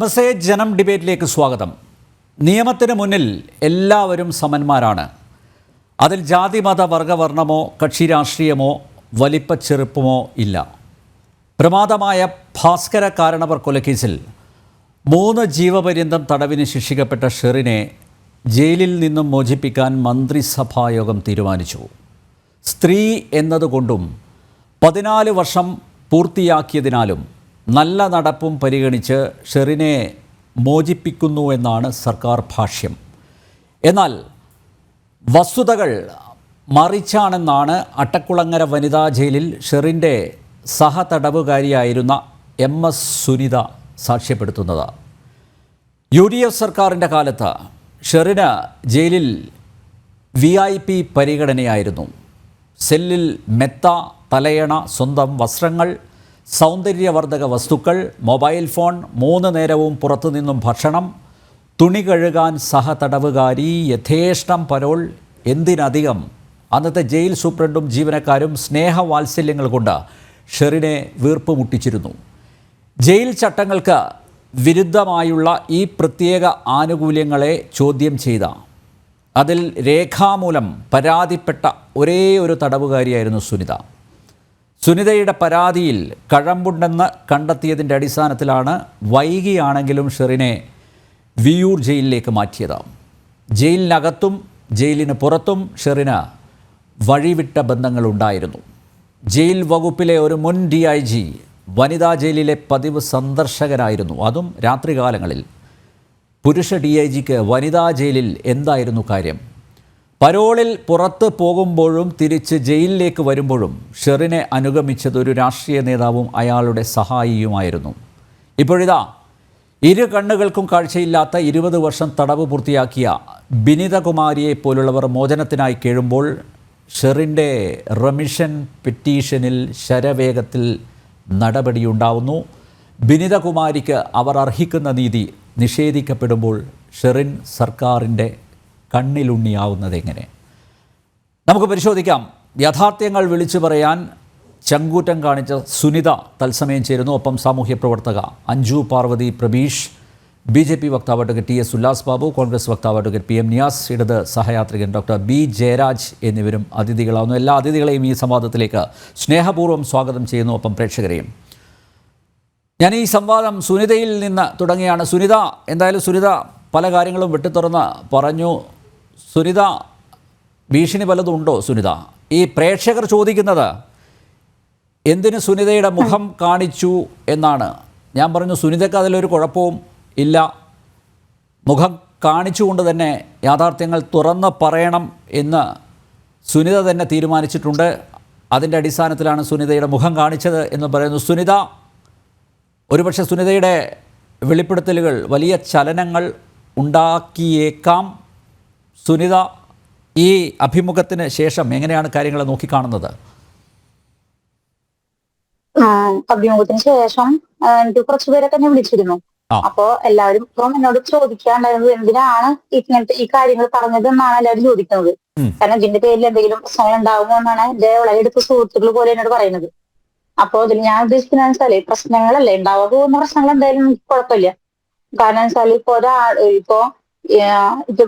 നമസ്തേ ജനം ഡിബേറ്റിലേക്ക് സ്വാഗതം. നിയമത്തിന് മുന്നിൽ എല്ലാവരും സമന്മാരാണ്. അതിൽ ജാതി മത വർഗവർണ്ണമോ കക്ഷി രാഷ്ട്രീയമോ വലിപ്പച്ചെറുപ്പമോ ഇല്ല. പ്രമാദമായ ഭാസ്കര കാരണവർ കൊലക്കേസിൽ 3 ജീവപര്യന്തം തടവിന് ശിക്ഷിക്കപ്പെട്ട ഷെറിനെ ജയിലിൽ നിന്നും മോചിപ്പിക്കാൻ മന്ത്രിസഭായോഗം തീരുമാനിച്ചു. സ്ത്രീ എന്നതുകൊണ്ടും 14 വർഷം പൂർത്തിയാക്കിയതിനാലും നല്ല നടപ്പും പരിഗണിച്ച് ഷെറിനെ മോചിപ്പിക്കുന്നുവെന്നാണ് സർക്കാർ ഭാഷ്യം. എന്നാൽ വസ്തുതകൾ മറിച്ചാണെന്നാണ് അട്ടക്കുളങ്ങര വനിതാ ജയിലിൽ ഷെറിൻ്റെ സഹതടവുകാരിയായിരുന്ന MS സുനിത സാക്ഷ്യപ്പെടുത്തുന്നത്. UDF സർക്കാരിൻ്റെ കാലത്ത് ഷെറിന് ജയിലിൽ VIP പരിഗണനയായിരുന്നു. സെല്ലിൽ മെത്ത, തലയണ, സ്വന്തം വസ്ത്രങ്ങൾ, സൗന്ദര്യവർദ്ധക വസ്തുക്കൾ, മൊബൈൽ ഫോൺ, 3 നേരവും പുറത്തുനിന്നും ഭക്ഷണം, തുണി കഴുകാൻ സഹതടവുകാരി, യഥേഷ്ടം പരോൾ. എന്തിനധികം അന്നത്തെ ജയിൽ സൂപ്രണ്ടും ജീവനക്കാരും സ്നേഹവാത്സല്യങ്ങൾ കൊണ്ട് ഷെറിനെ വീർപ്പ് മുട്ടിച്ചിരുന്നു. ജയിൽ ചട്ടങ്ങൾക്ക് വിരുദ്ധമായുള്ള ഈ പ്രത്യേക ആനുകൂല്യങ്ങളെ ചോദ്യം ചെയ്ത, അതിൽ രേഖാമൂലം പരാതിപ്പെട്ട ഒരേ ഒരു തടവുകാരിയായിരുന്നു സുനിത. സുനിതയുടെ പരാതിയിൽ കഴമ്പുണ്ടെന്ന് കണ്ടെത്തിയതിൻ്റെ അടിസ്ഥാനത്തിലാണ് വൈകിയാണെങ്കിലും ഷെറിനെ വിയൂർ ജയിലിലേക്ക് മാറ്റിയത്. ജയിലിനകത്തും ജയിലിന് പുറത്തും ഷെറിന് വഴിവിട്ട ബന്ധങ്ങളുണ്ടായിരുന്നു. ജയിൽ വകുപ്പിലെ ഒരു മുൻ DIG വനിതാ ജയിലിലെ പതിവ് സന്ദർശകരായിരുന്നു, അതും രാത്രികാലങ്ങളിൽ. പുരുഷ DIGക്ക് വനിതാ ജയിലിൽ എന്തായിരുന്നു കാര്യം? പരോളിൽ പുറത്ത് പോകുമ്പോഴും തിരിച്ച് ജയിലിലേക്ക് വരുമ്പോഴും ഷെറിനെ അനുഗമിച്ചത് ഒരു രാഷ്ട്രീയ നേതാവും അയാളുടെ സഹായിയുമായിരുന്നു. ഇപ്പോഴിതാ ഇരു കണ്ണുകൾക്കും കാഴ്ചയില്ലാത്ത 20 വർഷം തടവ് പൂർത്തിയാക്കിയ ബിനിതകുമാരിയെ പോലുള്ളവർ മോചനത്തിനായി കേഴുമ്പോൾ ഷെറിൻ്റെ റെമിഷൻ പെറ്റീഷനിൽ ശരവേഗത്തിൽ നടപടിയുണ്ടാവുന്നു. ബിനിതകുമാരിക്ക് അവർ അർഹിക്കുന്ന നീതി നിഷേധിക്കപ്പെടുമ്പോൾ ഷെറിൻ സർക്കാരിൻ്റെ കണ്ണിലുണ്ണിയാവുന്നത് എങ്ങനെ? നമുക്ക് പരിശോധിക്കാം. യാഥാർത്ഥ്യങ്ങൾ വിളിച്ചു പറയാൻ ചങ്കൂറ്റം കാണിച്ച സുനിത തത്സമയം ചേരുന്നു. ഒപ്പം സാമൂഹ്യ പ്രവർത്തക അഞ്ജു പാർവതി പ്രബീഷ്, BJP വക്താവ് അഡ്വക്കേറ്റ് TS ഉല്ലാസ് ബാബു, കോൺഗ്രസ് വക്താവ് അഡ്വക്കേറ്റ് PM നിയാസ്, ഇടത് സഹയാത്രികൻ ഡോക്ടർ B ജയരാജ് എന്നിവരും അതിഥികളാവുന്നു. എല്ലാ അതിഥികളെയും ഈ സംവാദത്തിലേക്ക് സ്നേഹപൂർവ്വം സ്വാഗതം ചെയ്യുന്നു. ഒപ്പം പ്രേക്ഷകരെയും. ഞാൻ ഈ സംവാദം സുനിതയിൽ നിന്ന് തുടങ്ങിയാണ്. സുനിത, എന്തായാലും സുനിത പല കാര്യങ്ങളും വെട്ടിത്തുറന്ന് പറഞ്ഞു. സുനിത, ഭീഷണി പലതും ഉണ്ടോ സുനിത? ഈ പ്രേക്ഷകർ ചോദിക്കുന്നത് എന്തിന് സുനിതയുടെ മുഖം കാണിച്ചു എന്നാണ്. ഞാൻ പറഞ്ഞു സുനിതയ്ക്ക് അതിലൊരു കുഴപ്പവും ഇല്ല, മുഖം കാണിച്ചുകൊണ്ട് തന്നെ യാഥാർത്ഥ്യങ്ങൾ തുറന്ന് പറയണം എന്ന് സുനിത തന്നെ തീരുമാനിച്ചിട്ടുണ്ട്. അതിൻ്റെ അടിസ്ഥാനത്തിലാണ് സുനിതയുടെ മുഖം കാണിച്ചത് എന്ന് പറയുന്നു. സുനിത, ഒരുപക്ഷെ സുനിതയുടെ വെളിപ്പെടുത്തലുകൾ വലിയ ചലനങ്ങൾ ഉണ്ടാക്കിയേക്കാം. സുനിത, ഈ അഭിമുഖത്തിന് ശേഷം എങ്ങനെയാണ് കാര്യങ്ങളെ നോക്കിക്കാണുന്നത്? അഭിമുഖത്തിന് ശേഷം എനിക്ക് കുറച്ചുപേരൊക്കെ എന്നെ വിളിച്ചിരുന്നു. അപ്പോ എല്ലാവരും ഇപ്പം എന്നോട് ചോദിക്കാണ്ടായിരുന്നത് എന്തിനാണ് ഇങ്ങനത്തെ ഈ കാര്യങ്ങൾ പറഞ്ഞത് എന്നാണ് എല്ലാവരും ചോദിക്കുന്നത്. കാരണം ഇതിന്റെ പേരിൽ എന്തെങ്കിലും പ്രശ്നങ്ങൾ ഉണ്ടാകുമോ എന്നാണ് എന്റെ വളരെ അടുത്ത സുഹൃത്തുക്കൾ പോലെ എന്നോട് പറയുന്നത്. അപ്പോ ഇതിൽ ഞാൻ ഉദ്ദേശിക്കുന്നത് വെച്ചാല് പ്രശ്നങ്ങളല്ലേ ഉണ്ടാവാൻ പോകുന്ന പ്രശ്നങ്ങൾ എന്തായാലും കുഴപ്പമില്ല. കാരണം വെച്ചാൽ ഇപ്പൊ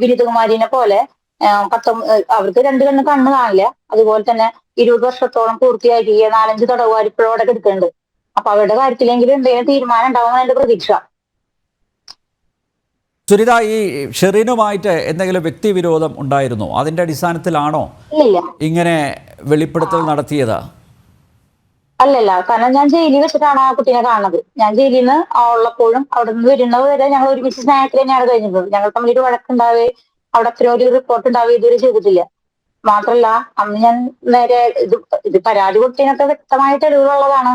വിനീതകുമാരിനെ പോലെ അവർക്ക് 2 കണ്ണ് കാണില്ല. അതുപോലെ തന്നെ 20 വർഷത്തോളം പൂർത്തിയാക്കിയ 4-5 തടവുകാർ ഇപ്പോഴും അവിടെ എടുക്കുന്നുണ്ട്. അപ്പൊ അവരുടെ കാര്യത്തിലെങ്കിലും എന്തെങ്കിലും തീരുമാനം ഉണ്ടാവുമെന്നാണ് എന്റെ പ്രതീക്ഷ. സുനിത, ഈ ഷെറിനുമായിട്ട് എന്തെങ്കിലും വ്യക്തിവിരോധം ഉണ്ടായിരുന്നോ? അതിന്റെ അടിസ്ഥാനത്തിലാണോ ഇങ്ങനെ വെളിപ്പെടുത്തൽ നടത്തിയത്? അല്ലല്ല, കാരണം ഞാൻ ജയിലിൽ വെച്ചിട്ടാണ് ആ കുട്ടീനെ കാണുന്നത്. ഞാൻ ജയിലിൽ നിന്ന് ഉള്ളപ്പോഴും അവിടെ നിന്ന് വരുന്നത് വരെ ഞങ്ങൾ ഒരുമിച്ച് സ്നേഹത്തിൽ തന്നെയാണ് കഴിഞ്ഞിരുന്നത്. ഞങ്ങൾ തമ്മിൽ ഒരു വഴക്കുണ്ടാവേ അവിടെ അത്രയും ഒരു റിപ്പോർട്ട് ഉണ്ടാവുക ഇതുവരെ ചെയ്തിട്ടില്ല. മാത്രല്ല അന്ന് ഞാൻ നേരെ ഇത് പരാതി കൊടുത്തതിനൊക്കെ വ്യക്തമായ തെളിവുകളുള്ളതാണ്.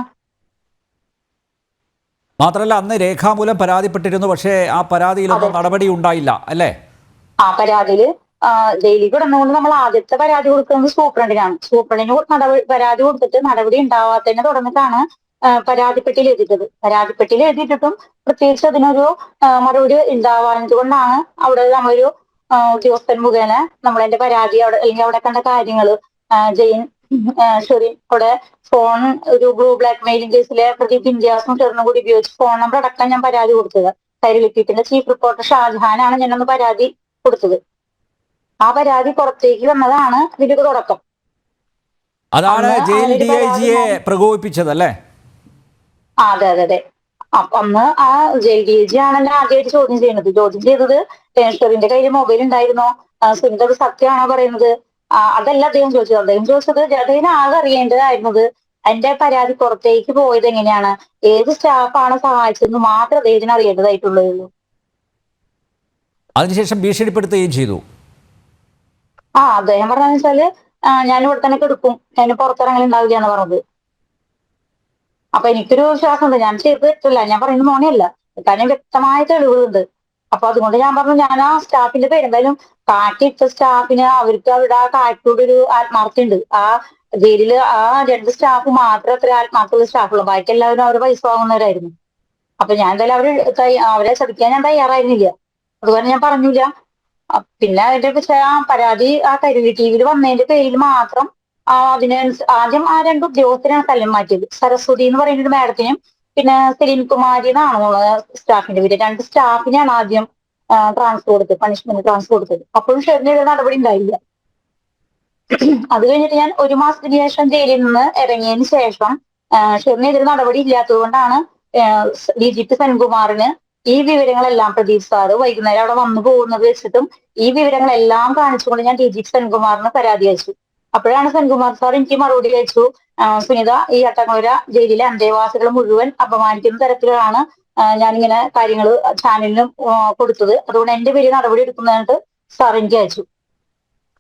മാത്രമല്ല അന്ന് രേഖാമൂലം പരാതിപ്പെട്ടിരുന്നു, പക്ഷേ ആ പരാതിയിലൊന്നും നടപടി ഉണ്ടായില്ല അല്ലേ? ആ പരാതിയില് ജയിലിൽ കിടന്നുകൊണ്ട് നമ്മൾ ആദ്യത്തെ പരാതി കൊടുക്കുന്നത് സൂപ്രണ്ടിനാണ്. സൂപ്രണ്ടിന് പരാതി കൊടുത്തിട്ട് നടപടി ഉണ്ടാവാത്തതിനെ തുടർന്നിട്ടാണ് പരാതിപ്പെട്ടിയിൽ എഴുതിയിട്ടത്. പരാതിപ്പെട്ടിയിൽ എഴുതിയിട്ടിട്ടും പ്രത്യേകിച്ച് അതിനൊരു മറുപടി ഉണ്ടാവാഞ്ഞത് കൊണ്ടാണ് അവിടെ നമ്മളൊരു ഉദ്യോഗസ്ഥൻ മുഖേന നമ്മളതിന്റെ പരാതി അല്ലെങ്കിൽ അവിടെ കണ്ട കാര്യങ്ങള് ഷെറിൻ അവിടെ ഫോൺ ഒരു ബ്ലൂ ബ്ലാക്ക് മെയിലിംഗ് കേസിലെ പ്രതി ഇന്ത്യാസും ഷെറിനും കൂടി ഉപയോഗിച്ച് ഫോൺ നമ്പർ അടക്കം ഞാൻ പരാതി കൊടുത്തത്. കൈരളിപ്പീപ്പിന്റെ ചീഫ് റിപ്പോർട്ടർ ഷാജഹാനാണ് ഞാനൊന്ന് പരാതി കൊടുത്തത്. ആ പരാതി പുറത്തേക്ക് വന്നതാണ് ഇതിന്റെ തുടക്കം. അതാണ് അന്ന് ജയിൽ അതിനൊരു പരാതി DIG-യെ പ്രകോപിപ്പിച്ചതല്ലേ? അതെ അതെ അതെ. അപ്പൊ അന്ന് ആ ജയിൽ DIG ആണല്ലോ ആദ്യമായിട്ട് ചോദ്യം ചെയ്യുന്നത്. ചോദ്യം ചെയ്തത് ഷെറിന്റെ കയ്യിൽ മൊബൈൽ ഉണ്ടായിരുന്നോ, സുനിത അത് സത്യമാണോ പറയുന്നത്, അതല്ല അദ്ദേഹം ചോദിച്ചത്. അദ്ദേഹം ചോദിച്ചത് അദ്ദേഹം ആകെ അറിയേണ്ടതായിരുന്നത് എന്റെ പരാതി പുറത്തേക്ക് പോയത് എങ്ങനെയാണ്, ഏത് സ്റ്റാഫാണ് സഹായിച്ചതെന്ന് മാത്രം അദ്ദേഹത്തിന് അറിയേണ്ടതായിട്ടുള്ളൂ. അതിനുശേഷം ഭീഷണിപ്പെടുത്തുകയും ചെയ്തു. അദ്ദേഹം പറഞ്ഞതെന്ന് വെച്ചാല് ഞാൻ ഇവിടെ തന്നെ കിടക്കും, ഞാൻ പുറത്തിറങ്ങൽ ഉണ്ടാവില്ല എന്ന് പറഞ്ഞത്. അപ്പൊ എനിക്കൊരു വിശ്വാസമുണ്ട്, ഞാൻ ചെയ്ത് തെറ്റില്ല, ഞാൻ പറയുന്നത് മോനെയല്ല, കാരണം വ്യക്തമായ തെളിവുകളുണ്ട്. അപ്പൊ അതുകൊണ്ട് ഞാൻ പറഞ്ഞു, ഞാൻ ആ സ്റ്റാഫിന്റെ പേര് എന്തായാലും കാട്ടിയിട്ട സ്റ്റാഫിന് അവർക്ക് അവിടെ ആ കാട്ടിലൂടെ ഒരു ആത്മാർത്ഥമുണ്ട്. ആ ജയിലില് ആ 2 സ്റ്റാഫ് മാത്രം അത്ര ആത്മാർത്ഥമുള്ള സ്റ്റാഫുള്ളൂ, ബാക്കി എല്ലാവരും അവര് പൈസ വാങ്ങുന്നവരായിരുന്നു. അപ്പൊ ഞാൻ എന്തായാലും അവരെ ചതിക്കാൻ ഞാൻ തയ്യാറായിരുന്നില്ല, അതുകൊണ്ട് ഞാൻ പറഞ്ഞില്ല. പിന്നെ അതിന്റെ പക്ഷേ ആ പരാതി ആ കൈരളി TV വന്നതിന്റെ പേരിൽ മാത്രം അതിന് ആദ്യം ആ 2 ഉദ്യോഗസ്ഥരെയാണ് സ്ഥലം മാറ്റിയത്. സരസ്വതി എന്ന് പറയുന്ന ഒരു മാഡത്തിനും പിന്നെ സെലീൻ കുമാരി എന്നാണെന്നുള്ള സ്റ്റാഫിന്റെ പേര്. 2 സ്റ്റാഫിനെയാണ് ആദ്യം ട്രാൻസ്ഫർ കൊടുത്തത്, പണിഷ്മെന്റ് ട്രാൻസ്ഫർ കൊടുത്തത്. അപ്പോഴും ഷെറിനെതിരെ നടപടി ഉണ്ടായില്ല. അത് കഴിഞ്ഞിട്ട് ഞാൻ 1 മാസത്തിന് ശേഷം ജയിലിൽ നിന്ന് ഇറങ്ങിയതിന് ശേഷം ഷെറിനെതിരെ നടപടി ഇല്ലാത്തത് കൊണ്ടാണ് DGP സെൻകുമാറിന് ഈ വിവരങ്ങളെല്ലാം പ്രദീപ് സാറ് വൈകുന്നേരം അവിടെ വന്നു പോകുന്നത് വെച്ചിട്ടും ഈ വിവരങ്ങളെല്ലാം കാണിച്ചുകൊണ്ട് ഞാൻ DGP സെൻകുമാറിന് പരാതി അയച്ചു. അപ്പോഴാണ് സെൻകുമാർ സാർ എനിക്ക് മറുപടി അയച്ചു, സുനിത, ഈ അട്ടങ്ങോര ജയിലിലെ അന്തേവാസികൾ മുഴുവൻ അപമാനിക്കുന്ന തരത്തിലാണ് ഞാനിങ്ങനെ കാര്യങ്ങൾ ചാനലിനും കൊടുത്തത്, അതുകൊണ്ട് എന്റെ പേര് നടപടി എടുക്കുന്നതായിട്ട് സാർ എനിക്ക് അയച്ചു.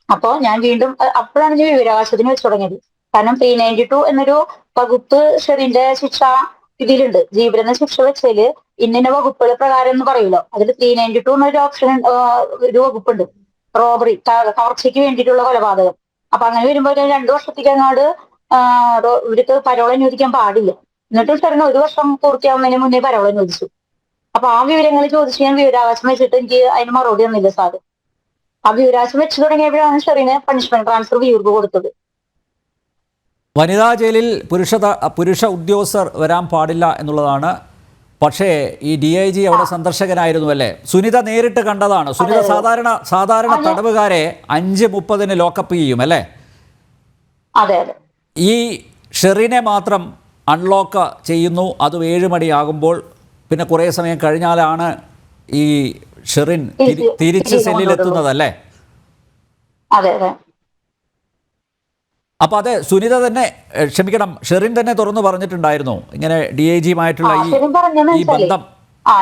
അപ്പോ ഞാൻ വീണ്ടും അപ്പോഴാണ് ഞാൻ വിവരാവകാശത്തിന് വെച്ച് തുടങ്ങിയത്. കാരണം 392 എന്നൊരു വകുപ്പ് ഷെറിന്റെ ശിക്ഷ ഇതിലുണ്ട്. ജീവപര്യന്തം ശിക്ഷ വെച്ചാല് ഇന്ന വകുപ്പുകൾ പ്രകാരം എന്ന് പറയുമല്ലോ, അതിൽ 392 എന്നൊരു ഓപ്ഷൻ, ഒരു വകുപ്പുണ്ട്, റോബറി, കവർച്ചയ്ക്ക് വേണ്ടിയിട്ടുള്ള കൊലപാതകം. അപ്പൊ അങ്ങനെ വരുമ്പോൾ 2 വർഷത്തേക്ക് അങ്ങോട്ട് ഇവർക്ക് പരോൾ അനുവദിക്കാൻ പാടില്ല. എന്നിട്ടും ഷെറിന് 1 വർഷം പൂർത്തിയാവുന്നതിന് മുന്നേ പരോൾ അനുവദിച്ചു. അപ്പൊ ആ വിവരങ്ങൾ ചോദിച്ച് ഞാൻ വിവരാവകാശം വെച്ചിട്ട് എനിക്ക് അതിന് മറുപടി ഒന്നുമില്ല സാറ്. ആ വിവരാവകാശം വെച്ച് തുടങ്ങിയപ്പോഴാണ് ഷെറിന് പണിഷ്മെന്റ് ട്രാൻസ്ഫർ വീർപ്പ് കൊടുത്തത്. വനിതാ ജയിലിൽ പുരുഷ ഉദ്യോഗസ്ഥർ വരാൻ പാടില്ല എന്നുള്ളതാണ്. പക്ഷേ ഈ DIG അവിടെ സന്ദർശകനായിരുന്നു അല്ലേ? സുനിത നേരിട്ട് കണ്ടതാണ്. സുനിത സാധാരണ തടവുകാരെ 5:30 ലോക്കപ്പ് ചെയ്യും അല്ലേ? അതെ അതെ. ഈ ഷെറിനെ മാത്രം അൺലോക്ക് ചെയ്യുന്നു, അതും 7 മണിയാകുമ്പോൾ. പിന്നെ കുറേ സമയം കഴിഞ്ഞാലാണ് ഈ ഷെറിൻ തിരിച്ച് സെല്ലിലെത്തുന്നതല്ലേ? അതെ അതെ. അപ്പൊ അത് സുനിത തന്നെ, ക്ഷമിക്കണം, ഷെറിൻ തന്നെ തുറന്നു പറഞ്ഞിട്ടുണ്ടായിരുന്നു ഇങ്ങനെ DIG-യുമായിട്ടുള്ള ഈ ബന്ധം.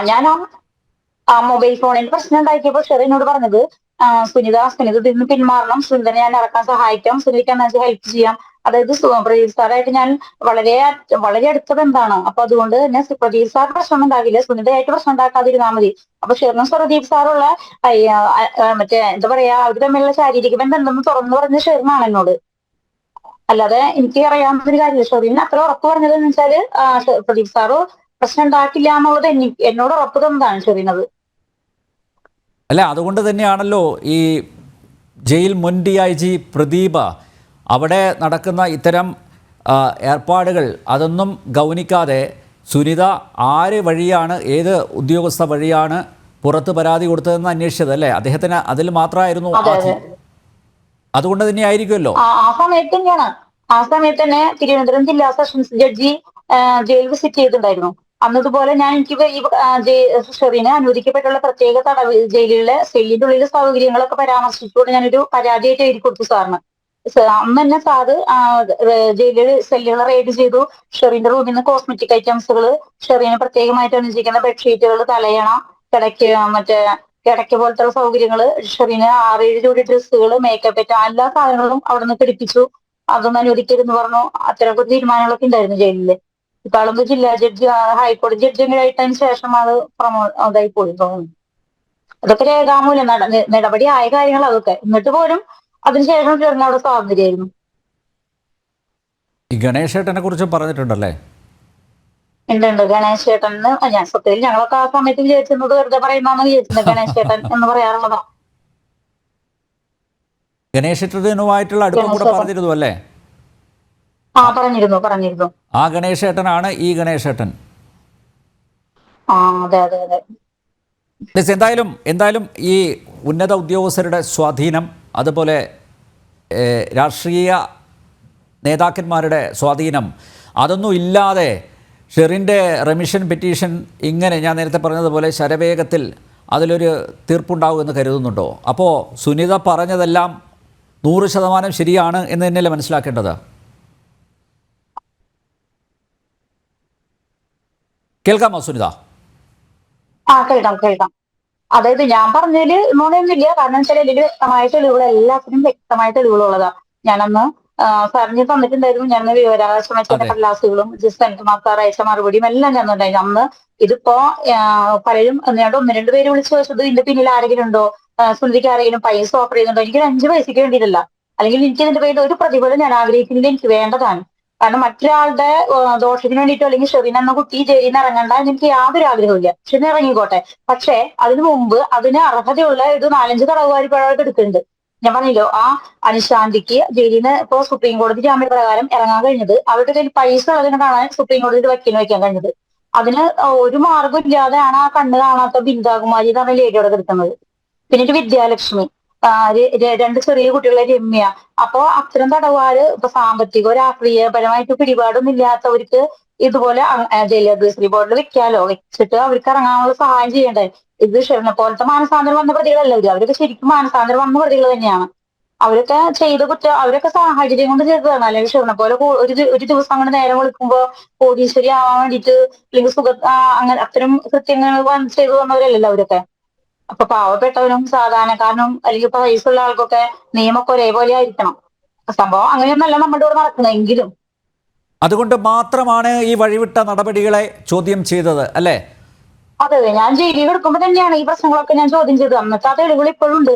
ഞാൻ ആ മൊബൈൽ ഫോണിൽ പ്രശ്നം ഉണ്ടാക്കിയപ്പോൾ ഷെറിനോട് പറഞ്ഞത്, സുനിത ഇതിൽ നിന്ന് പിന്മാറണം, സുനിതനെ ഞാൻ ഇറക്കാൻ സഹായിക്കാം, സുനിതയ്ക്ക് എന്താ ഹെൽപ്പ് ചെയ്യാം. അതായത് പ്രദീപ് സാറായിട്ട് ഞാൻ വളരെ വളരെ അടുത്ത ബന്ധമാണ്. അപ്പൊ അതുകൊണ്ട് തന്നെ പ്രദീപ് സാർ പ്രശ്നം ഉണ്ടാകില്ല, സുനിതയായിട്ട് പ്രശ്നം ഉണ്ടാക്കാതിരുന്നാൽ മതി. അപ്പൊ ഷെറിനും പ്രദീപ് സാറുള്ള മറ്റേ എന്താ പറയാ, അവർ തമ്മിലുള്ള ശാരീരിക ബന്ധം എന്തെന്ന് തുറന്നു പറഞ്ഞ ഷെറിനാണ് എന്നോട്. അല്ലാതെ എനിക്ക് അറിയാവുന്ന ഒരു കാര്യമില്ല. ഷെറിന് അത്ര ഉറപ്പ് പറഞ്ഞത് എന്ന് വെച്ചാല് പ്രദീപ് സാറ് പ്രശ്നം ഉണ്ടാക്കില്ല എന്നുള്ളത് എന്നോട് ഉറപ്പ് തന്നതാണ് ഷെറിനത്. അല്ല, അതുകൊണ്ട് തന്നെയാണല്ലോ ഈ ജയിൽ മുൻ DIG പ്രദീപ അവിടെ നടക്കുന്ന ഇത്തരം ഏർപ്പാടുകൾ അതൊന്നും ഗൗനിക്കാതെ സുനിത ആര് വഴിയാണ്, ഏത് ഉദ്യോഗസ്ഥ വഴിയാണ് പുറത്ത് പരാതി കൊടുത്തതെന്ന് അന്വേഷിച്ചത് അല്ലേ? അദ്ദേഹത്തിന് അതിൽ മാത്രമായിരുന്നു. അതുകൊണ്ട് തന്നെ ആയിരിക്കുമല്ലോ ആ സമയത്ത് തന്നെ തിരുവനന്തപുരം ജില്ലാ സെഷൻസ് ജഡ്ജി ജയിൽ വിസിറ്റ് ചെയ്തിട്ടുണ്ടായിരുന്നു. അന്നതുപോലെ ഞാൻ എനിക്ക് ഷെറിന് അനുവദിക്കപ്പെട്ടുള്ള പ്രത്യേക തടവ് ജയിലിലെ സെല്ലിന്റെ ഉള്ളിലെ സൗകര്യങ്ങളൊക്കെ പരാമർശിച്ചുകൊണ്ട് ഞാനൊരു പരാതിയായിട്ട് എഴുതി കൊടുത്തു സാറിന്. അന്ന് തന്നെ സാറ് ജയിലിൽ സെല്ലുകൾ റെയ്ഡ് ചെയ്തു. ഷെറിന്റെ റൂമിൽ നിന്ന് കോസ്മെറ്റിക് ഐറ്റംസുകൾ, ഷെറിന് പ്രത്യേകമായിട്ട് അനുവദിക്കുന്ന ബെഡ്ഷീറ്റുകൾ, തലയണ, കിടക്ക പോലത്തെ സൗകര്യങ്ങള്, ഷെറിന് 6-7 ജോഡി ഡ്രസ്സുകൾ, മേക്കപ്പ് സെറ്റ്, എല്ലാ സാധനങ്ങളും അവിടെ നിന്ന് പിടിപ്പിച്ചു. അതൊന്നും അനുവദിക്കരുതെന്ന് പറഞ്ഞു. അത്തരമൊക്കെ തീരുമാനങ്ങളൊക്കെ ഉണ്ടായിരുന്നു ജയിലില്. ഇപ്പൊ ആളൊന്ന് ജില്ലാ ജഡ്ജി, ഹൈക്കോടതി ജഡ്ജി ആയിട്ടതിന് ശേഷം അത് ഇതായി പോയി തോന്നുന്നു. അതൊക്കെ രേഖാമൂലം നടപടി ആയ കാര്യങ്ങൾ അതൊക്കെ. എന്നിട്ട് പോലും അതിനുശേഷം ഷെറിന് അവിടെ സ്വാതന്ത്ര്യമായിരുന്നു. ഈ ഗണേശേട്ടനെ കുറിച്ച് പറഞ്ഞിട്ടുണ്ടല്ലേ? ഉണ്ട്. ഗണേശ് ചേട്ടൻ ഞാൻ സത്യത്തിൽ ഞങ്ങളൊക്കെ ആ സമയത്ത് വിചാരിച്ചിരുന്നത് വെറുതെ പറയുന്നതാണ് വിചാരിച്ചിരുന്നത്. ഗണേശ് ചേട്ടൻ എന്ന് പറയാറുള്ളതാ. ഗണേശേട്ടനുമായിട്ടുള്ള അടുപ്പം കൂടെ പറഞ്ഞിരുന്നു അല്ലേ? പറഞ്ഞിരുന്നു. ആ ഗണേശേട്ടനാണ് ഈ ഗണേശേട്ടൻ. അതെ. മിസ്, എന്തായാലും ഈ ഉന്നത ഉദ്യോഗസ്ഥരുടെ സ്വാധീനം, അതുപോലെ രാഷ്ട്രീയ നേതാക്കന്മാരുടെ സ്വാധീനം, അതൊന്നും ഇല്ലാതെ ഷെറിൻ്റെ റെമിഷൻ പെറ്റീഷൻ ഇങ്ങനെ ഞാൻ നേരത്തെ പറഞ്ഞതുപോലെ ശരവേഗത്തിൽ അതിലൊരു തീർപ്പുണ്ടാവുമെന്ന് കരുതുന്നുണ്ടോ? അപ്പോൾ സുനിത പറഞ്ഞതെല്ലാം 100% ശരിയാണ് എന്ന് തന്നെയല്ലേ മനസ്സിലാക്കേണ്ടത്? കേൾക്കാമോ സുനിത? കേൾക്കാം. അതായത് ഞാൻ പറഞ്ഞതില് നുണയൊന്നുമില്ല. കാരണം വെച്ചാൽ ഇതില് വ്യക്തമായ തെളിവുകൾ, എല്ലാത്തിനും വ്യക്തമായ തെളിവുകളുള്ളതാ. ഞാനന്ന് സാറിന് തന്നിട്ടുണ്ടായിരുന്നു. ഞാൻ വിവരാവകാശ മനുഷ്യന്റെ അതെ. കടലാസുകളും സെനറ്റർമാർക്ക് അയച്ച മറുപടിയും എല്ലാം ഞാൻ ഉണ്ടായിരുന്നു. അന്ന് ഇതിപ്പോ പലരും എന്നോട് ഒന്ന് രണ്ട് പേര് വിളിച്ചു ചോദിച്ചത് ഇതിന്റെ പിന്നിൽ ആരെങ്കിലും ഉണ്ടോ, സുനിധിക്ക് ആരെങ്കിലും പൈസ ഓഫർ ചെയ്യുന്നുണ്ടോ? എനിക്കൊരു 5 പൈസയ്ക്ക് വേണ്ടിയിട്ടല്ല, അല്ലെങ്കിൽ എനിക്ക് ഇതിന്റെ പേരിൽ ഒരു പ്രതിഫലം ഞാൻ ആഗ്രഹിക്കുന്നില്ല, എനിക്ക് വേണ്ടതാണ്. കാരണം മറ്റൊരാളുടെ ദോഷത്തിന് വേണ്ടിയിട്ടോ അല്ലെങ്കിൽ ഷെറിൻ എന്ന കുട്ടി ജയിലിൽ നിന്ന് ഇറങ്ങണ്ട എന്ന് എനിക്ക് യാതൊരു ആഗ്രഹമില്ല. ഷെറിൻ ഇറങ്ങിക്കോട്ടെ. പക്ഷേ അതിനു മുമ്പ് അതിന് അർഹതയുള്ള ഒരു 4-5 തടവുകാരി പിഴവൊക്കെ എടുക്കുന്നുണ്ട്. ഞാൻ പറഞ്ഞല്ലോ, ആ അനിശാന്തിക്ക് ജയിലിൽ നിന്ന് ഇപ്പോ സുപ്രീം കോടതി ജാമ്യപ്രകാരം ഇറങ്ങാൻ കഴിഞ്ഞത് അവരുടെ കയ്യിൽ പൈസ ഉള്ളതിനെ കാണാൻ സുപ്രീം കോടതിയിൽ വക്കീലിന് വെക്കാൻ കഴിഞ്ഞത്. അതിന് ഒരു മാർഗം ഇല്ലാതെയാണ് ആ കണ്ണ് കാണാത്ത ബിന്ദാകുമാരി എന്ന് പറഞ്ഞ ലേഡി അവിടെ കിടക്കുന്നത്. പിന്നെ ഒരു വിദ്യാലക്ഷ്മി, രണ്ട് ചെറിയ കുട്ടികളെ രമ്യ. അപ്പോ അത്തരം തടവുകാര് ഇപ്പൊ സാമ്പത്തികോ രാഷ്ട്രീയപരമായിട്ട് പിടിപാടൊന്നും ഇല്ലാത്തവർക്ക് ഇതുപോലെ ജയിൽ അഡ്വൈസറി ബോർഡിൽ വെക്കാലോ, വെച്ചിട്ട് അവർക്ക് ഇറങ്ങാനുള്ള സഹായം ചെയ്യണ്ടേ? ഇത് ഷെറിനെ പോലത്തെ മാനസാന്തരം വന്ന പ്രതികളല്ല അവരൊക്കെ ശരിക്കും മാനസാന്തരം വന്ന പ്രതികൾ തന്നെയാണ്. അവരൊക്കെ ചെയ്ത കുറ്റം, അവരൊക്കെ സാഹചര്യം കൊണ്ട് ചെയ്തതാണ്. അല്ലെങ്കിൽ ഷെറിനെ പോലെ ഒരു ദിവസം അങ്ങനെ നേരം വിളിക്കുമ്പോ കോടീശ്വരി ആവാൻ വേണ്ടിയിട്ട് അല്ലെങ്കിൽ അങ്ങനെ അത്തരം കൃത്യങ്ങൾ ചെയ്തു വന്നവരല്ലല്ലോ അവരൊക്കെ. അപ്പൊ പാവപ്പെട്ടവനും സാധാരണക്കാരനും അല്ലെങ്കിൽ പൈസ ഉള്ള ആൾക്കൊക്കെ നിയമമൊക്കെ ഒരേപോലെ ആയിരിക്കണം. സംഭവം അങ്ങനെയൊന്നല്ല നമ്മുടെ ഇവിടെ നടക്കുന്നത്. എങ്കിലും അതുകൊണ്ട് മാത്രമാണ് ഈ വഴിവിട്ട നടപടികളെ ചോദ്യം ചെയ്തത്, അല്ലേ? അതെ, ഞാൻ ജയിലിൽ കിടക്കുമ്പോ തന്നെയാണ് ഈ പ്രശ്നങ്ങളൊക്കെ ഞാൻ ചോദ്യം ചെയ്തത്. അന്നത്തെ ആ തെളിവുകൾ ഇപ്പോഴും ഉണ്ട്.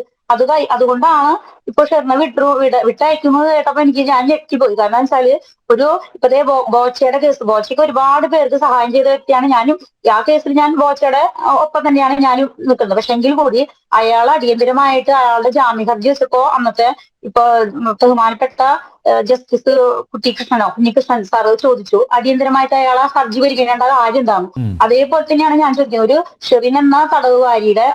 അതുകൊണ്ടാണ് ഇപ്പൊ ഷെറിനെ വിട്ടയക്കുന്നത് കേട്ടപ്പോ ഞാൻ ഞെട്ടിപ്പോയി. കാരണം വെച്ചാല് ഇപ്പതേ ബോച്ചയുടെ കേസ്, ബോച്ചയ്ക്ക് ഒരുപാട് പേർക്ക് സഹായം ചെയ്ത വ്യക്തിയാണ് ഞാനും. ആ കേസിൽ ഞാൻ ബോച്ചയുടെ ഒപ്പം തന്നെയാണ് ഞാനും നിൽക്കുന്നത്. പക്ഷെ എങ്കിൽ കൂടി അയാൾ അടിയന്തരമായിട്ട് അയാളുടെ ജാമ്യ ഹർജി വെച്ചപ്പോ അന്നത്തെ ഇപ്പൊ ബഹുമാനപ്പെട്ട ജസ്റ്റിസ് കുഞ്ഞികൃഷ്ണൻ സാറ് ചോദിച്ചു, അടിയന്തരമായിട്ട് അയാൾ ആ ഹർജി പരിഗണിക്കേണ്ട കാര്യം എന്താണ്? അതേപോലെ തന്നെയാണ് ഞാൻ ചോദിക്കുന്നത്. ഒരു ഷെറിൻ എന്ന തടവുകാരിയുടെ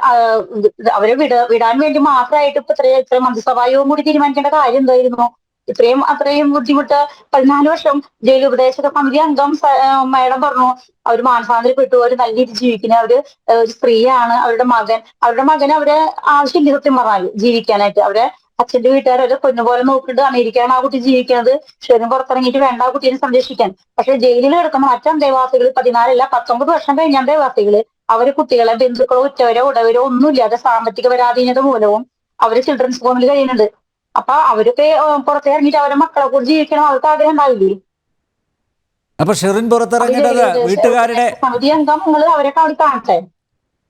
അവരെ വിടാൻ വേണ്ടി മാത്രമായിട്ട് ഇപ്പൊ ഇത്ര മന്ത്രിസഭായോഗം കൂടി തീരുമാനിക്കേണ്ട കാര്യം എന്തായിരുന്നു? അത്രയും ബുദ്ധിമുട്ട് 14 വർഷം ജയിൽ ഉപദേശക സമിതി അംഗം മാഡം പറഞ്ഞു അവർ മാനസാന്തരപ്പെട്ടു, അവർ നല്ല രീതിയിൽ ജീവിക്കുന്ന ഒരു സ്ത്രീയാണ്. അവരുടെ മകൻ അവരെ ആവശ്യമില്ല സത്യം പറഞ്ഞാൽ ജീവിക്കാനായിട്ട്. അവരെ അച്ഛന്റെ വീട്ടുകാർ അവരെ പൊന്നുപോലെ നോക്കിയിട്ട് അമേരിക്കയാണ് ആ കുട്ടി ജീവിക്കുന്നത്. ഷെറിൻ പുറത്തിറങ്ങിയിട്ട് വേണ്ട ആ കുട്ടീനെ സംരക്ഷിക്കാൻ. പക്ഷെ ജയിലിൽ കിടക്കുന്ന മറ്റ് അന്തേവാസികൾ 14 19 വർഷം കഴിഞ്ഞ അന്തേവാസികള് അവര് കുട്ടികളെ ബന്ധുക്കളോ ഉറ്റവരോ ഉടവരോ ഒന്നുമില്ലാതെ സാമ്പത്തിക പരാധീനത മൂലവും അവര് ചിൽഡ്രൻസ് ഹോമിൽ കഴിയുന്നുണ്ട്. അപ്പൊ അവരൊക്കെ പുറത്തിറങ്ങിയിട്ട് അവരെ മക്കളെ കൂടി ജീവിക്കണം, അവർക്ക് ആഗ്രഹം ഉണ്ടാവില്ലേ? അപ്പൊ ഷെറിൻ പുറത്തിറങ്ങേണ്ടത് വീട്ടുകാരുടെ സമിതി അംഗങ്ങൾ അവരൊക്കെ അവിടെ കാണട്ടെ.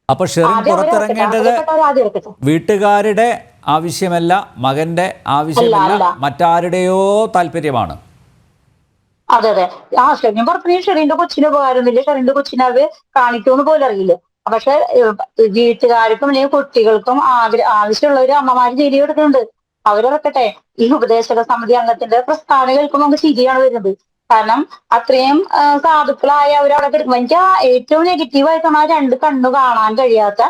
അപ്പൊ ഷെറിൻ ആദ്യം പുറത്തിറങ്ങേണ്ടത് ആദ്യം ഇറക്കട്ടെ. വീട്ടുകാരുടെ ആവശ്യമല്ല, മകന്റെ ആവശ്യമല്ല, അല്ല. മറ്റാരുടെയോ താല്പര്യമാണ്. അതെ. ഷെറിൻ പുറത്തിറങ്ങി ഷെറിന്റെ കൊച്ചിന് ഉപകാരമൊന്നുമില്ല. ഷെറിന്റെ കൊച്ചിനെ അവര് കാണിക്കുമെന്ന് പോലും അറിയില്ല. പക്ഷെ വീട്ടുകാർക്കും അല്ലെങ്കിൽ കുട്ടികൾക്കും ആവശ്യമുള്ളവര് അമ്മമാര് ജയിലിൽ കിടക്കുന്നുണ്ട്. അവരിറക്കട്ടെ. ഈ ഉപദേശക സമിതി അംഗത്തിന്റെ പ്രസ്താവന കേൾക്കുമ്പോൾ നമുക്ക് ശരിയാണ് വരുന്നത്. കാരണം അത്രയും സാധുക്കളായ അവരവിടെ കിടക്കുമ്പോൾ എനിക്ക് ഏറ്റവും നെഗറ്റീവായിട്ടാണ് ആ 2 കണ്ണു കാണാൻ കഴിയാത്ത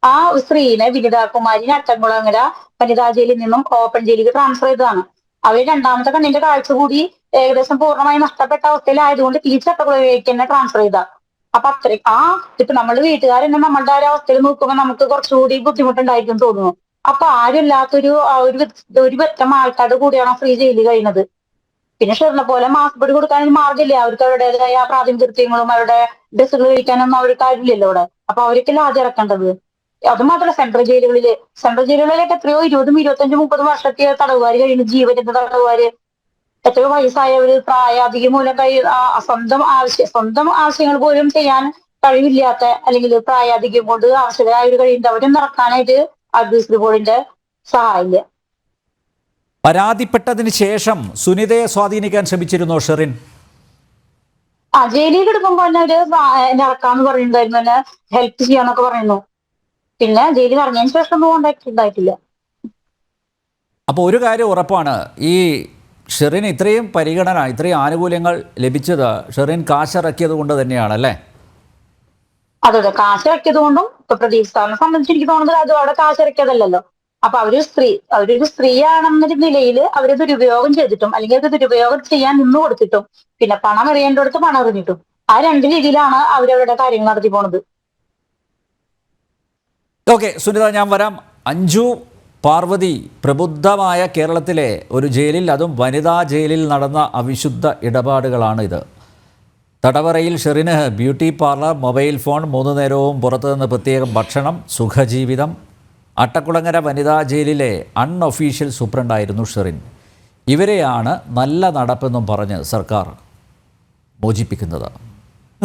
ആ സ്ത്രീനെ വിനിതാകുമാരി അട്ടംകുളങ്ങര വനിതാ ജയിലിൽ നിന്നും ഓപ്പൺ ജയിലിലേക്ക് ട്രാൻസ്ഫർ ചെയ്തതാണ്. അവര് രണ്ടാമത്തെ കണ്ണിന്റെ കാഴ്ച കൂടി ഏകദേശം പൂർണ്ണമായി നഷ്ടപ്പെട്ട അവസ്ഥയിലായതുകൊണ്ട് തിരിച്ചട്ടകുളയിലേക്ക് തന്നെ ട്രാൻസ്ഫർ ചെയ്ത. അപ്പൊ ഇപ്പൊ നമ്മള് വീട്ടുകാരെന്നെ നമ്മളുടെ ആ ഒരു അവസ്ഥയിൽ നോക്കുമ്പോൾ നമുക്ക് കുറച്ചുകൂടി ബുദ്ധിമുട്ടുണ്ടായിരിക്കും തോന്നുന്നു. അപ്പൊ ആരുമില്ലാത്തൊരു ഒരു പറ്റം ആൾക്കാരുടെ കൂടിയാണ് ആ സ്ത്രീ ജയിലിൽ കഴിയുന്നത്. പിന്നെ ഷെറിനെ പോലെ മാസ്പടി കൊടുക്കാനൊന്നും മാർഗമില്ല. അവർക്ക് അവരുടേതായ പ്രാഥമിക കൃത്യങ്ങളും അവരുടെ ഡ്രസ്സുകൾ കഴിക്കാനൊന്നും അവർക്ക് കാര്യമില്ലല്ലോ അവിടെ. അപ്പൊ അവർക്കല്ലേ ആദ്യം ഇറക്കേണ്ടത്. അത് മാത്രമല്ല സെൻട്രൽ ജയിലുകളിലേക്ക് എത്രയോ 20, 25, 30 വർഷത്തെ തടവുകാർ കഴിയുന്നു. ജീവന്റെ തടവുകാര്, എത്രയോ വയസ്സായവര്, പ്രായാധികം മൂലം സ്വന്തം ആവശ്യങ്ങൾ പോലും ചെയ്യാൻ കഴിവില്ലാത്ത അല്ലെങ്കിൽ പ്രായാധികം കൊണ്ട് ആവശ്യകരായവർ കഴിയുന്നത് അവരും നടക്കാനായിട്ട് അഡ്വൈസറി ബോർഡിന്റെ സഹായമില്ല. പരാതിപ്പെട്ടതിന് ശേഷം സുനിതയെ സ്വാധീനിക്കാൻ ശ്രമിച്ചിരുന്നോ ഷെറിൻ? ജയിലിൽ കിടക്കുമ്പോ തന്നെ അവര് നടക്കാന്ന് പറയുന്നുണ്ടായിരുന്നു, എന്നെ ഹെൽപ്പ് ചെയ്യാന്നൊക്കെ പറയുന്നു. പിന്നെ ജയിലിൽ ഇറങ്ങിയതിന് ശേഷം ഒന്നും കോണ്ടാക്ട് ഉണ്ടായിട്ടില്ല. അപ്പോൾ ഒരു കാര്യം ഉറപ്പാണ്, ഈ ഷെറിൻ ഇത്രയും പരിഗണന, ഇത്രയും ആനുകൂല്യങ്ങൾ ലഭിച്ചത് ഷെറിൻ കാശിറക്കിയത് കൊണ്ട് തന്നെയാണല്ലേ? അതെ അതെ, കാശ് ഇറക്കിയത് കൊണ്ടും ഇപ്പൊ പ്രദീപ് സാറിനെ സംബന്ധിച്ച് എനിക്ക് തോന്നുന്നത് അത് അവിടെ കാശ് ഇറക്കിയതല്ലല്ലോ. അപ്പൊ അവരൊരു സ്ത്രീയാണെന്നൊരു നിലയിൽ അവര് ദുരുപയോഗം ചെയ്തിട്ടും അല്ലെങ്കിൽ അത് ദുരുപയോഗം ചെയ്യാൻ നിന്ന് കൊടുത്തിട്ടും പിന്നെ പണം എറിയേണ്ടടുത്ത് പണം എറിഞ്ഞിട്ടും ആ രണ്ട് രീതിയിലാണ് അവരവരുടെ കാര്യങ്ങൾ നടത്തി പോണത്. ഓക്കെ സുനിത, ഞാൻ വരാം. അഞ്ജു പാർവതി, പ്രബുദ്ധമായ കേരളത്തിലെ ഒരു ജയിലിൽ, അതും വനിതാ ജയിലിൽ നടന്ന അവിശുദ്ധ ഇടപാടുകളാണ് ഇത്. തടവറയിൽ ഷെറിന് ബ്യൂട്ടി പാർലർ, മൊബൈൽ ഫോൺ, 3 നേരവും പുറത്തുനിന്ന് പ്രത്യേകം ഭക്ഷണം, സുഖജീവിതം. അട്ടക്കുളങ്ങര വനിതാ ജയിലിലെ അൺഒഫീഷ്യൽ സൂപ്രണ്ടായിരുന്നു ഷെറിൻ. ഇവരെയാണ് നല്ല നടപ്പെന്നും പറഞ്ഞ് സർക്കാർ മോചിപ്പിക്കുന്നത്.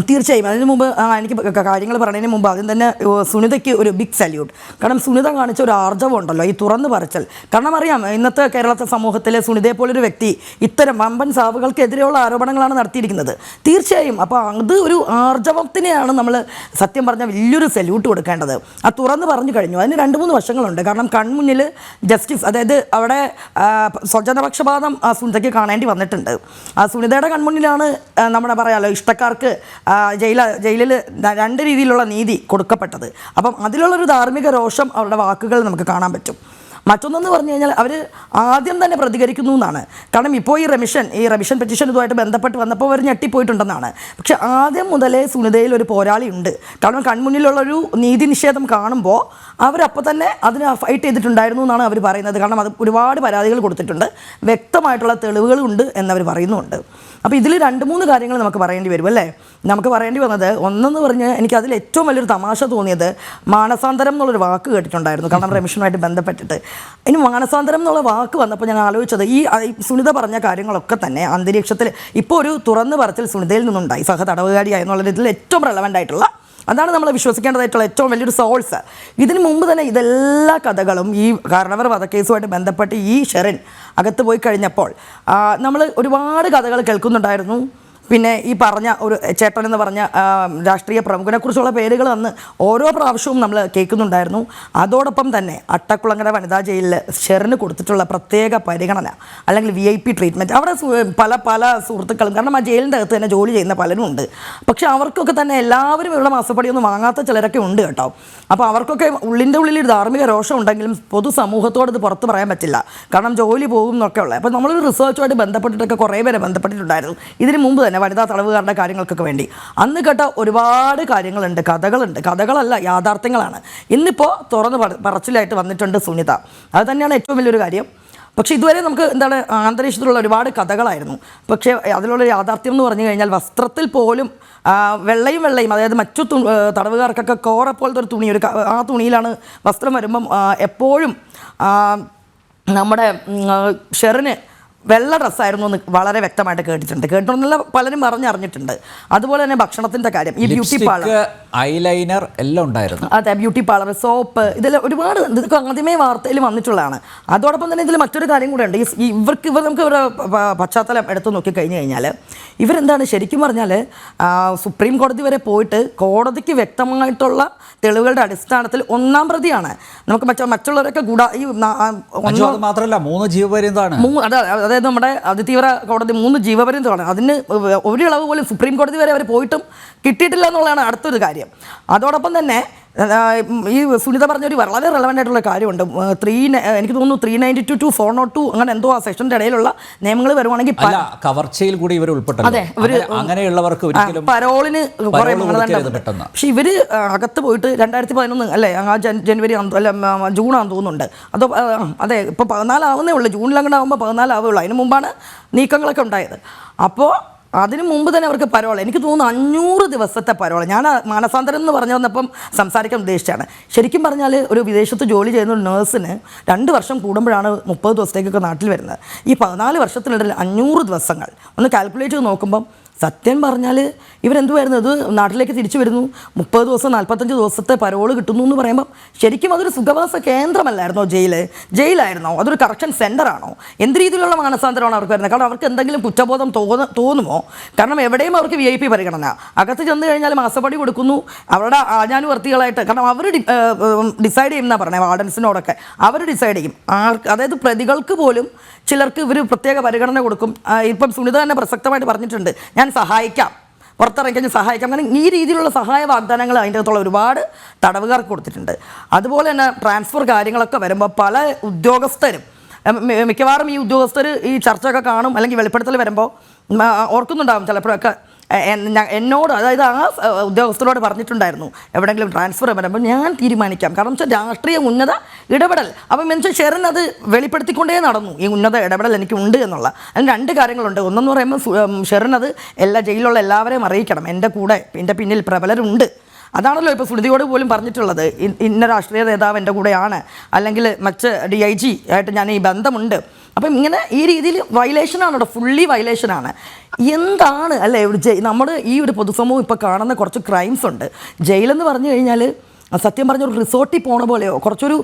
തീർച്ചയായും അതിന് മുമ്പ് എനിക്ക് കാര്യങ്ങൾ പറയുന്നതിന് മുമ്പ് ആദ്യം തന്നെ സുനിതയ്ക്ക് ഒരു ബിഗ് സല്യൂട്ട്. കാരണം സുനിത കാണിച്ച ഒരു ആർജവം ഉണ്ടല്ലോ, ഈ തുറന്നു പറച്ചൽ. കാരണം അറിയാം, ഇന്നത്തെ കേരളത്തെ സമൂഹത്തിലെ സുനിതയെ പോലൊരു വ്യക്തി ഇത്തരം വമ്പൻ സാവുകൾക്കെതിരെയുള്ള ആരോപണങ്ങളാണ് നടത്തിയിരിക്കുന്നത്. തീർച്ചയായും അപ്പോൾ അത് ഒരു ആർജവത്തിനെയാണ് നമ്മൾ സത്യം പറഞ്ഞാൽ വലിയൊരു സല്യൂട്ട് കൊടുക്കേണ്ടത്. ആ തുറന്ന് പറഞ്ഞു കഴിഞ്ഞു. അതിന് 2-3 വശങ്ങളുണ്ട്. കാരണം കൺമുന്നിൽ ജസ്റ്റിസ്, അതായത് അവിടെ സ്വജനപക്ഷപാതം സുനിതയ്ക്ക് കാണേണ്ടി വന്നിട്ടുണ്ട്. ആ സുനിതയുടെ കൺമുന്നിലാണ് നമ്മുടെ പറയാമല്ലോ ഇഷ്ടക്കാർക്ക് ജയിലിൽ 2 രീതിയിലുള്ള നീതി കൊടുക്കപ്പെട്ടത്. അപ്പം അതിലുള്ളൊരു ധാർമ്മിക രോഷം അവരുടെ വാക്കുകൾ നമുക്ക് കാണാൻ പറ്റും. മറ്റൊന്നെന്ന് പറഞ്ഞു കഴിഞ്ഞാൽ അവർ ആദ്യം തന്നെ പ്രതികരിക്കുന്നു എന്നാണ്. കാരണം ഇപ്പോൾ ഈ റെമിഷൻ പെറ്റീഷൻ ഇതുമായിട്ട് ബന്ധപ്പെട്ട് വന്നപ്പോൾ അവർ ഞെട്ടിപ്പോയിട്ടുണ്ടെന്നാണ്. പക്ഷെ ആദ്യം മുതലേ സുനിതയിൽ ഒരു പോരാളി ഉണ്ട്. കാരണം കൺമുന്നിലുള്ളൊരു നീതി നിഷേധം കാണുമ്പോൾ അവരപ്പോൾ തന്നെ അതിന് ഫൈറ്റ് ചെയ്തിട്ടുണ്ടായിരുന്നു എന്നാണ് അവർ പറയുന്നത്. കാരണം അത് ഒരുപാട് പരാതികൾ കൊടുത്തിട്ടുണ്ട്, വ്യക്തമായിട്ടുള്ള തെളിവുകളുണ്ട് എന്നവർ പറയുന്നുണ്ട്. അപ്പോൾ ഇതിൽ 2-3 കാര്യങ്ങൾ നമുക്ക് പറയേണ്ടി വരും അല്ലേ. നമുക്ക് പറയേണ്ടി വന്നത് ഒന്നെന്ന് പറഞ്ഞ് എനിക്ക് അതിൽ ഏറ്റവും വലിയൊരു തമാശ തോന്നിയത് മാനസാന്തരം എന്നുള്ളൊരു വാക്ക് കേട്ടിട്ടുണ്ടായിരുന്നു. കാരണം റെമിഷനുമായിട്ട് ബന്ധപ്പെട്ടിട്ട് ഇനി മാനസാന്തരം എന്നുള്ള വാക്ക് വന്നപ്പോൾ ഞാൻ ആലോചിച്ചത് ഈ സുനിത പറഞ്ഞ കാര്യങ്ങളൊക്കെ തന്നെ അന്തരീക്ഷത്തിൽ ഇപ്പോൾ ഒരു തുറന്നു പറച്ചിൽ സുനിതയിൽ നിന്നുണ്ടായി. സഹ തടവുകാരിയായി എന്നുള്ള ഇതിൽ ഏറ്റവും റെലവൻ്റ് ആയിട്ടുള്ള, അതാണ് നമ്മൾ വിശ്വസിക്കേണ്ടതായിട്ടുള്ള ഏറ്റവും വലിയൊരു സോഴ്സ്. ഇതിനു മുമ്പ് തന്നെ ഇതെല്ലാ കഥകളും ഈ കാരണവർ വധക്കേസുമായിട്ട് ബന്ധപ്പെട്ട് ഈ ഷെറിൻ അകത്ത് പോയി കഴിഞ്ഞപ്പോൾ നമ്മൾ ഒരുപാട് കഥകൾ കേൾക്കുന്നുണ്ടായിരുന്നു. പിന്നെ ഈ പറഞ്ഞ ഒരു ചേട്ടൻ എന്ന് പറഞ്ഞ രാഷ്ട്രീയ പ്രമുഖനെക്കുറിച്ചുള്ള പേരുകൾ അന്ന് ഓരോ പ്രാവശ്യവും നമ്മൾ കേൾക്കുന്നുണ്ടായിരുന്നു. അതോടൊപ്പം തന്നെ അട്ടക്കുളങ്ങര വനിതാ ജയിലിൽ ഷെറിന് കൊടുത്തിട്ടുള്ള പ്രത്യേക പരിഗണന അല്ലെങ്കിൽ VIP ട്രീറ്റ്മെൻറ്റ്, അവിടെ പല സുഹൃത്തുക്കളും, കാരണം ആ ജയിലിൻ്റെ അകത്ത് തന്നെ ജോലി ചെയ്യുന്ന പലരും ഉണ്ട്. പക്ഷെ അവർക്കൊക്കെ തന്നെ എല്ലാവരും ഇവിടെ മാസപ്പടിയൊന്നും വാങ്ങാത്ത ചിലരൊക്കെ ഉണ്ട് കേട്ടോ. അപ്പോൾ അവർക്കൊക്കെ ഉള്ളിൻ്റെ ഉള്ളിൽ ഒരു ധാർമ്മിക രോഷം ഉണ്ടെങ്കിലും പൊതുസമൂഹത്തോട് ഇത് പുറത്ത് പറയാൻ പറ്റില്ല. കാരണം ജോലി പോകും എന്നൊക്കെ ഉള്ളത്. അപ്പോൾ നമ്മളൊരു റിസർച്ചുമായിട്ട് ബന്ധപ്പെട്ടിട്ടൊക്കെ കുറേ പേരെ ബന്ധപ്പെട്ടിട്ടുണ്ടായിരുന്നു ഇതിന് മുമ്പ് തന്നെ വനിതാ തടവുകാരുടെ കാര്യങ്ങൾക്കൊക്കെ വേണ്ടി. അന്ന് കേട്ട ഒരുപാട് കാര്യങ്ങളുണ്ട്, കഥകളല്ല, യാഥാർത്ഥ്യങ്ങളാണ്. ഇന്നിപ്പോൾ തുറന്ന് പറച്ചിലായിട്ട് വന്നിട്ടുണ്ട് സുനിത. അത് തന്നെയാണ് ഏറ്റവും വലിയൊരു കാര്യം. പക്ഷേ ഇതുവരെ നമുക്ക് എന്താണ് അന്തരീക്ഷത്തിലുള്ള ഒരുപാട് കഥകളായിരുന്നു. പക്ഷേ അതിലുള്ള യാഥാർത്ഥ്യം എന്ന് പറഞ്ഞു കഴിഞ്ഞാൽ വസ്ത്രത്തിൽ പോലും വെള്ളയും അതായത് മറ്റു തടവുകാർക്കൊക്കെ കോറ പോലത്തെ ഒരു തുണി, ആ തുണിയിലാണ് വസ്ത്രം വരുമ്പം എപ്പോഴും നമ്മുടെ ഷെറിന് വെള്ള ഡ്രസ്സായിരുന്നു എന്ന് വളരെ വ്യക്തമായിട്ട് കേട്ടിട്ടുണ്ടെന്നുള്ള പലരും പറഞ്ഞറിഞ്ഞിട്ടുണ്ട്. അതുപോലെ തന്നെ ഭക്ഷണത്തിൻ്റെ കാര്യം, ഈ ബ്യൂട്ടി പാർലർ, ഐലൈനർ എല്ലാം ഉണ്ടായിരുന്നു. അതെ, ബ്യൂട്ടി പാർലർ, സോപ്പ്, ഇതെല്ലാം ഒരുപാട് ഇതൊക്കെ ആദ്യമേ വാർത്തയിൽ വന്നിട്ടുള്ളതാണ്. അതോടൊപ്പം തന്നെ ഇതിൽ മറ്റൊരു കാര്യം കൂടെ ഉണ്ട്. നമുക്ക് ഇവരുടെ പശ്ചാത്തലം എടുത്തു നോക്കിക്കഴിഞ്ഞ് കഴിഞ്ഞാൽ ഇവരെന്താണ് ശരിക്കും പറഞ്ഞാൽ സുപ്രീം കോടതി വരെ പോയിട്ട് കോടതിക്ക് വ്യക്തമായിട്ടുള്ള തെളിവുകളുടെ അടിസ്ഥാനത്തിൽ 1ാം പ്രതിയാണ്. നമുക്ക് മറ്റുള്ളവരൊക്കെ കൂടാ ഈ മാത്രമല്ല 3 ജീവപര്യന്തമാണ്. അതായത് നമ്മുടെ അതിതീവ്ര കോടതി 3 ജീവപര്യന്തമാണ്. അതിന് ഒരു ഇളവ് പോലും സുപ്രീം കോടതി വരെ അവർ പോയിട്ടും കിട്ടിയിട്ടില്ല എന്നുള്ളതാണ് അടുത്തൊരു കാര്യം. അതോടൊപ്പം തന്നെ ഈ സുനിത പറഞ്ഞൊരു വളരെ റെലവൻ്റ് ആയിട്ടുള്ള കാര്യമുണ്ട്. എനിക്ക് തോന്നുന്നു 392 to 402 അങ്ങനെ എന്തോ ആ സെക്ഷൻ്റെ ഇടയിലുള്ള നിയമങ്ങൾ വരുവാണെങ്കിൽ കവർച്ചയിൽ കൂടി ഇവർ ഉൾപ്പെട്ടു. അതെ, അങ്ങനെയുള്ളവർക്ക് പരോളിന് കുറേ മാനദണ്ഡം. പക്ഷെ ഇവർ അകത്ത് പോയിട്ട് 2011 അല്ലേ, ആ ജനുവരി അല്ല ജൂൺ ആണെന്ന് തോന്നുന്നുണ്ട്. അതോ അതെ, ഇപ്പോൾ 14 ആവുന്നേ ഉള്ളൂ. ജൂണിലങ്ങനെ ആകുമ്പോൾ 14 ആവുകയുള്ളൂ. അതിന് മുമ്പാണ് നീക്കങ്ങളൊക്കെ ഉണ്ടായത്. അപ്പോൾ അതിന് മുമ്പ് തന്നെ അവർക്ക് പരോൾ, എനിക്ക് തോന്നുന്നു 500 ദിവസത്തെ പരോൾ. ഞാൻ മാനസാന്തരം എന്ന് പറഞ്ഞു വന്നപ്പം സംസാരിക്കാൻ ഉദ്ദേശിച്ചാണ്. ശരിക്കും പറഞ്ഞാൽ ഒരു വിദേശത്ത് ജോലി ചെയ്യുന്ന ഒരു നേഴ്സിന് 2 വർഷം കൂടുമ്പോഴാണ് 30 ദിവസത്തേക്കൊക്കെ നാട്ടിൽ വരുന്നത്. ഈ 14 വർഷത്തിനിടയിൽ 500 ദിവസങ്ങൾ ഒന്ന് കാൽക്കുലേറ്റ് ചെയ്ത് നോക്കുമ്പം സത്യം പറഞ്ഞാൽ ഇവരെന്തുമായിരുന്നു, ഇത് നാട്ടിലേക്ക് തിരിച്ചു വരുന്നു, 30 ദിവസം 45 ദിവസത്തെ പരോള് കിട്ടുന്നു എന്ന് പറയുമ്പം ശരിക്കും അതൊരു സുഖവാസ കേന്ദ്രമല്ലായിരുന്നോ? ജയിലായിരുന്നോ? അതൊരു കറക്ഷൻ സെൻ്ററാണോ? എന്ത് രീതിയിലുള്ള മാനസാന്തരമാണ് അവർക്ക് വരുന്നത്? കാരണം അവർക്ക് എന്തെങ്കിലും കുറ്റബോധം തോന്നുമോ? കാരണം എവിടെയും അവർക്ക് VIP പരിഗണന. അകത്ത് ചെന്ന് കഴിഞ്ഞാൽ മാസപ്പടി കൊടുക്കുന്നു, അവരുടെ ആജ്ഞാനുവർത്തികളായിട്ട്. കാരണം അവർ ഡിസൈഡ് ചെയ്യുന്ന പറഞ്ഞത് വാർഡൻസിനോടൊക്കെ അവർ ഡിസൈഡ് ചെയ്യും. അതായത് പ്രതികൾക്ക് പോലും ചിലർക്ക് ഇവർ പ്രത്യേക പരിഗണന കൊടുക്കും. ഇപ്പം സുനിത തന്നെ പ്രസക്തമായിട്ട് പറഞ്ഞിട്ടുണ്ട്, ഞാൻ സഹായിക്കാം, പുറത്തിറങ്ങി കഴിഞ്ഞ് സഹായിക്കാം. കാരണം ഈ രീതിയിലുള്ള സഹായ വാഗ്ദാനങ്ങൾ അതിൻ്റെ അകത്തുള്ള ഒരുപാട് തടവുകാർക്ക് കൊടുത്തിട്ടുണ്ട്. അതുപോലെ തന്നെ ട്രാൻസ്ഫർ കാര്യങ്ങളൊക്കെ വരുമ്പോൾ പല ഉദ്യോഗസ്ഥരും മിക്കവാറും ഈ ഉദ്യോഗസ്ഥർ ഈ ചർച്ചയൊക്കെ കാണും, അല്ലെങ്കിൽ വെളിപ്പെടുത്തൽ വരുമ്പോൾ ഓർക്കുന്നുണ്ടാകും ചിലപ്പോഴൊക്കെ എന്നോട്, അതായത് ആ ഉദ്യോഗസ്ഥരോട് പറഞ്ഞിട്ടുണ്ടായിരുന്നു എവിടെയെങ്കിലും ട്രാൻസ്ഫർ വരുമ്പോൾ ഞാൻ തീരുമാനിക്കാം. കാരണം വെച്ചാൽ രാഷ്ട്രീയ ഉന്നത ഇടപെടൽ, അപ്പം മനുഷ്യൻ ഷെറിൻ അത് വെളിപ്പെടുത്തിക്കൊണ്ടേ നടന്നു, ഈ ഉന്നത ഇടപെടൽ എനിക്കുണ്ട് എന്നുള്ള. അതിന് രണ്ട് കാര്യങ്ങളുണ്ട്. ഒന്നെന്ന് പറയുമ്പോൾ ഷെറിൻ അത് ജയിലിലുള്ള എല്ലാവരെയും അറിയിക്കണം, എൻ്റെ കൂടെ എൻ്റെ പിന്നിൽ പ്രബലരുണ്ട്. അതാണല്ലോ ഇപ്പോൾ സുനിതയോട് പോലും പറഞ്ഞിട്ടുള്ളത്, ഇന്ന രാഷ്ട്രീയ നേതാവ് എൻ്റെ കൂടെയാണ്, അല്ലെങ്കിൽ മറ്റ് DIG ആയിട്ട് ഞാൻ ഈ ബന്ധമുണ്ട്. അപ്പം ഇങ്ങനെ ഈ രീതിയിൽ വയലേഷനാണ് കേട്ടോ, ഫുള്ളി വയലേഷനാണ്. എന്താണ് അല്ലേ നമ്മുടെ ഈ ഒരു പൊതുസമൂഹം ഇപ്പോൾ കാണുന്ന കുറച്ച് ക്രൈംസ് ഉണ്ട്. ജയിലെന്ന് പറഞ്ഞു കഴിഞ്ഞാൽ സത്യം പറഞ്ഞൊരു റിസോർട്ടിൽ പോണ പോലെയോ, കുറച്ചൊരു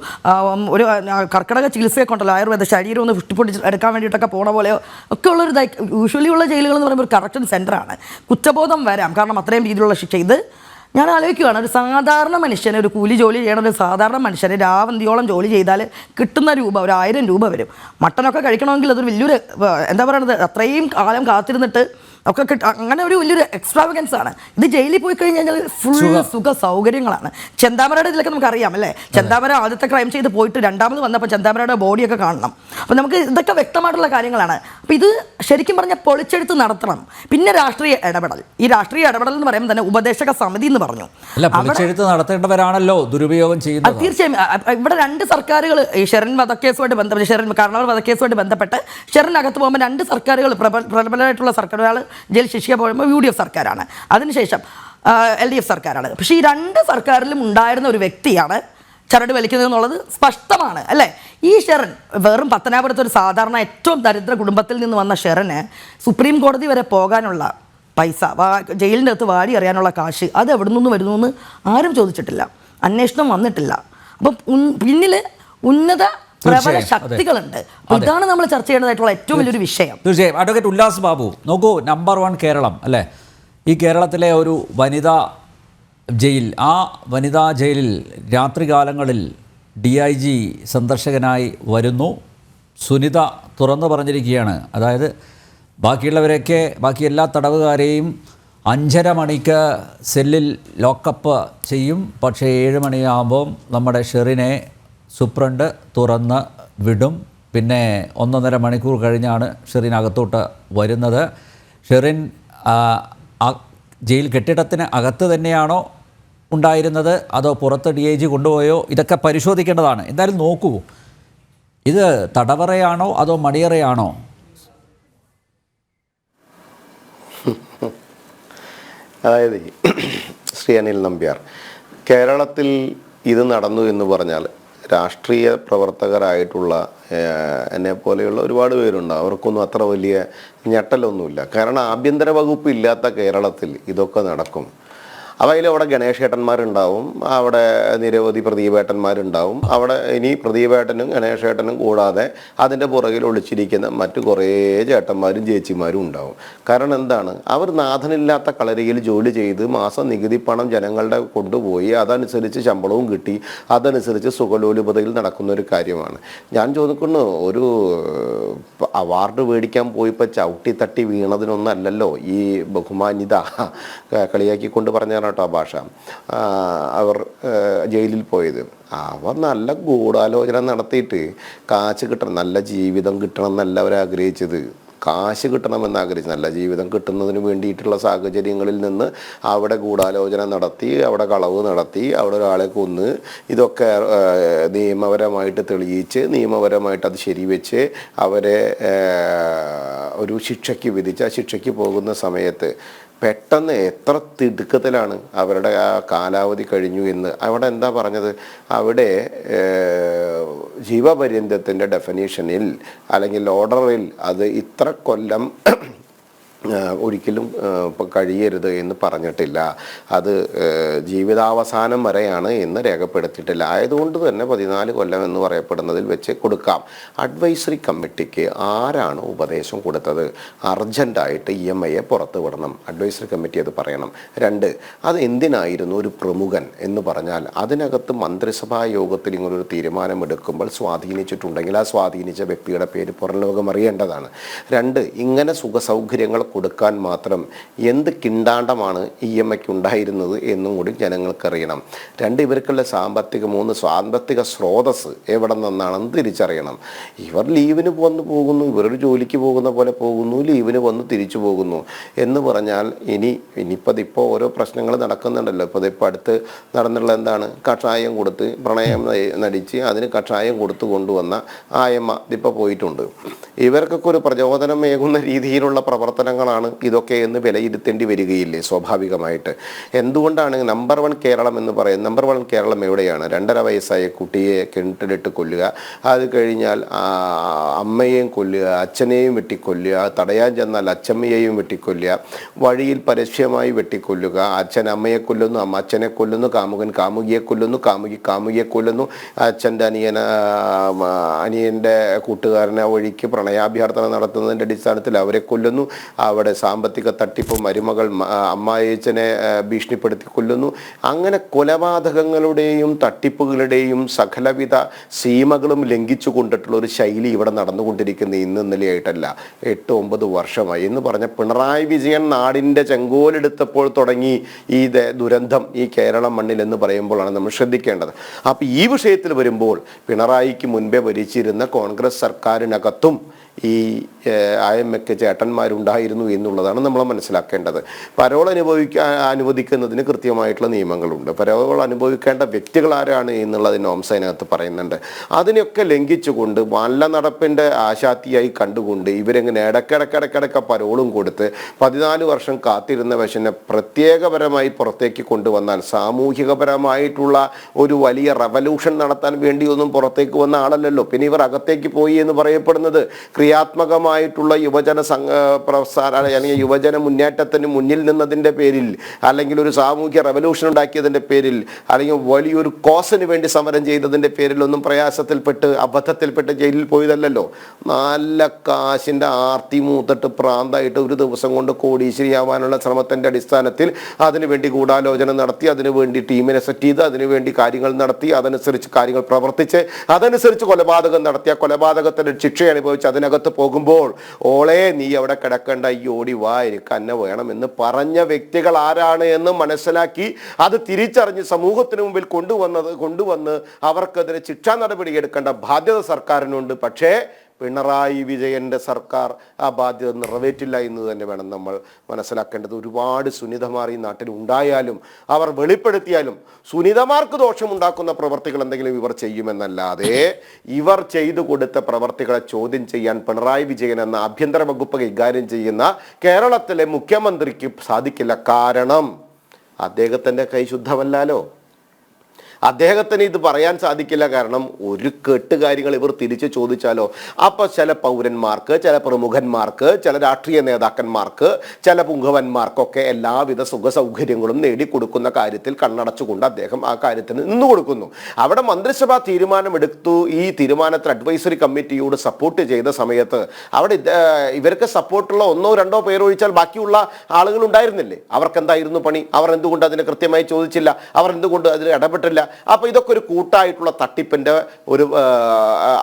കർക്കിടക ചികിത്സയൊക്കെ ഉണ്ടല്ലോ, ആയുർവേദ ശരീരം ഒന്ന് പുഷ്ടിപ്പൊട്ടി എടുക്കാൻ വേണ്ടിയിട്ടൊക്കെ പോണ പോലെയോ ഒക്കെ ഉള്ളൊരു യൂഷ്വലി ഉള്ള ജയിലുകൾ എന്ന് പറയുമ്പോൾ ഒരു കറക്ഷൻ സെൻ്ററാണ്. കുറ്റബോധം വരാം, കാരണം അത്രയും രീതിയിലുള്ള ശിക്ഷ. ഇത് ഞാൻ ആലോചിക്കുകയാണ്, ഒരു സാധാരണ മനുഷ്യന്, ഒരു കൂലി ജോലി ചെയ്യണ ഒരു സാധാരണ മനുഷ്യന് രാവന്തിയോളം ജോലി ചെയ്താൽ കിട്ടുന്ന രൂപ ഒരു 1000 രൂപ വരും. മട്ടനൊക്കെ കഴിക്കണമെങ്കിൽ അതൊരു വലിയൊരു എന്താ പറയുന്നത്, അത്രയും കാലം കാത്തിരുന്നിട്ട് ഒക്കെ അങ്ങനെ ഒരു വലിയൊരു എക്സ്ട്രാവഗൻസ് ആണ്. ഇത് ജയിലിൽ പോയി കഴിഞ്ഞാൽ ഫുൾ സുഖ സൗകര്യങ്ങളാണ്. ചെന്താമരയുടെ ഇതിലൊക്കെ നമുക്കറിയാം അല്ലേ, ചെന്താമര ആദ്യത്തെ ക്രൈം ചെയ്ത് പോയിട്ട് രണ്ടാമത് വന്നപ്പോൾ ചെന്താമരയുടെ ബോഡിയൊക്കെ കാണണം. അപ്പോൾ നമുക്ക് ഇതൊക്കെ വ്യക്തമായിട്ടുള്ള കാര്യങ്ങളാണ്. അപ്പോൾ ഇത് ശരിക്കും പറഞ്ഞാൽ പൊളിച്ചെടുത്ത് നടത്തണം. പിന്നെ രാഷ്ട്രീയ ഇടപെടൽ, ഈ രാഷ്ട്രീയ ഇടപെടൽ എന്ന് പറയുമ്പോൾ തന്നെ ഉപദേശക സമിതി എന്ന് പറഞ്ഞു, നടത്തേണ്ടവരാണല്ലോ ദുരുപയോഗം ചെയ്യുന്നത്. തീർച്ചയായും ഇവിടെ 2 സർക്കാരുകൾ ഈ ഷെറിൻ വധക്കേസുമായിട്ട് ബന്ധപ്പെട്ട്, ഷെറിൻ കാരണവർ വധക്കേസുമായിട്ട് ബന്ധപ്പെട്ട് ഷെറിനകത്ത് പോകുമ്പോൾ 2 സർക്കാരുകൾ പ്രബലമായിട്ടുള്ള സർക്കാരുകൾ ജയിൽ ശിക്ഷിക്കാൻ പോകുമ്പോൾ UDF സർക്കാരാണ്, അതിനുശേഷം LDF സർക്കാരാണ്. പക്ഷേ ഈ 2 സർക്കാരിലും ഉണ്ടായിരുന്ന ഒരു വ്യക്തിയാണ് ചരട് വലിക്കുന്നത് എന്നുള്ളത് സ്പഷ്ടമാണ് അല്ലേ. ഈ ഷെറിൻ വെറും പത്തനാപുരത്ത് ഒരു സാധാരണ ഏറ്റവും ദരിദ്ര കുടുംബത്തിൽ നിന്ന് വന്ന ഷെറിന് സുപ്രീം കോടതി വരെ പോകാനുള്ള പൈസ, ജയിലിൻ്റെ അകത്ത് വാരി അറിയാനുള്ള കാശ്, അത് എവിടെ നിന്ന് വരുന്നു എന്ന് ആരും ചോദിച്ചിട്ടില്ല, അന്വേഷണം വന്നിട്ടില്ല. അപ്പം പിന്നിൽ ഉന്നത പ്രബല ശക്തികളുണ്ട്. ഇതാണ് നമ്മൾ ചർച്ച ചെയ്യേണ്ടതായിട്ടുള്ള ഏറ്റവും വലിയൊരു വിഷയം. തീർച്ചയായും. അഡ്വക്കേറ്റ് ഉല്ലാസ് ബാബു, നോക്കൂ, നമ്പർ 1 കേരളം അല്ലേ, ഈ കേരളത്തിലെ ഒരു വനിതാ ജയിൽ, ആ വനിതാ ജയിലിൽ രാത്രികാലങ്ങളിൽ DIG സന്ദർശകനായി വരുന്നു. സുനിത തുറന്നു പറഞ്ഞിരിക്കുകയാണ്, അതായത് ബാക്കിയുള്ളവരൊക്കെ, ബാക്കി എല്ലാ തടവുകാരെയും 5:30 മണിക്ക് സെല്ലിൽ ലോക്കപ്പ് ചെയ്യും, പക്ഷേ 7 മണിയാകുമ്പം നമ്മുടെ ഷെറിനെ സൂപ്രണ്ട് തുറന്ന് വിടും. പിന്നെ 1.5 മണിക്കൂർ കഴിഞ്ഞാണ് ഷെറിൻ അകത്തോട്ട് വരുന്നത്. ഷെറിൻ ജയിൽ കെട്ടിടത്തിന് അകത്ത് തന്നെയാണോ ഉണ്ടായിരുന്നത്, അതോ പുറത്ത് DIG കൊണ്ടുപോയോ, ഇതൊക്കെ പരിശോധിക്കേണ്ടതാണ്. എന്തായാലും നോക്കൂ, ഇത് തടവറയാണോ അതോ മണിയറയാണോ? അതായത് ശ്രീ അനിൽ നമ്പ്യാർ, കേരളത്തിൽ ഇത് നടന്നു എന്ന് പറഞ്ഞാൽ രാഷ്ട്രീയ പ്രവർത്തകരായിട്ടുള്ള എന്നെ പോലെയുള്ള ഒരുപാട് പേരുണ്ട്, അവർക്കൊന്നും അത്ര വലിയ ഞെട്ടലൊന്നുമില്ല. കാരണം ആഭ്യന്തര വകുപ്പ് ഇല്ലാത്ത കേരളത്തിൽ ഇതൊക്കെ നടക്കും. അപ്പോൾ അതിലവിടെ ഗണേശേട്ടന്മാരുണ്ടാവും, അവിടെ നിരവധി പ്രദീപേട്ടന്മാരുണ്ടാവും. അവിടെ ഇനി പ്രദീപേട്ടനും ഗണേശേട്ടനും കൂടാതെ അതിൻ്റെ പുറകിൽ ഒളിച്ചിരിക്കുന്ന മറ്റു കുറേ ചേട്ടന്മാരും ചേച്ചിമാരും ഉണ്ടാവും. കാരണം എന്താണ്, അവർ നാഥനില്ലാത്ത കളരിയിൽ ജോലി ചെയ്ത് മാസം നികുതി പണം ജനങ്ങളുടെ കൊണ്ടുപോയി അതനുസരിച്ച് ശമ്പളവും കിട്ടി, അതനുസരിച്ച് സുഖലോലുപതയിൽ നടക്കുന്ന ഒരു കാര്യമാണ്. ഞാൻ ചോദിക്കുന്നു, ഒരു അവാർഡ് മേടിക്കാൻ പോയിപ്പോൾ ചവിട്ടി തട്ടി വീണതിനൊന്നല്ലല്ലോ ഈ ബഹുമാന്യത കളിയാക്കിക്കൊണ്ട് പറഞ്ഞ കേട്ടോ ഭാഷ അവർ ജയിലിൽ പോയത്. അവർ നല്ല ഗൂഢാലോചന നടത്തിയിട്ട് കാശ് കിട്ടണം, നല്ല ജീവിതം കിട്ടണം എന്നല്ല അവർ ആഗ്രഹിച്ചത്, കാശ് കിട്ടണമെന്ന് ആഗ്രഹിച്ചു. നല്ല ജീവിതം കിട്ടുന്നതിന് വേണ്ടിയിട്ടുള്ള സാഹചര്യങ്ങളിൽ നിന്ന് അവിടെ ഗൂഢാലോചന നടത്തി, അവിടെ കളവ് നടത്തി, അവിടെ ഒരാളെ കൊന്ന്, ഇതൊക്കെ നിയമപരമായിട്ട് തെളിയിച്ച് നിയമപരമായിട്ട് അത് ശരിവെച്ച് അവരെ ഒരു ശിക്ഷയ്ക്ക് വിധിച്ച് ആ ശിക്ഷയ്ക്ക് പോകുന്ന സമയത്ത് പെട്ടെന്ന് എത്ര തിടുക്കത്തിലാണ് അവരുടെ ആ കാലാവധി കഴിഞ്ഞു എന്ന്. അവിടെ എന്താ പറഞ്ഞത്, അവിടെ ജീവപര്യന്തത്തിൻ്റെ ഡെഫിനീഷനിൽ അല്ലെങ്കിൽ ഓർഡറിൽ അത് ഇത്ര കൊല്ലം ഒരിക്കലും കഴിയരുത് എന്ന് പറഞ്ഞിട്ടില്ല, അത് ജീവിതാവസാനം വരെയാണ് എന്ന് രേഖപ്പെടുത്തിയിട്ടില്ല. ആയതുകൊണ്ട് തന്നെ 14 കൊല്ലം എന്ന് പറയപ്പെടുന്നതിൽ വെച്ച് കൊടുക്കാം. അഡ്വൈസറി കമ്മിറ്റിക്ക് ആരാണ് ഉപദേശം കൊടുത്തത്? അർജൻറ്റായിട്ട് EMIയെ പുറത്ത് വിടണം, അഡ്വൈസറി കമ്മിറ്റി അത് പറയണം. 2, അത് എന്തിനായിരുന്നു ഒരു പ്രമുഖൻ എന്ന് പറഞ്ഞാൽ അതിനകത്ത് മന്ത്രിസഭാ യോഗത്തിൽ ഇങ്ങനൊരു തീരുമാനമെടുക്കുമ്പോൾ സ്വാധീനിച്ചിട്ടുണ്ടെങ്കിൽ ആ സ്വാധീനിച്ച വ്യക്തിയുടെ പേര് പുറം ലോകം അറിയേണ്ടതാണ്. 2, ഇങ്ങനെ സുഖസൗകര്യങ്ങൾ കൊടുക്കാൻ മാത്രം എന്ത് കിണ്ടാണ്ടമാണ് EMIക്ക് ഉണ്ടായിരുന്നത് എന്നും കൂടി ജനങ്ങൾക്കറിയണം. ഇവർക്കുള്ള സാമ്പത്തിക സ്രോതസ് എവിടെ നിന്നാണെന്ന് തിരിച്ചറിയണം. ഇവർ ലീവിന് വന്ന് പോകുന്നു, ഇവരൊരു ജോലിക്ക് പോകുന്ന പോലെ പോകുന്നു, ലീവിന് വന്ന് തിരിച്ചു പോകുന്നു എന്ന് പറഞ്ഞാൽ ഇനിയിപ്പോൾ ഓരോ പ്രശ്നങ്ങൾ നടക്കുന്നുണ്ടല്ലോ. ഇപ്പോൾ അടുത്ത് നടന്നുള്ള എന്താണ്, കഷായം കൊടുത്ത് പ്രണയം നടിച്ച് അതിന് കഷായം കൊടുത്തു കൊണ്ടുവന്ന ആയമ്മ ഇതിപ്പോൾ പോയിട്ടുണ്ട്. ഇവർക്കൊക്കെ ഒരു പ്രചോദനമേകുന്ന രീതിയിലുള്ള പ്രവർത്തനങ്ങളാണ് ഇതൊക്കെ എന്ന് വിലയിരുത്തേണ്ടി വരികയില്ലേ സ്വാഭാവികമായിട്ട്. എന്തുകൊണ്ടാണ് നമ്പർ 1 കേരളം എന്ന് പറയുന്നത്? നമ്പർ 1 കേരളം എവിടെയാണ്? 2.5 വയസ്സായ കുട്ടിയെ കിണറ്റിലിട്ട് കൊല്ലുക, അത് കഴിഞ്ഞാൽ അമ്മയെയും കൊല്ലുക, അച്ഛനെയും വെട്ടിക്കൊല്ലുക, തടയാൻ ചെന്നാൽ അച്ഛമ്മയെയും വെട്ടിക്കൊല്ലുക, വഴിയിൽ പരസ്യമായി വെട്ടിക്കൊല്ലുക, അച്ഛൻ അമ്മയെ കൊല്ലുന്നു, അമ്മ അച്ഛനെ കൊല്ലുന്നു, കാമുകൻ കാമുകിയെ കൊല്ലുന്നു, കാമുകിയെ കൊല്ലുന്നു, അച്ഛൻ്റെ അനിയൻ്റെ കൂട്ടുകാരനെ വഴിക്ക് പ്രണയാഭ്യർത്ഥന നടത്തുന്നതിൻ്റെ അടിസ്ഥാനത്തിൽ അവരെ കൊല്ലുന്നു, അവിടെ സാമ്പത്തിക തട്ടിപ്പ്, മരുമകൾ അമ്മായച്ചനെ ഭീഷണിപ്പെടുത്തി കൊല്ലുന്നു. അങ്ങനെ കൊലപാതകങ്ങളുടെയും തട്ടിപ്പുകളുടെയും സകലവിധ സീമകളും ലംഘിച്ചു കൊണ്ടിട്ടുള്ള ഒരു ശൈലി ഇവിടെ നടന്നുകൊണ്ടിരിക്കുന്നത് ഇന്നലെയായിട്ടല്ല, 8-9 വർഷമായി എന്ന് പറഞ്ഞ പിണറായി വിജയൻ നാടിൻ്റെ ചെങ്കോലെടുത്തപ്പോൾ തുടങ്ങി ഈ ദുരന്തം ഈ കേരളം മണ്ണിൽ എന്ന് പറയുമ്പോഴാണ് നമ്മൾ ശ്രദ്ധിക്കേണ്ടത്. അപ്പോൾ ഈ വിഷയത്തിൽ വരുമ്പോൾ പിണറായിക്ക് മുൻപേ ഭരിച്ചിരുന്ന കോൺഗ്രസ് സർക്കാരിനകത്തും ഈ IMF ചേട്ടന്മാരുണ്ടായിരുന്നു എന്നുള്ളതാണ് നമ്മൾ മനസ്സിലാക്കേണ്ടത്. പരോൾ അനുവദിക്കുന്നതിന് കൃത്യമായിട്ടുള്ള നിയമങ്ങളുണ്ട്. പരോൾ അനുഭവിക്കേണ്ട വ്യക്തികൾ ആരാണ് എന്നുള്ളത് നോംസ് അതിനകത്ത് പറയുന്നുണ്ട്. അതിനെയൊക്കെ ലംഘിച്ചുകൊണ്ട് നല്ല നടപ്പിൻ്റെ ആശാത്തിയായി കണ്ടുകൊണ്ട് ഇവരെങ്ങനെ ഇടയ്ക്കിടയ്ക്ക് പരോളും കൊടുത്ത് 14 വർഷം കാത്തിരുന്ന വശനെ പ്രത്യേകപരമായി പുറത്തേക്ക് കൊണ്ടുവന്നാൽ സാമൂഹികപരമായിട്ടുള്ള ഒരു വലിയ റവല്യൂഷൻ നടത്താൻ വേണ്ടിയൊന്നും പുറത്തേക്ക് വന്ന ആളല്ലല്ലോ. പിന്നെ ഇവർ അകത്തേക്ക് പോയി എന്ന് പറയപ്പെടുന്നത് ക്രിയാത്മകമായിട്ടുള്ള യുവജന പ്രസ്ഥാന അല്ലെങ്കിൽ യുവജന മുന്നേറ്റത്തിന് മുന്നിൽ നിന്നതിൻ്റെ പേരിൽ, അല്ലെങ്കിൽ ഒരു സാമൂഹ്യ റവല്യൂഷൻ ഉണ്ടാക്കിയതിൻ്റെ പേരിൽ, അല്ലെങ്കിൽ വലിയൊരു കോസിന് വേണ്ടി സമരം ചെയ്തതിൻ്റെ പേരിലൊന്നും പ്രയാസത്തിൽപ്പെട്ട് അബദ്ധത്തിൽപ്പെട്ട് ജയിലിൽ പോയതല്ലല്ലോ. നല്ല കാശിൻ്റെ ആർത്തി മൂത്തിട്ട് പ്രാന്തായിട്ട് ഒരു ദിവസം കൊണ്ട് കോടീശ്വരിയാവാനുള്ള ശ്രമത്തിൻ്റെ അടിസ്ഥാനത്തിൽ അതിനുവേണ്ടി ഗൂഢാലോചന നടത്തി, അതിനുവേണ്ടി ടീമിനെ സെറ്റ് ചെയ്ത്, അതിനുവേണ്ടി കാര്യങ്ങൾ നടത്തി, അതനുസരിച്ച് കാര്യങ്ങൾ പ്രവർത്തിച്ച്, അതനുസരിച്ച് കൊലപാതകം നടത്തിയ കൊലപാതകത്തിൻ്റെ ശിക്ഷ അനുഭവിച്ച് അതിനകത്ത് പോകുമ്പോൾ ഓളെ നീ അവിടെ കിടക്കേണ്ട, ഈ ഓടി വാ, എനിക്ക് അന്നെ വേണമെന്ന് പറഞ്ഞ വ്യക്തികൾ ആരാണ് എന്ന് മനസ്സിലാക്കി അത് തിരിച്ചറിഞ്ഞ് സമൂഹത്തിന് മുമ്പിൽ കൊണ്ടുവന്ന് അവർക്കെതിരെ ശിക്ഷാ നടപടി എടുക്കേണ്ട ബാധ്യത സർക്കാരിനുണ്ട്. പക്ഷേ പിണറായി വിജയൻ്റെ സർക്കാർ ആ ബാധ്യത നിറവേറ്റില്ല എന്ന് തന്നെ വേണം നമ്മൾ മനസ്സിലാക്കേണ്ടത്. ഒരുപാട് സുനിതമാർ ഈ നാട്ടിൽ ഉണ്ടായാലും അവർ വെളിപ്പെടുത്തിയാലും സുനിതമാർക്ക് ദോഷമുണ്ടാക്കുന്ന പ്രവർത്തികൾ എന്തെങ്കിലും ഇവർ ചെയ്യുമെന്നല്ലാതെ ഇവർ ചെയ്തു കൊടുത്ത പ്രവർത്തികളെ ചോദ്യം ചെയ്യാൻ പിണറായി വിജയൻ എന്ന ആഭ്യന്തര വകുപ്പ് കൈകാര്യം ചെയ്യുന്ന കേരളത്തിലെ മുഖ്യമന്ത്രിക്ക് സാധിക്കില്ല. കാരണം അദ്ദേഹത്തിൻ്റെ കൈ ശുദ്ധമല്ലാലോ. അദ്ദേഹത്തിന് ഇത് പറയാൻ സാധിക്കില്ല. കാരണം ഒരു കെട്ട് കാര്യങ്ങൾ ഇവർ തിരിച്ച് ചോദിച്ചാലോ അപ്പോൾ ചില പൗരന്മാർക്ക്, ചില പ്രമുഖന്മാർക്ക്, ചില രാഷ്ട്രീയ നേതാക്കന്മാർക്ക്, ചില പുങ്കവന്മാർക്കൊക്കെ എല്ലാവിധ സുഖ സൗകര്യങ്ങളും നേടിക്കൊടുക്കുന്ന കാര്യത്തിൽ കണ്ണടച്ചുകൊണ്ട് അദ്ദേഹം ആ കാര്യത്തിന് നിന്നു കൊടുക്കുന്നു. അവിടെ മന്ത്രിസഭാ തീരുമാനമെടുത്തു. ഈ തീരുമാനത്തിൽ അഡ്വൈസറി കമ്മിറ്റിയോട് സപ്പോർട്ട് ചെയ്ത സമയത്ത് അവിടെ ഇവർക്ക് സപ്പോർട്ടുള്ള 1-2 പേരൊഴിച്ചാൽ ബാക്കിയുള്ള ആളുകൾ ഉണ്ടായിരുന്നില്ലേ? അവർക്ക് എന്തായിരുന്നു പണി? അവർ എന്തുകൊണ്ട് അതിന് കൃത്യമായി ചോദിച്ചില്ല? അവർ എന്തുകൊണ്ട് അതിൽ ഇടപെട്ടില്ല? അപ്പോൾ ഇതൊക്കെ ഒരു കൂട്ടായിട്ടുള്ള തട്ടിപ്പിൻ്റെ ഒരു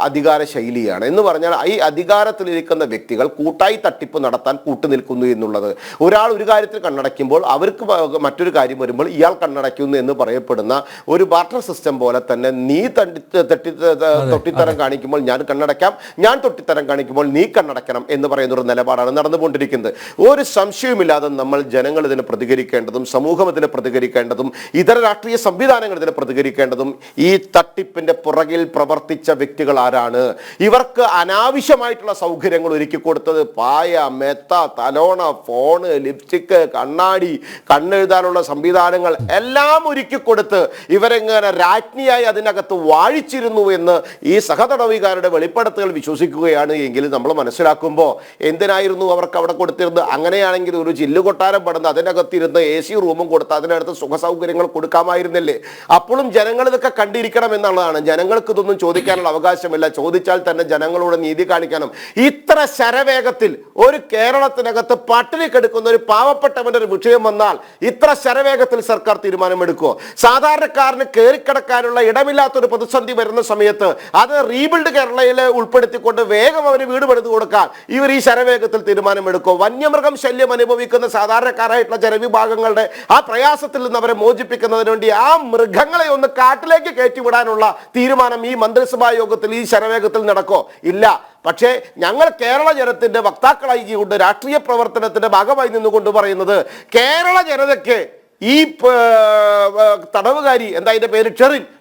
അധികാര ശൈലിയാണ് എന്ന് പറഞ്ഞാൽ ഈ അധികാരത്തിലിരിക്കുന്ന വ്യക്തികൾ കൂട്ടായി തട്ടിപ്പ് നടത്താൻ കൂട്ടുനിൽക്കുന്നു എന്നുള്ളത്. ഒരാൾ ഒരു കാര്യത്തിൽ കണ്ണടയ്ക്കുമ്പോൾ അവർക്ക് മറ്റൊരു കാര്യം വരുമ്പോൾ ഇയാൾ കണ്ണടയ്ക്കുന്നു എന്ന് പറയപ്പെടുന്ന ഒരു ബാർട്ടർ സിസ്റ്റം പോലെ തന്നെ നീ തൊട്ടിത്തരം കാണിക്കുമ്പോൾ ഞാൻ കണ്ണടയ്ക്കാം, ഞാൻ തൊട്ടിത്തരം കാണിക്കുമ്പോൾ നീ കണ്ണടയ്ക്കണം എന്ന് പറയുന്ന ഒരു നിലപാടാണ് നടന്നുകൊണ്ടിരിക്കുന്നത്. ഒരു സംശയവുമില്ലാതെ നമ്മൾ ജനങ്ങൾ ഇതിന് പ്രതികരിക്കേണ്ടതും സമൂഹം ഇതിന് പ്രതികരിക്കേണ്ടതും ഇതര രാഷ്ട്രീയ സംവിധാനങ്ങൾ ഇതിന് പ്രതികരിക്കേണ്ടതും ഈ തട്ടിപ്പിന്റെ പുറകിൽ പ്രവർത്തിച്ച വ്യക്തികൾ ആരാണ്? ഇവർക്ക് അനാവശ്യമായിട്ടുള്ള സൗകര്യങ്ങൾ ഒരുക്കി കൊടുത്തത് പായ, മെത്ത, തലോണ, ഫോണ്, ലിപ്സ്റ്റിക്ക്, കണ്ണാടി, കണ്ണെഴുതാനുള്ള സംവിധാനങ്ങൾ എല്ലാം ഒരുക്കി കൊടുത്ത് ഇവരെങ്ങനെ രാജ്ഞിയായി അതിനകത്ത് വാഴിച്ചിരുന്നു എന്ന് ഈ സഹതടവുകാരുടെ വെളിപ്പെടുത്തൽ വിശ്വസിക്കുകയാണ് എങ്കിൽ നമ്മൾ മനസ്സിലാക്കുമ്പോൾ എന്തിനായിരുന്നു അവർക്ക് അവിടെ കൊടുത്തിരുന്നത്? അങ്ങനെയാണെങ്കിൽ ഒരു ചില്ലുകൊട്ടാരം പടന്ന് അതിനകത്തിരുന്ന് AC റൂമും കൊടുത്ത് അതിനടുത്ത് സുഖ സൗകര്യങ്ങൾ കൊടുക്കാമായിരുന്നില്ലേ? അപ്പോഴും ഇപ്പോഴും ജനങ്ങൾ ഇതൊക്കെ കണ്ടിരിക്കണം എന്നുള്ളതാണ്. ജനങ്ങൾക്ക് ഇതൊന്നും ചോദിക്കാനുള്ള അവകാശമില്ല. ചോദിച്ചാൽ തന്നെ ജനങ്ങളോട് നീതി കാണിക്കണം. ഇത്ര ശരവേഗത്തിൽ ഒരു കേരളത്തിനകത്ത് പട്ടിണി കിടക്കുന്ന ഒരു പാവപ്പെട്ടവന്റെ ഒരു വിഷയം വന്നാൽ ഇത്ര ശരവേഗത്തിൽ സർക്കാർ തീരുമാനമെടുക്കുമോ? സാധാരണക്കാരന് കയറിക്കിടക്കാനുള്ള ഇടമില്ലാത്തൊരു പ്രതിസന്ധി വരുന്ന സമയത്ത് അത് റീബിൽഡ് കേരളയിൽ ഉൾപ്പെടുത്തിക്കൊണ്ട് വേഗം അവന് വീട് പണിത് കൊടുക്കാൻ ഇവർ ഈ ശരവേഗത്തിൽ തീരുമാനമെടുക്കുമോ? വന്യമൃഗം ശല്യം അനുഭവിക്കുന്ന സാധാരണക്കാരായിട്ടുള്ള ജനവിഭാഗങ്ങളുടെ ആ പ്രയാസത്തിൽ നിന്ന് അവരെ മോചിപ്പിക്കുന്നതിന് വേണ്ടി ആ മൃഗങ്ങളെ ഒന്ന് കാട്ടിലേക്ക് കയറ്റിവിടാനുള്ള തീരുമാനം ഈ മന്ത്രിസഭാ യോഗത്തിൽ ഈ ശരവേഗത്തിൽ നടക്കോ? ഇല്ല. പക്ഷേ ഞങ്ങൾ കേരള ജനത്തിന്റെ വക്താക്കളായിക്കൊണ്ട് രാഷ്ട്രീയ പ്രവർത്തനത്തിന്റെ ഭാഗമായി നിന്നുകൊണ്ട് പറയുന്നത് കേരള ജനതയ്ക്ക് ഈ തടവുകാരി എന്താ അതിന്റെ പേര്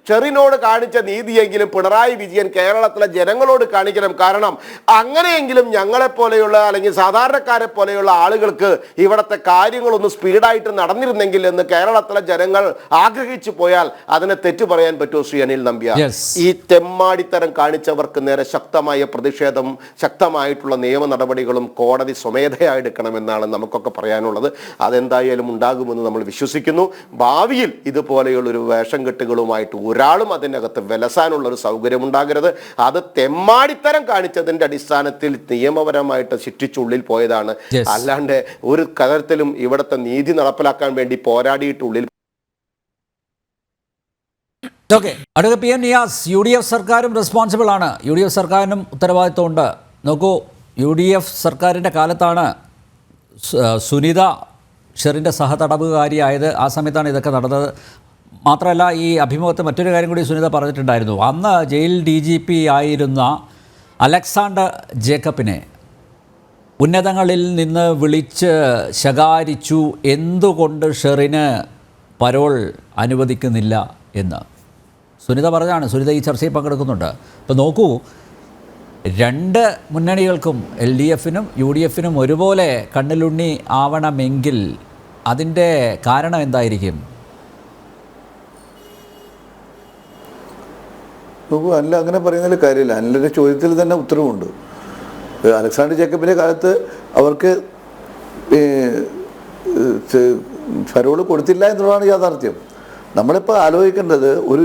ഷെറിനോട് കാണിച്ച നീതിയെങ്കിലും പിണറായി വിജയൻ കേരളത്തിലെ ജനങ്ങളോട് കാണിക്കണം. കാരണം അങ്ങനെയെങ്കിലും ഞങ്ങളെപ്പോലെയുള്ള അല്ലെങ്കിൽ സാധാരണക്കാരെ പോലെയുള്ള ആളുകൾക്ക് ഇവിടുത്തെ കാര്യങ്ങളൊന്ന് സ്പീഡായിട്ട് നടന്നിരുന്നെങ്കിൽ എന്ന് കേരളത്തിലെ ജനങ്ങൾ ആഗ്രഹിച്ചു പോയാൽ അതിനെ തെറ്റു പറയാൻ പറ്റുമോ ശ്രീ അനിൽ നമ്പ്യാർ? ഈ തെമ്മാടിത്തരം കാണിച്ചവർക്ക് നേരെ ശക്തമായ പ്രതിഷേധം, ശക്തമായിട്ടുള്ള നിയമ നടപടികളും കോടതി സ്വമേധയാ എടുക്കണമെന്നാണ് നമുക്കൊക്കെ പറയാനുള്ളത്. അതെന്തായാലും ഉണ്ടാകുമെന്ന് നമ്മൾ വിശ്വസിക്കുന്നു. ഭാവിയിൽ ഇതുപോലെയുള്ളൊരു വേഷം കെട്ടുകളുമായിട്ട് ഒരാളും അതിനകത്ത് വിലസാനുള്ള ഒരു സൗകര്യം ഉണ്ടാകരുത്. അത് തെമ്മാടിത്തരം കാണിച്ചതിന്റെ അടിസ്ഥാനത്തിൽ നിയമപരമായിട്ട് ശിക്ഷിച്ചുള്ളിൽ പോയതാണ്. അല്ലാണ്ട് ഒരു തരത്തിലും ഇവിടുത്തെ നീതി നടപ്പിലാക്കാൻ വേണ്ടി പോരാടിയിട്ടുള്ളിൽ. ഓക്കെ, അടുത്ത പി എം നിയാസ്, UDF സർക്കാരും റെസ്പോൺസിബിൾ ആണ്, UDF സർക്കാരിനും ഉത്തരവാദിത്വമുണ്ട്. നോക്കൂ, UDF സർക്കാരിൻ്റെ കാലത്താണ് സുനിത ഷെറിൻ്റെ സഹതടവുകാരിയായത്. ആ സമയത്താണ് ഇതൊക്കെ നടന്നത്. മാത്രമല്ല, ഈ അഭിമുഖത്ത് മറ്റൊരു കാര്യം കൂടി സുനിത പറഞ്ഞിട്ടുണ്ടായിരുന്നു. അന്ന് ജയിൽ DGP ആയിരുന്ന അലക്സാണ്ടർ ജേക്കബിനെ ഉന്നതങ്ങളിൽ നിന്ന് വിളിച്ച് ശകാരിച്ചു, എന്തുകൊണ്ട് ഷെറിന് പരോൾ അനുവദിക്കുന്നില്ല എന്ന് സുനിത പറഞ്ഞാണ്. സുനിത ഈ ചർച്ചയിൽ പങ്കെടുക്കുന്നുണ്ട്. അപ്പോൾ നോക്കൂ, രണ്ട് മുന്നണികൾക്കും LDFനും UDFനും ഒരുപോലെ കണ്ണിലുണ്ണി ആവണമെങ്കിൽ അതിൻ്റെ കാരണം എന്തായിരിക്കും? അല്ല, അങ്ങനെ പറയുന്നതിൽ കാര്യമില്ല. അനിലിൻ്റെ ചോദ്യത്തിൽ തന്നെ ഉത്തരവുണ്ട്. അലക്സാണ്ടർ ജേക്കബിൻ്റെ കാലത്ത് അവർക്ക് ഫരോള് കൊടുത്തില്ല എന്നുള്ളതാണ് യാഥാർത്ഥ്യം. നമ്മളിപ്പോൾ ആലോചിക്കേണ്ടത് ഒരു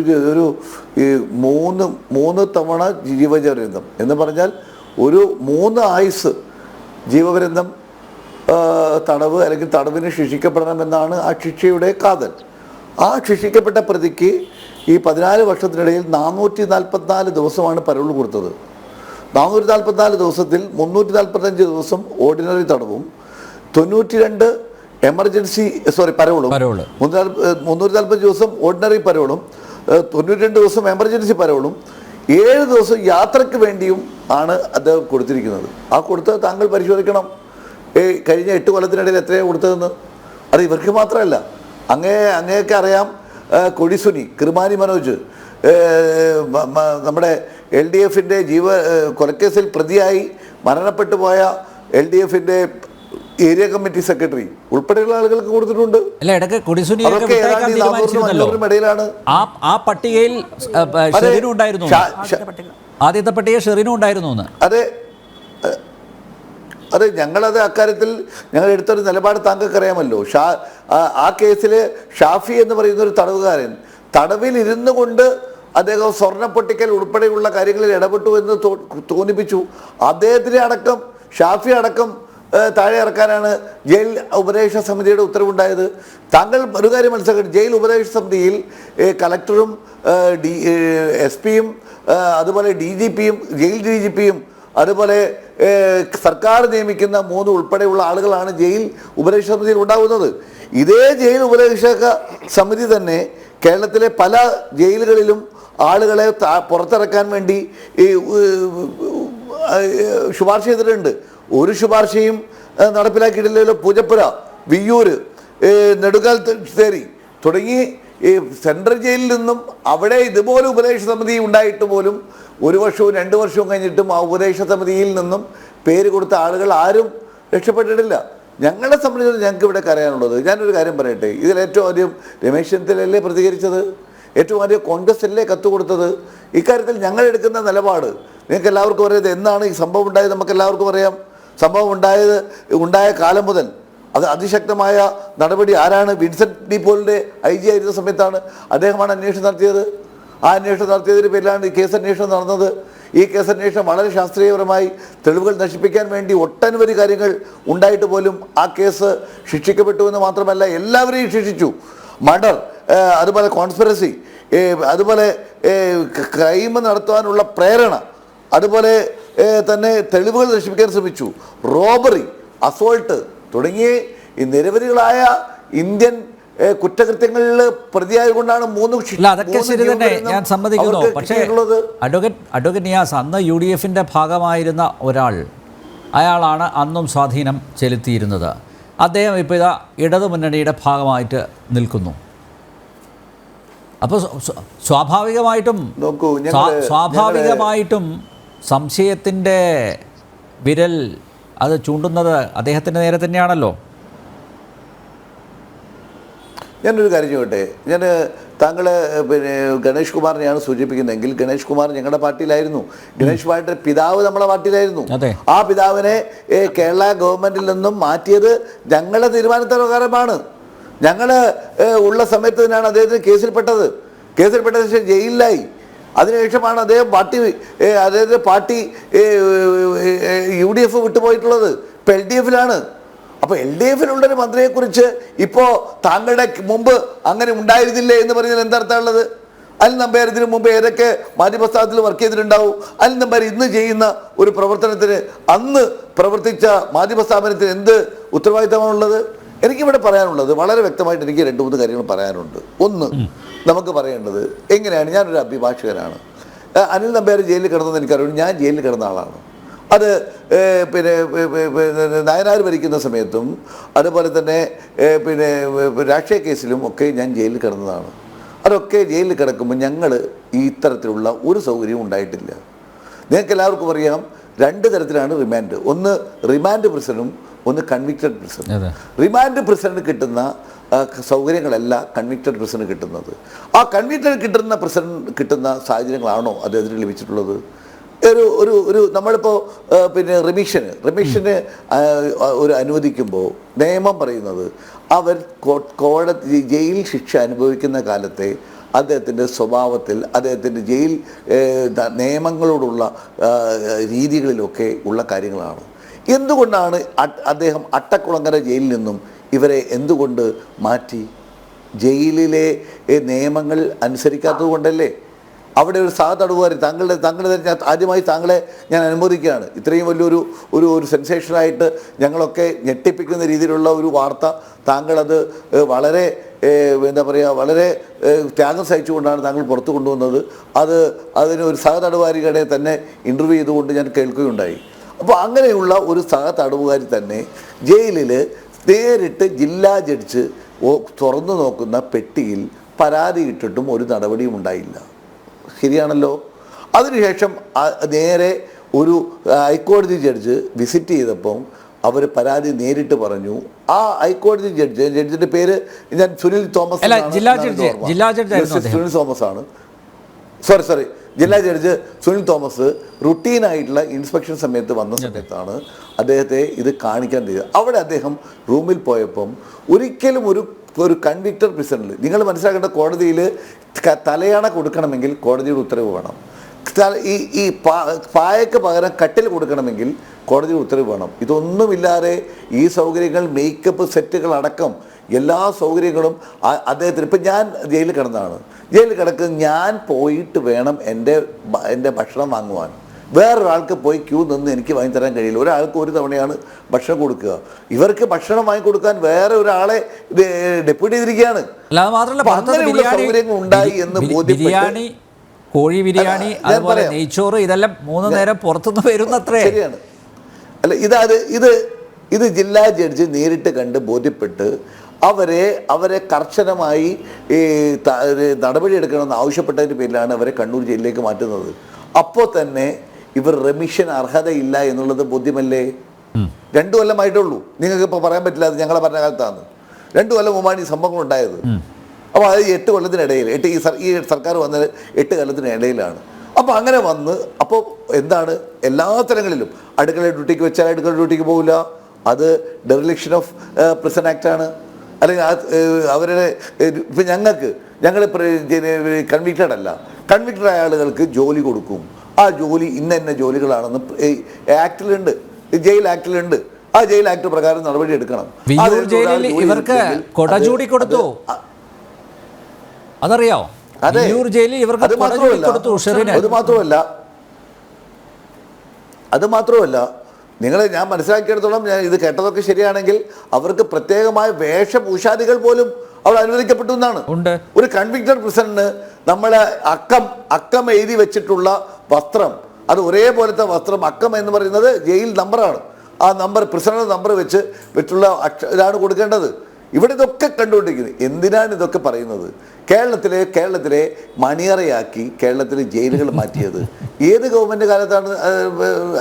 ഈ മൂന്ന് തവണ ജീവപര്യന്തം എന്ന് പറഞ്ഞാൽ ഒരു 3 ആയുസ് ജീവപര്യന്തം തടവ് അല്ലെങ്കിൽ തടവിന് ശിക്ഷിക്കപ്പെടണമെന്നാണ് ആ ശിക്ഷയുടെ കാതൽ. ആ ശിക്ഷിക്കപ്പെട്ട പ്രതിക്ക് ഈ 14 വർഷത്തിനിടയിൽ 444 ദിവസമാണ് പരോൾ കൊടുത്തത്. 444 ദിവസത്തിൽ 345 ദിവസം ഓർഡിനറി തടവും 92 പരോളും, 345 ദിവസം ഓർഡിനറി പരോളും, 92 ദിവസം എമർജൻസി പരോളും, 7 ദിവസം യാത്രയ്ക്ക് വേണ്ടിയും ആണ് അദ്ദേഹം കൊടുത്തിരിക്കുന്നത്. ആ കൊടുത്തത് താങ്കൾ പരിശോധിക്കണം. കഴിഞ്ഞ 8 കൊല്ലത്തിനിടയിൽ എത്രയാണ് കൊടുത്തതെന്ന്. അത് ഇവർക്ക് മാത്രമല്ല, അങ്ങനെയൊക്കെ അറിയാം. കൊടിസുനി, കിർമാനി മനോജ്, നമ്മുടെ LDFൻ്റെ കൊലക്കേസിൽ പ്രതിയായി മരണപ്പെട്ടു പോയ LDFൻ്റെ ഏരിയ കമ്മിറ്റി സെക്രട്ടറി ഉൾപ്പെടെയുള്ള ആളുകൾക്ക് കൊടുത്തിട്ടുണ്ട്. ഇടയിലാണ് ആ പട്ടികയിൽ ആദ്യത്തെ പട്ടിക ഷെറിനും ഉണ്ടായിരുന്നു. അതെ, ഞങ്ങളത് അക്കാര്യത്തിൽ ഞങ്ങൾ എടുത്തൊരു നിലപാട് താങ്കൾക്ക് അറിയാമല്ലോ. ആ കേസിൽ ഷാഫി എന്ന് പറയുന്ന ഒരു തടവുകാരൻ തടവിൽ ഇരുന്നു കൊണ്ട് അദ്ദേഹം സ്വർണ്ണ പൊട്ടിക്കൽ ഉൾപ്പെടെയുള്ള കാര്യങ്ങളിൽ ഇടപെട്ടു എന്ന് തോന്നിപ്പിച്ചു. അദ്ദേഹത്തിനെ അടക്കം, ഷാഫി അടക്കം താഴെ ഇറക്കാനാണ് ജയിൽ ഉപദേശക സമിതിയുടെ ഉത്തരവുണ്ടായത്. താങ്കൾ ഒരു കാര്യം മനസ്സിലാക്കണം, ജയിൽ ഉപദേശക സമിതിയിൽ കളക്ടറും SP-യും അതുപോലെ DGP-യും ജയിൽ DGP-യും അതുപോലെ സർക്കാർ നിയമിക്കുന്ന 3 ഉൾപ്പെടെയുള്ള ആളുകളാണ് ജയിൽ ഉപദേശക സമിതിയിൽ ഉണ്ടാകുന്നത്. ഇതേ ജയിൽ ഉപദേശക സമിതി തന്നെ കേരളത്തിലെ പല ജയിലുകളിലും ആളുകളെ പുറത്തിറക്കാൻ വേണ്ടി ശുപാർശ ചെയ്തിട്ടുണ്ട്. ഒരു ശുപാർശയും നടപ്പിലാക്കിയിട്ടില്ലല്ലോ. പൂജപ്പുര, വിയ്യൂർ, നെടുകാൽശ്ശേരി തുടങ്ങി സെൻട്രൽ ജയിലിൽ നിന്നും അവിടെ ഇതുപോലെ ഉപദേശ സമിതി ഉണ്ടായിട്ട് പോലും 1 വർഷവും 2 വർഷവും കഴിഞ്ഞിട്ടും ആ ഉപദേശ സമിതിയിൽ നിന്നും പേര് കൊടുത്ത ആളുകൾ ആരും രക്ഷപ്പെട്ടിട്ടില്ല. ഞങ്ങളെ സംബന്ധിച്ച് ഞങ്ങൾക്ക് ഇവിടെ കരയാനുള്ളത്, ഞാനൊരു കാര്യം പറയട്ടെ, ഇതിൽ ഏറ്റവും ആദ്യം രമേശ് ചെന്നിത്തലയല്ലേ പ്രതികരിച്ചത്, ഏറ്റവും ആദ്യം കോൺഗ്രസ്സല്ലേ കത്ത് കൊടുത്തത്. ഇക്കാര്യത്തിൽ ഞങ്ങൾ എടുക്കുന്ന നിലപാട് നിങ്ങൾക്ക് എല്ലാവർക്കും അറിയാം. എന്നാണ് ഈ സംഭവം ഉണ്ടായത് നമുക്ക് എല്ലാവർക്കും അറിയാം. സംഭവം ഉണ്ടായ കാലം മുതൽ അത് അതിശക്തമായ നടപടി ആരാണ്? വിൻസെന്റ് ഡി പോളിന്റെ IG ആയിരുന്ന സമയത്താണ് അദ്ദേഹമാണ് അന്വേഷണം നടത്തിയത്. ആ അന്വേഷണം നടത്തിയതിന് പേരിലാണ് ഈ കേസ് അന്വേഷണം നടന്നത്. ഈ കേസ് അന്വേഷണം വളരെ ശാസ്ത്രീയപരമായി തെളിവുകൾ നശിപ്പിക്കാൻ വേണ്ടി ഒട്ടനവധി കാര്യങ്ങൾ ഉണ്ടായിട്ട് പോലും ആ കേസ് ശിക്ഷിക്കപ്പെട്ടു എന്ന് മാത്രമല്ല എല്ലാവരെയും ശിക്ഷിച്ചു. മർഡർ, അതുപോലെ കോൺസ്പിറസി, അതുപോലെ ക്രൈം നടത്താനുള്ള പ്രേരണ, അതുപോലെ തന്നെ തെളിവുകൾ നശിപ്പിക്കാൻ ശ്രമിച്ചു, റോബറി, അസോൾട്ട് തുടങ്ങിയ ഈ നിരവധികളായ ഇന്ത്യൻ കുറ്റകൃത്യങ്ങളിൽ പ്രതിയായതുകൊണ്ടാണ് അതൊക്കെ ശരി തന്നെ, ഞാൻ സമ്മതിക്കുന്നു. പക്ഷേ അഡ്വക്കേറ്റ് നിയാസ്, അന്ന് UDFന്റെ ഭാഗമായിരുന്ന ഒരാൾ, അയാളാണ് അന്നും സ്വാധീനം ചെലുത്തിയിരുന്നത്. അദ്ദേഹം ഇപ്പോൾ ഇതാ ഇടതുമുന്നണിയുടെ ഭാഗമായിട്ട് നിൽക്കുന്നു. അപ്പോൾ സ്വാഭാവികമായിട്ടും സംശയത്തിൻ്റെ വിരൽ അത് ചൂണ്ടുന്നത് അദ്ദേഹത്തിൻ്റെ നേരെ തന്നെയാണല്ലോ. ഞാനൊരു കാര്യം ചോദിട്ടെ, ഞാൻ താങ്കൾ ഗണേഷ് കുമാറിനെയാണ് സൂചിപ്പിക്കുന്നതെങ്കിൽ ഗണേഷ് കുമാർ ഞങ്ങളുടെ പാർട്ടിയിലായിരുന്നു. ഗണേഷ് കുമാറിന്റെ പിതാവ് നമ്മളെ പാർട്ടിയിലായിരുന്നു. ആ പിതാവിനെ കേരള ഗവൺമെന്റിൽ നിന്നും മാറ്റിയത് ഞങ്ങളുടെ തീരുമാനപ്രകാരമാണ്. ഞങ്ങൾ ഉള്ള സമയത്ത് തന്നെയാണ് അദ്ദേഹത്തിന് കേസിൽപ്പെട്ടത് ശേഷം ജയിലിലായി. അതിനുശേഷമാണ് അദ്ദേഹത്തിന്റെ പാർട്ടി UDF വിട്ടുപോയിട്ടുള്ളത്. ഇപ്പോൾ LDFിലാണ്. അപ്പോൾ LDFിലുള്ളൊരു മന്ത്രിയെക്കുറിച്ച് ഇപ്പോൾ താങ്കളുടെ മുമ്പ് അങ്ങനെ ഉണ്ടായിരുന്നില്ലേ എന്ന് പറഞ്ഞാൽ എന്തർത്ഥമുള്ളത്? അനിൽ നമ്പ്യാർ ഇതിനു മുമ്പ് ഏതൊക്കെ മാധ്യമസ്ഥാപനത്തിൽ വർക്ക് ചെയ്തിട്ടുണ്ടാവും? അനിൽ നമ്പ്യാർ ഇന്ന് ചെയ്യുന്ന ഒരു പ്രവർത്തനത്തിന് അന്ന് പ്രവർത്തിച്ച മാധ്യമസ്ഥാപനത്തിന് എന്ത് ഉത്തരവാദിത്തമാണുള്ളത്? എനിക്കിവിടെ പറയാനുള്ളത് വളരെ വ്യക്തമായിട്ട് എനിക്ക് 2-3 കാര്യങ്ങൾ പറയാനുണ്ട്. ഒന്ന്, നമുക്ക് പറയേണ്ടത് എങ്ങനെയാണ്, ഞാനൊരു അഭിഭാഷകനാണ്. അനിൽ നമ്പ്യാർ ജയിലിൽ കിടന്നതെന്ന് എനിക്കറിയാം. ഞാൻ ജയിലിൽ കിടന്ന ആളാണ്. അത് പിന്നെ നായനാർ ഭരിക്കുന്ന സമയത്തും അതുപോലെ തന്നെ പിന്നെ രാഷ്ട്രീയ കേസിലും ഒക്കെ ഞാൻ ജയിലിൽ കിടന്നതാണ്. അതൊക്കെ ജയിലിൽ കിടക്കുമ്പോൾ ഞങ്ങൾ ഈ ഇത്തരത്തിലുള്ള ഒരു സൗകര്യവും ഉണ്ടായിട്ടില്ല. നിങ്ങൾക്ക് എല്ലാവർക്കും അറിയാം 2 തരത്തിലാണ് റിമാൻഡ്. ഒന്ന് റിമാൻഡ് പ്രിസണും ഒന്ന് കൺവിക്റ്റഡ് പ്രിസൺ. റിമാൻഡ് പ്രിസണിന് കിട്ടുന്ന സൗകര്യങ്ങളല്ല കൺവിക്റ്റഡ് പ്രിസണ് കിട്ടുന്നത്. ആ കൺവിക്റ്റഡ് കിട്ടുന്ന സാഹചര്യങ്ങളാണോ അദ്ദേഹത്തിന് ലഭിച്ചിട്ടുള്ളത്? ഒരു നമ്മളിപ്പോൾ പിന്നെ റിമിഷന് ഒരു അനുവദിക്കുമ്പോൾ നിയമം പറയുന്നത് അവർ കോടതി ജയിൽ ശിക്ഷ അനുഭവിക്കുന്ന കാലത്തെ അദ്ദേഹത്തിൻ്റെ സ്വഭാവത്തിൽ, അദ്ദേഹത്തിൻ്റെ ജയിൽ നിയമങ്ങളോടുള്ള രീതികളിലൊക്കെ ഉള്ള കാര്യങ്ങളാണ്. എന്തുകൊണ്ടാണ് അദ്ദേഹം അട്ടക്കുളങ്ങര ജയിലിൽ നിന്നും ഇവരെ എന്തുകൊണ്ട് മാറ്റി? ജയിലിലെ നിയമങ്ങൾ അനുസരിക്കാത്തത് കൊണ്ടല്ലേ? അവിടെ ഒരു തടവുകാരി താങ്കളുടെ ആദ്യമായി താങ്കളെ ഞാൻ അനുമോദിക്കുകയാണ്. ഇത്രയും വലിയൊരു ഒരു സെൻസേഷനായിട്ട് ഞങ്ങളൊക്കെ ഞെട്ടിപ്പിക്കുന്ന രീതിയിലുള്ള ഒരു വാർത്ത താങ്കളത് വളരെ എന്താ പറയുക, വളരെ ത്യാഗം സഹിച്ചുകൊണ്ടാണ് താങ്കൾ പുറത്തു കൊണ്ടുവന്നത്. അതിന് ഒരു തടവുകാരികളെ തന്നെ ഇൻ്റർവ്യൂ ചെയ്തുകൊണ്ട് ഞാൻ കേൾക്കുകയുണ്ടായി. അപ്പോൾ അങ്ങനെയുള്ള ഒരു തടവുകാരി തന്നെ ജയിലിൽ നേരിട്ട് ജില്ലാ ജഡ്ജ് തുറന്നു നോക്കുന്ന പെട്ടിയിൽ പരാതി ഇട്ടിട്ടും ഒരു നടപടിയും ഉണ്ടായില്ല. ശരിയാണല്ലോ. അതിനുശേഷം നേരെ ഒരു ഹൈക്കോടതി ജഡ്ജ് വിസിറ്റ് ചെയ്തപ്പം അവർ പരാതി നേരിട്ട് പറഞ്ഞു. ആ ഹൈക്കോടതി ജഡ്ജിന്റെ പേര് ഞാൻ സുനിൽ തോമസ് ആണ്. സോറി ജില്ലാ ജഡ്ജ് സുനിൽ തോമസ് റുട്ടീനായിട്ടുള്ള ഇൻസ്പെക്ഷൻ സമയത്ത് വന്ന സമയത്താണ് അദ്ദേഹത്തെ ഇത് കാണിക്കാൻ ചെയ്തത്. അവിടെ അദ്ദേഹം റൂമിൽ പോയപ്പം ഒരിക്കലും ഒരു കൺവിക്റ്റഡ് പ്രിസണിൽ നിങ്ങൾ മനസ്സിലാക്കേണ്ട, കോടതിയിൽ തലയണ കൊടുക്കണമെങ്കിൽ കോടതിയുടെ ഉത്തരവ് വേണം. ഈ പായക്ക് പകരം കട്ടിൽ കൊടുക്കണമെങ്കിൽ കോടതിയുടെ ഉത്തരവ് വേണം. ഇതൊന്നുമില്ലാതെ ഈ സൗകര്യങ്ങൾ, മേക്കപ്പ് സെറ്റുകൾ അടക്കം എല്ലാ സൗകര്യങ്ങളും അദ്ദേഹത്തിന്. ഇപ്പം ഞാൻ ജയിലിൽ കിടന്നതാണ്. ജയിലിൽ കിടക്കുന്ന ഞാൻ പോയിട്ട് വേണം എൻ്റെ ഭക്ഷണം വാങ്ങുവാൻ. വേറൊരാൾക്ക് പോയി ക്യൂ നിന്ന് എനിക്ക് വാങ്ങിത്തരാൻ കഴിയില്ല. ഒരാൾക്ക് ഒരു തവണയാണ് ഭക്ഷണം കൊടുക്കുക. ഇവർക്ക് ഭക്ഷണം വാങ്ങിക്കൊടുക്കാൻ വേറെ ഒരാളെ ഡെപ്യൂട്ടി ചെയ്തിരിക്കുകയാണ്. സൗകര്യങ്ങൾ ഉണ്ടായി എന്ന് ബോധ്യപ്പെട്ട് കോഴി ബിരിയാണി, അതുപോലെ നെയ്ച്ചോറ്, ഇതെല്ലാം 3 നേരം പുറത്തുനിന്ന് വരുന്നത്രേ. ശരിയാണ്. അല്ല, ഇത് ജില്ലാ ജഡ്ജി നേരിട്ട് കണ്ട് ബോധ്യപ്പെട്ട് അവരെ കർശനമായി നടപടിയെടുക്കണമെന്ന് ആവശ്യപ്പെട്ടതിൻ്റെ പേരിലാണ് അവരെ കണ്ണൂർ ജയിലിലേക്ക് മാറ്റുന്നത്. അപ്പോൾ തന്നെ ഇവർ റെമിഷൻ അർഹതയില്ല എന്നുള്ളത് ബോധ്യമല്ലേ? 2 കൊല്ലമായിട്ടുള്ളൂ. നിങ്ങൾക്ക് ഇപ്പോൾ പറയാൻ പറ്റില്ല അത് ഞങ്ങളെ ഭരണകാലത്താണ്. 2 കൊല്ലം മുമ്പാണ് ഈ സംഭവങ്ങൾ ഉണ്ടായത്. അപ്പോൾ അത് 8 കൊല്ലത്തിനിടയിൽ ഈ സർക്കാർ വന്നത് 8 കൊല്ലത്തിനിടയിലാണ്. അപ്പോൾ അങ്ങനെ വന്ന് അപ്പോൾ എന്താണ് എല്ലാ തലങ്ങളിലും അടുക്കള ഡ്യൂട്ടിക്ക് വെച്ചാൽ അടുക്കള ഡ്യൂട്ടിക്ക് പോകില്ല, അത് ഡെറിലിക്ഷൻ ഓഫ് പ്രിസൺ ആക്റ്റാണ്. അല്ലെങ്കിൽ അവരുടെ ഇപ്പം ഞങ്ങൾ കൺവിക്റ്റഡ് അല്ല, കൺവിക്റ്റഡ് ആയ ആളുകൾക്ക് ജോലി കൊടുക്കും. ആ ജോലി ഇന്ന ജോലികളാണെന്ന് ആക്ടിലുണ്ട്, ജയിൽ ആക്ടിലുണ്ട്. ആ ജയിൽ ആക്ട് പ്രകാരം നടപടി എടുക്കണം. ഇവർക്ക് കൊടജൂടി കൊടുത്തു, അതറിയോ? അത് മാത്രമല്ല ഞാൻ മനസ്സിലാക്കിയെടുത്തോളം, ഞാൻ ഇത് കേട്ടതൊക്കെ ശരിയാണെങ്കിൽ അവർക്ക് പ്രത്യേകമായ വേഷഭൂഷാദികൾ പോലും അവിടെ അനുവദിക്കപ്പെട്ടു എന്നാണ്. ഒരു കൺവിക്റ്റഡ് പ്രിസണിന് നമ്മളെ അക്കം എഴുതി വെച്ചിട്ടുള്ള വസ്ത്രം, അത് ഒരേപോലത്തെ വസ്ത്രം, അക്കം എന്ന് പറയുന്നത് ജയിൽ നമ്പറാണ്. ആ നമ്പർ, പ്രിസണർ നമ്പർ വെച്ചുള്ള ഇതാണ് കൊടുക്കേണ്ടത്. ഇവിടെ ഇതൊക്കെ കണ്ടുകൊണ്ടിരിക്കുന്നത്. എന്തിനാണ് ഇതൊക്കെ പറയുന്നത്? കേരളത്തിലെ മണിയറയാക്കി കേരളത്തിലെ ജയിലുകൾ മാറ്റിയത് ഏത് ഗവൺമെൻറ് കാലത്താണ്?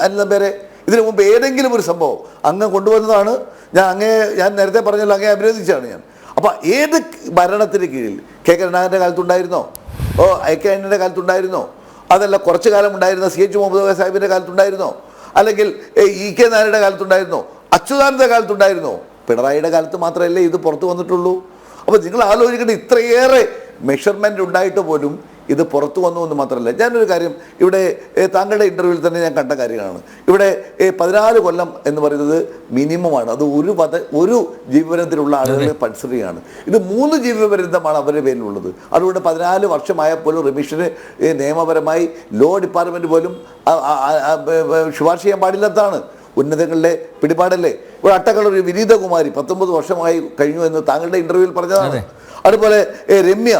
അനിൽ നമ്പ്യാരെ, ഇതിനു മുമ്പ് ഏതെങ്കിലും ഒരു സംഭവം അങ്ങ് കൊണ്ടുവന്നതാണ്? ഞാൻ നേരത്തെ പറഞ്ഞല്ലോ, അങ്ങേ അഭിനന്ദിച്ചാണ് ഞാൻ. അപ്പം ഏത് ഭരണത്തിന് കീഴിൽ കെ കരുണാകരൻ്റെ കാലത്തുണ്ടായിരുന്നോ? കെ ആന്റണിയുടെ കാലത്തുണ്ടായിരുന്നോ? അതല്ല കുറച്ചു കാലം ഉണ്ടായിരുന്ന CH മുഹമ്മദ് സാഹിബിൻ്റെ കാലത്തുണ്ടായിരുന്നോ? അല്ലെങ്കിൽ EK നായരുടെ കാലത്തുണ്ടായിരുന്നോ? അച്യുതാനന്ദൻ്റെ കാലത്തുണ്ടായിരുന്നോ? പിണറായിയുടെ കാലത്ത് മാത്രമല്ലേ ഇത് പുറത്തു വന്നിട്ടുള്ളൂ. അപ്പോൾ നിങ്ങൾ ആലോചിക്കേണ്ട, ഇത്രയേറെ മെഷർമെൻ്റ് ഉണ്ടായിട്ട് പോലും ഇത് പുറത്തു വന്നു എന്ന് മാത്രമല്ല. ഞാനൊരു കാര്യം ഇവിടെ താങ്കളുടെ ഇൻ്റർവ്യൂവിൽ തന്നെ ഞാൻ കണ്ട കാര്യമാണ്. ഇവിടെ 14 കൊല്ലം എന്ന് പറയുന്നത് മിനിമമാണ്. അത് ഒരു ജീവപര്യന്തത്തിലുള്ള ആളുകളെ കൺസിഡർ ചെയ്യാണ്. ഇത് 3 ജീവപര്യന്തമാണ് അവരുടെ പേരിലുള്ളത്. അതുകൊണ്ട് 14 വർഷമായപ്പോലും റിമിഷന് നിയമപരമായി ലോ ഡിപ്പാർട്ട്മെൻറ്റ് പോലും ശുപാർശ ചെയ്യാൻ പാടില്ലാത്തതാണ്. ഉന്നതങ്ങളിലെ പിടിപാടല്ലേ. ഇവിടെ അട്ടക്കള ഒരു വിനീതകുമാരി 19 വർഷമായി കഴിഞ്ഞു എന്ന് താങ്കളുടെ ഇൻ്റർവ്യൂവിൽ പറഞ്ഞതാണ്. അതുപോലെ രമ്യ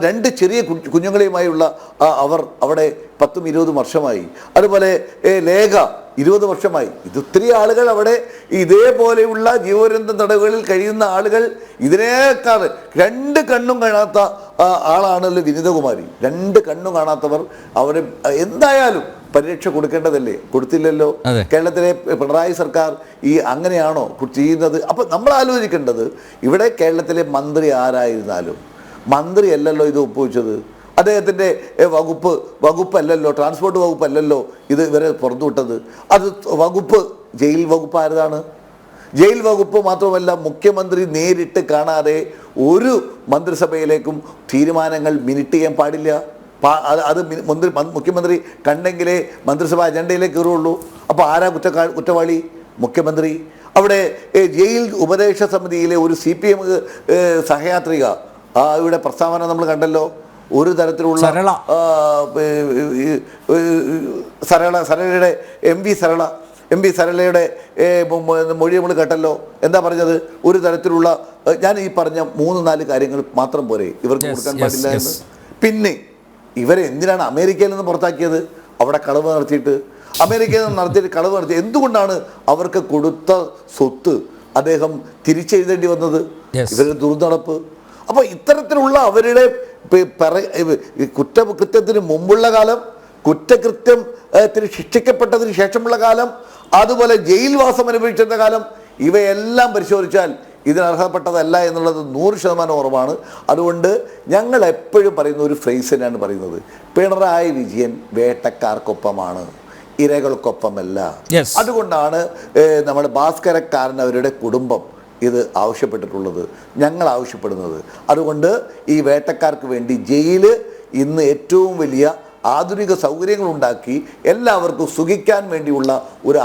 2 ചെറിയ കുഞ്ഞുങ്ങളെയുമായുള്ള അവർ അവിടെ 10-20 വർഷമായി. അതുപോലെ ലേഖ 20 വർഷമായി. ഇത് ഒത്തിരി ആളുകൾ അവിടെ ഇതേപോലെയുള്ള ജീവപര്യന്തം തടവുകളിൽ കഴിയുന്ന ആളുകൾ. ഇതിനേക്കാൾ 2 കണ്ണും കാണാത്ത ആളാണല്ലോ വിനീതകുമാരി. 2 കണ്ണും കാണാത്തവർ അവരെ എന്തായാലും പരിരക്ഷ കൊടുക്കേണ്ടതല്ലേ? കൊടുത്തില്ലല്ലോ. കേരളത്തിലെ പിണറായി സർക്കാർ അങ്ങനെയാണോ ചെയ്യുന്നത്? അപ്പം നമ്മൾ ആലോചിക്കേണ്ടത്, ഇവിടെ കേരളത്തിലെ മന്ത്രി ആരായിരുന്നാലും, മന്ത്രിയല്ലല്ലോ ഇത് ഒപ്പുവെച്ചത്. അദ്ദേഹത്തിൻ്റെ വകുപ്പല്ലല്ലോ, ട്രാൻസ്പോർട്ട് വകുപ്പല്ലല്ലോ ഇത് ഇവരെ പുറത്തുവിട്ടത്. അത് ജയിൽ വകുപ്പ് ആരതാണ്? ജയിൽ വകുപ്പ് മാത്രമല്ല, മുഖ്യമന്ത്രി നേരിട്ട് കാണാതെ ഒരു മന്ത്രിസഭയിലേക്കും തീരുമാനങ്ങൾ മിനിറ്റ് ചെയ്യാൻ പാടില്ല. അത് മുഖ്യമന്ത്രി കണ്ടെങ്കിലേ മന്ത്രിസഭ അജണ്ടയിലേക്ക് കയറുള്ളൂ. അപ്പോൾ ആരാ കുറ്റവാളി? മുഖ്യമന്ത്രി. അവിടെ ജയിൽ ഉപദേശ സമിതിയിലെ ഒരു CPM സഹയാത്രിക ഇവിടെ പ്രസ്താവന നമ്മൾ കണ്ടല്ലോ. ഒരു തരത്തിലുള്ള സരളയുടെ എം വി സരളയുടെ മൊഴി നമ്മൾ കേട്ടല്ലോ. എന്താ പറഞ്ഞത്? ഒരു തരത്തിലുള്ള, ഞാൻ ഈ പറഞ്ഞ 3-4 കാര്യങ്ങൾ മാത്രം പോരെ ഇവർക്ക് കൊടുക്കാൻ പാടില്ല എന്ന്. പിന്നെ ഇവരെ എന്തിനാണ് അമേരിക്കയിൽ നിന്ന് പുറത്താക്കിയത്? അവിടെ കളവ് നടത്തിയിട്ട്, അമേരിക്കയിൽ നിന്ന് കളവ് നടത്തി. എന്തുകൊണ്ടാണ് അവർക്ക് കൊടുത്ത സ്വത്ത് അദ്ദേഹം തിരിച്ചെഴുതേണ്ടി വന്നത്? ഇവരുടെ ദുർനടപ്പ്. അപ്പോൾ ഇത്തരത്തിലുള്ള അവരുടെ കുറ്റകൃത്യത്തിന് മുമ്പുള്ള കാലം, കുറ്റകൃത്യത്തിന് ശിക്ഷിക്കപ്പെട്ടതിന് ശേഷമുള്ള കാലം, അതുപോലെ ജയിൽവാസം അനുഭവിച്ചിരുന്ന കാലം, ഇവയെല്ലാം പരിശോധിച്ചാൽ ഇതിനർഹപ്പെട്ടതല്ല എന്നുള്ളത് 100% ഉറപ്പാണ്. അതുകൊണ്ട് ഞങ്ങൾ എപ്പോഴും പറയുന്ന ഒരു ഫ്രേസ് തന്നെയാണ് പറയുന്നത്, പിണറായി വിജയൻ വേട്ടക്കാർക്കൊപ്പമാണ്, ഇരകൾക്കൊപ്പമല്ല. അതുകൊണ്ടാണ് നമ്മുടെ ഭാസ്കരക്കാരൻ അവരുടെ കുടുംബം ഇത് ആവശ്യപ്പെട്ടിട്ടുള്ളത്, ഞങ്ങൾ ആവശ്യപ്പെടുന്നത്. അതുകൊണ്ട് ഈ വേട്ടക്കാർക്ക് വേണ്ടി ജയില് ഇന്ന് ഏറ്റവും വലിയ ആധുനിക സൗകര്യങ്ങളുണ്ടാക്കി എല്ലാവർക്കും സുഖിക്കാൻ വേണ്ടിയുള്ള ഒരു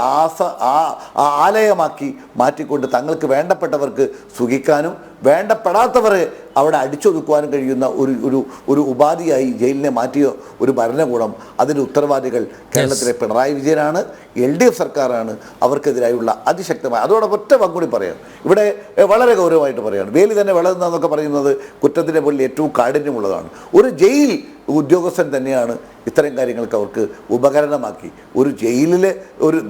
ആലയമാക്കി മാറ്റിക്കൊണ്ട് തങ്ങൾക്ക് വേണ്ടപ്പെട്ടവർക്ക് സുഖിക്കാനും വേണ്ടപ്പെടാത്തവരെ അവിടെ അടിച്ചൊതുക്കുവാനും കഴിയുന്ന ഒരു ഉപാധിയായി ജയിലിനെ മാറ്റിയ ഒരു ഭരണകൂടം, അതിൻ്റെ ഉത്തരവാദികൾ കേരളത്തിലെ പിണറായി വിജയനാണ്, LDF സർക്കാരാണ്. അവർക്കെതിരായുള്ള അതിശക്തമായ, അതോടൊപ്പം ഒറ്റ വാക്കുകൂടി പറയാം, ഇവിടെ വളരെ ഗൗരവമായിട്ട് പറയുകയാണ്, വേലി തന്നെ വളരുന്നതെന്നൊക്കെ പറയുന്നത് കുറ്റത്തിൻ്റെ മുകളിൽ ഏറ്റവും കാഠിന്യമുള്ളതാണ്. ഒരു ജയിൽ ഉദ്യോഗസ്ഥൻ തന്നെയാണ് ഇത്തരം കാര്യങ്ങൾക്ക് അവർക്ക് ഉപകരണമാക്കി. ഒരു ജയിലിലെ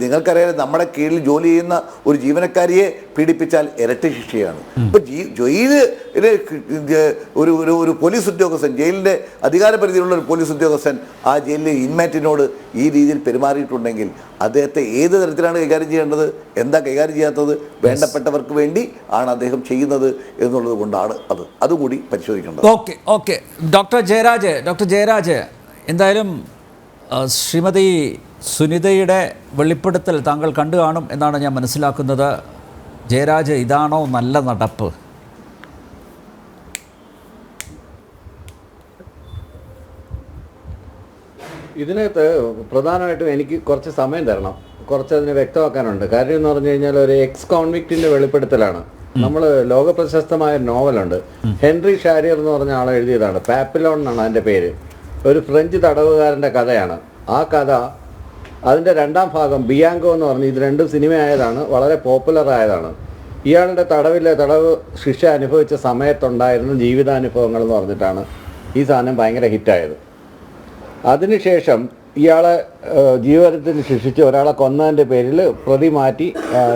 നിങ്ങൾക്കറിയാം, നമ്മുടെ കീഴിൽ ജോലി ചെയ്യുന്ന ഒരു ജീവനക്കാരിയെ പീഡിപ്പിച്ചാൽ ഇരട്ടി ശിക്ഷയാണ്. ഇപ്പം ജയിലിലെ ഒരു പോലീസ് ഉദ്യോഗസ്ഥൻ, ജയിലിൻ്റെ അധികാരപരിധിയിലുള്ള ഒരു പോലീസ് ഉദ്യോഗസ്ഥൻ ആ ജയിലിലെ ഇൻമാറ്റിനോട് ഈ രീതിയിൽ പെരുമാറിയിട്ടുണ്ടെങ്കിൽ അദ്ദേഹത്തെ ഏത് തരത്തിലാണ് കൈകാര്യം ചെയ്യേണ്ടത്? എന്താ കൈകാര്യം ചെയ്യാത്തത്? വേണ്ടപ്പെട്ടവർക്ക് വേണ്ടി ആണ് അദ്ദേഹം ചെയ്യുന്നത് എന്നുള്ളത് കൊണ്ടാണ് അതുകൂടി പരിശോധിക്കേണ്ടത്. ഓക്കെ ഡോക്ടർ ജയരാജ്, എന്തായാലും ശ്രീമതി സുനിതയുടെ വെളിപ്പെടുത്തൽ താങ്കൾ കണ്ടു കാണും എന്നാണ് ഞാൻ മനസ്സിലാക്കുന്നത്. ജയരാജ്, ഇതാണോ നല്ല നടപ്പ്? ഇതിനകത്ത് പ്രധാനമായിട്ടും എനിക്ക് കുറച്ച് സമയം തരണം, കുറച്ച് അതിന് വ്യക്തമാക്കാനുണ്ട്. കാര്യം എന്ന് പറഞ്ഞു കഴിഞ്ഞാൽ ഒരു എക്സ് കോൺവിക്റ്റിന്റെ വെളിപ്പെടുത്തലാണ്. നമ്മൾ ലോക പ്രശസ്തമായ നോവലുണ്ട്, ഹെൻറി ഷാരിയർ എന്ന് പറഞ്ഞ ആൾ എഴുതിയതാണ്, പാപ്പിലോൺ എന്നാണ് അതിൻ്റെ പേര്. ഒരു ഫ്രഞ്ച് തടവുകാരൻ്റെ കഥയാണ്. ആ കഥ അതിൻ്റെ രണ്ടാം ഭാഗം ബിയാങ്കോ എന്ന് പറഞ്ഞ്, ഇത് രണ്ടും സിനിമയായതാണ്, വളരെ പോപ്പുലർ ആയതാണ്. ഇയാളുടെ തടവ് ശിക്ഷ അനുഭവിച്ച സമയത്തുണ്ടായിരുന്ന ജീവിതാനുഭവങ്ങൾ എന്ന് പറഞ്ഞിട്ടാണ് ഈ സാധനം ഭയങ്കര ഹിറ്റായത്. അതിനുശേഷം ഇയാളെ ജീവനത്തിന് ശിക്ഷിച്ച് ഒരാളെ കൊന്നതിൻ്റെ പേരിൽ പ്രതി മാറ്റി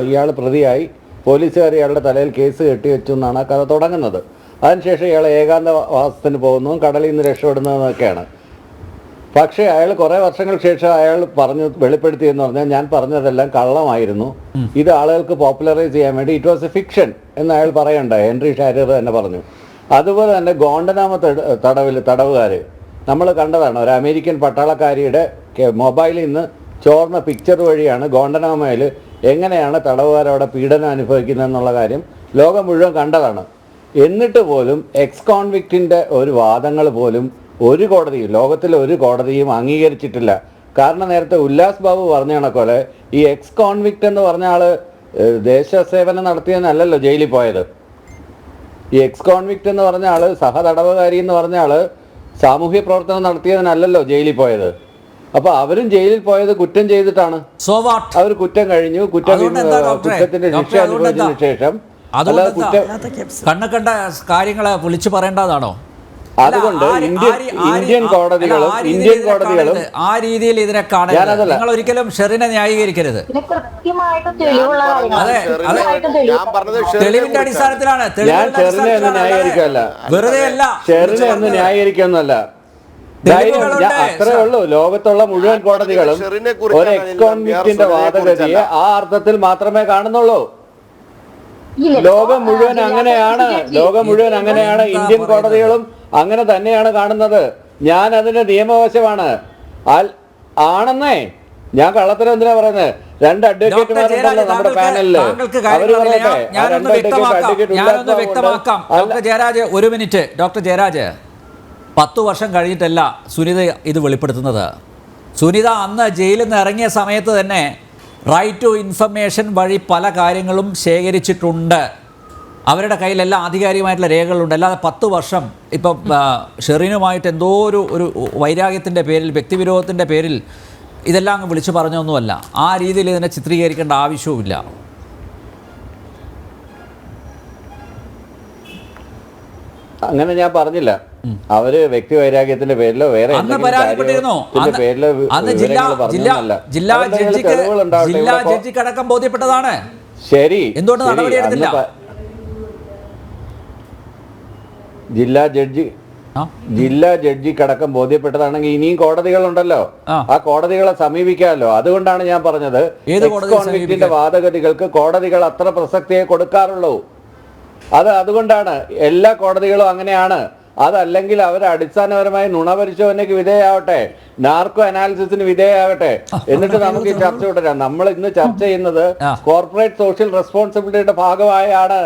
ഇയാൾ പ്രതിയായി, പോലീസുകാർ ഇയാളുടെ തലയിൽ കേസ് കെട്ടിവെച്ചു എന്നാണ് ആ കഥ തുടങ്ങുന്നത്. അതിനുശേഷം ഇയാൾ ഏകാന്തവാസത്തിന് പോകുന്നതും കടലിൽ നിന്ന് രക്ഷപ്പെടുന്നതെന്നൊക്കെയാണ്. പക്ഷേ അയാൾ കുറേ വർഷങ്ങൾക്ക് ശേഷം അയാൾ വെളിപ്പെടുത്തിയെന്ന് പറഞ്ഞാൽ ഞാൻ പറഞ്ഞതെല്ലാം കള്ളമായിരുന്നു, ഇത് ആളുകൾക്ക് പോപ്പുലറൈസ് ചെയ്യാൻ വേണ്ടി ഇറ്റ് വാസ് എ ഫിക്ഷൻ എന്ന് അയാൾ പറയുണ്ടായി. ഹെൻറി ഷാരിയർ തന്നെ പറഞ്ഞു. അതുപോലെ തന്നെ ഗോണ്ടനാമ തടവുകാർ നമ്മൾ കണ്ടതാണ്. ഒരു അമേരിക്കൻ പട്ടാളക്കാരിയുടെ മൊബൈലിൽ നിന്ന് ചോർന്ന പിക്ചർ വഴിയാണ് ഗോണ്ടനാമയിൽ എങ്ങനെയാണ് തടവുകാരവിടെ പീഡനം അനുഭവിക്കുന്നത് എന്നുള്ള കാര്യം ലോകം മുഴുവൻ കണ്ടതാണ്. എന്നിട്ട് പോലും എക്സ് കോൺവിക്റ്റിൻ്റെ ഒരു വാദങ്ങൾ പോലും ഒരു കോടതിയും, ലോകത്തിലെ ഒരു കോടതിയും അംഗീകരിച്ചിട്ടില്ല. കാരണം നേരത്തെ ഉല്ലാസ് ബാബു പറഞ്ഞ കണക്കോലെ ഈ എക്സ് കോൺവിക്റ്റ് എന്ന് പറഞ്ഞ ആൾ ദേശസേവനം നടത്തിയെന്നല്ലല്ലോ ജയിലിൽ പോയത്. ഈ എക്സ് കോൺവിക്റ്റ് എന്ന് പറഞ്ഞ ആൾ, സഹതടവുകാരി എന്ന് പറഞ്ഞ ആൾ സാമൂഹ്യ പ്രവർത്തനം നടത്തിയതിനല്ലല്ലോ ജയിലിൽ പോയത്. അപ്പൊ അവരും ജയിലിൽ പോയത് കുറ്റം ചെയ്തിട്ടാണ്. അവർ കുറ്റം കഴിഞ്ഞു, കുറ്റത്തിന്റെ ശിക്ഷ അനുഭവിച്ചതിന് ശേഷം കണ്ണ കണ്ട കാര്യങ്ങളെ വിളിച്ചു പറയേണ്ടതാണോ? അതുകൊണ്ട് ഇന്ത്യൻ കോടതികളും ആ രീതിയിൽ ഇതിനെ കാണാൻ നിങ്ങൾ ഒരിക്കലും ഷെറിനെ ന്യായീകരിക്കരുത്. തെളിവിന്റെ അടിസ്ഥാനത്തിലാണ്. ഞാൻ ഷെറിനെ ഒന്നും ന്യായീകരിക്കല്ല, വെറുതെ അല്ല, ഷെറിനെ ഒന്നും ന്യായീകരിക്കൊന്നുമല്ല. അത്രേ ഉള്ളൂ. ലോകത്തുള്ള മുഴുവൻ കോടതികളും ഒരു എക്സ് കോൺവിക്റ്റിന്റെ വാദഗതിയെ ആ അർത്ഥത്തിൽ മാത്രമേ കാണുന്നുള്ളൂ. ലോകം മുഴുവൻ അങ്ങനെയാണ്. ഇന്ത്യൻ കോടതികളും അങ്ങനെ തന്നെയാണ് കാണുന്നത്. ഞാൻ അതിന്റെ നിയമവശമാണ്. ആണെന്നേ, ഞാൻ കള്ളത്തരം എന്തിനാ പറയുന്നത്? രണ്ട് അഡ്വക്കേറ്റുമാരുണ്ടല്ലോ നമ്മുടെ പാനലില്, അവര് പറയട്ടെ. ജയരാജ്, ഒരു മിനിറ്റ്. ഡോക്ടർ ജയരാജ്, 10 വർഷം കഴിഞ്ഞിട്ടല്ല സുനിത ഇത് വെളിപ്പെടുത്തുന്നത്. സുനിത അന്ന് ജയിലിൽ നിന്ന് ഇറങ്ങിയ സമയത്ത് തന്നെ റൈറ്റ് ടു ഇൻഫർമേഷൻ വഴി പല കാര്യങ്ങളും ശേഖരിച്ചിട്ടുണ്ട്. അവരുടെ കയ്യിലെല്ലാം ആധികാരികമായിട്ടുള്ള രേഖകളുണ്ട്. അല്ലാതെ 10 വർഷം ഇപ്പം ഷെറിനുമായിട്ട് എന്തോ ഒരു വൈരാഗ്യത്തിൻ്റെ പേരിൽ, വ്യക്തിവിരോധത്തിൻ്റെ പേരിൽ ഇതെല്ലാം അങ്ങ് വിളിച്ചു പറഞ്ഞൊന്നുമല്ല. ആ രീതിയിൽ ഇതിനെ ചിത്രീകരിക്കേണ്ട ആവശ്യവുമില്ല. അങ്ങനെ ഞാൻ പറഞ്ഞില്ല. അവര് വ്യക്തി വൈരാഗ്യത്തിന്റെ പേരിലോ വേറെ ജില്ലാ ജഡ്ജിക്കടക്കം ബോധ്യപ്പെട്ടതാണ്. ശരി, എന്തുകൊണ്ട് നടപടിയെടുത്തില്ല? ജില്ലാ ജഡ്ജിക്കടക്കം ബോധ്യപ്പെട്ടതാണെങ്കിൽ ഇനിയും കോടതികളുണ്ടല്ലോ, ആ കോടതികളെ സമീപിക്കാമല്ലോ. അതുകൊണ്ടാണ് ഞാൻ പറഞ്ഞത് എക്സ് കോൺവിക്റ്റിന്റെ വാദഗതികൾക്ക് കോടതികൾ അത്ര പ്രസക്തിയെ കൊടുക്കാറുള്ളൂ. അതുകൊണ്ടാണ് എല്ലാ കോടതികളും അങ്ങനെയാണ്. അതല്ലെങ്കിൽ അവർ അടിസ്ഥാനപരമായി നുണപരിശോധനയ്ക്ക് വിധേയമാവട്ടെ, നാർക്കോ അനാലിസിസിന് വിധേയമാകട്ടെ, എന്നിട്ട് നമുക്ക് ഈ ചർച്ച തുടരാം. നമ്മൾ ഇന്ന് ചർച്ച ചെയ്യുന്നത് കോർപ്പറേറ്റ് സോഷ്യൽ റെസ്പോൺസിബിലിറ്റിയുടെ ഭാഗമായാണ്.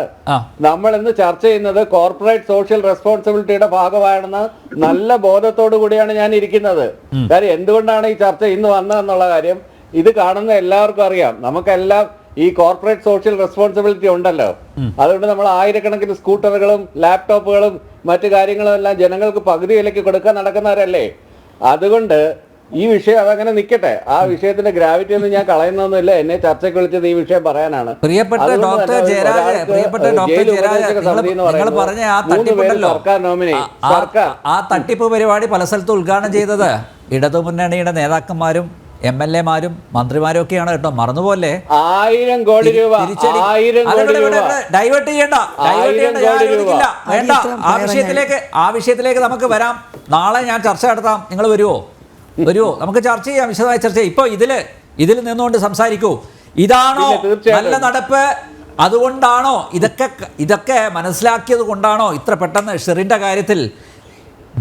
നമ്മൾ ഇന്ന് ചർച്ച ചെയ്യുന്നത് കോർപ്പറേറ്റ് സോഷ്യൽ റെസ്പോൺസിബിലിറ്റിയുടെ ഭാഗമാണെന്ന് നല്ല ബോധത്തോടു കൂടിയാണ് ഞാൻ ഇരിക്കുന്നത്. കാര്യം എന്തുകൊണ്ടാണ് ഈ ചർച്ച ഇന്ന് വന്നതെന്നുള്ള കാര്യം ഇത് കാണുന്ന എല്ലാവർക്കും അറിയാം. നമുക്കെല്ലാം ഈ കോർപ്പറേറ്റ് സോഷ്യൽ റെസ്പോൺസിബിലിറ്റി ഉണ്ടല്ലോ. അതുകൊണ്ട് നമ്മൾ ആയിരക്കണക്കിന് സ്കൂട്ടറുകളും ലാപ്ടോപ്പുകളും മറ്റു കാര്യങ്ങളും എല്ലാം ജനങ്ങൾക്ക് പകുതി വിലയ്ക്ക് കൊടുക്കാൻ നടക്കുന്നവരല്ലേ. അതുകൊണ്ട് ഈ വിഷയം അതങ്ങനെ നിൽക്കട്ടെ. ആ വിഷയത്തിന്റെ ഗ്രാവിറ്റി ഒന്നും ഞാൻ കളയുന്നൊന്നുമില്ല. എന്നെ ചർച്ചയ്ക്ക് വിളിച്ചത് ഈ വിഷയം പറയാനാണ്. സർക്കാർ നോമിനി, ആ തട്ടിപ്പ് പരിപാടി പല സ്ഥലത്തും ഉദ്ഘാടനം ചെയ്തത് ഇടതുമുന്നണിയുടെ നേതാക്കന്മാരും MLA-മാരും മന്ത്രിമാരും ഒക്കെയാണ് കേട്ടോ, മറന്നുപോലെ. 1000 കോടി രൂപ ഡൈവേർട്ട് ചെയ്യണ്ട. വേണ്ട, ആ വിഷയത്തിലേക്ക് നമുക്ക് വരാം. നാളെ ഞാൻ ചർച്ച നടത്താം. നിങ്ങൾ വരുമോ? നമുക്ക് ചർച്ച ചെയ്യാം, വിശദമായ ചർച്ച ചെയ്യാം. ഇപ്പൊ ഇതിൽ നിന്നുകൊണ്ട് സംസാരിക്കൂ. ഇതാണോ നല്ല നടപ്പ്? അതുകൊണ്ടാണോ ഇതൊക്കെ മനസ്സിലാക്കിയത് കൊണ്ടാണോ ഇത്ര പെട്ടെന്ന് ഷെറിന്റെ കാര്യത്തിൽ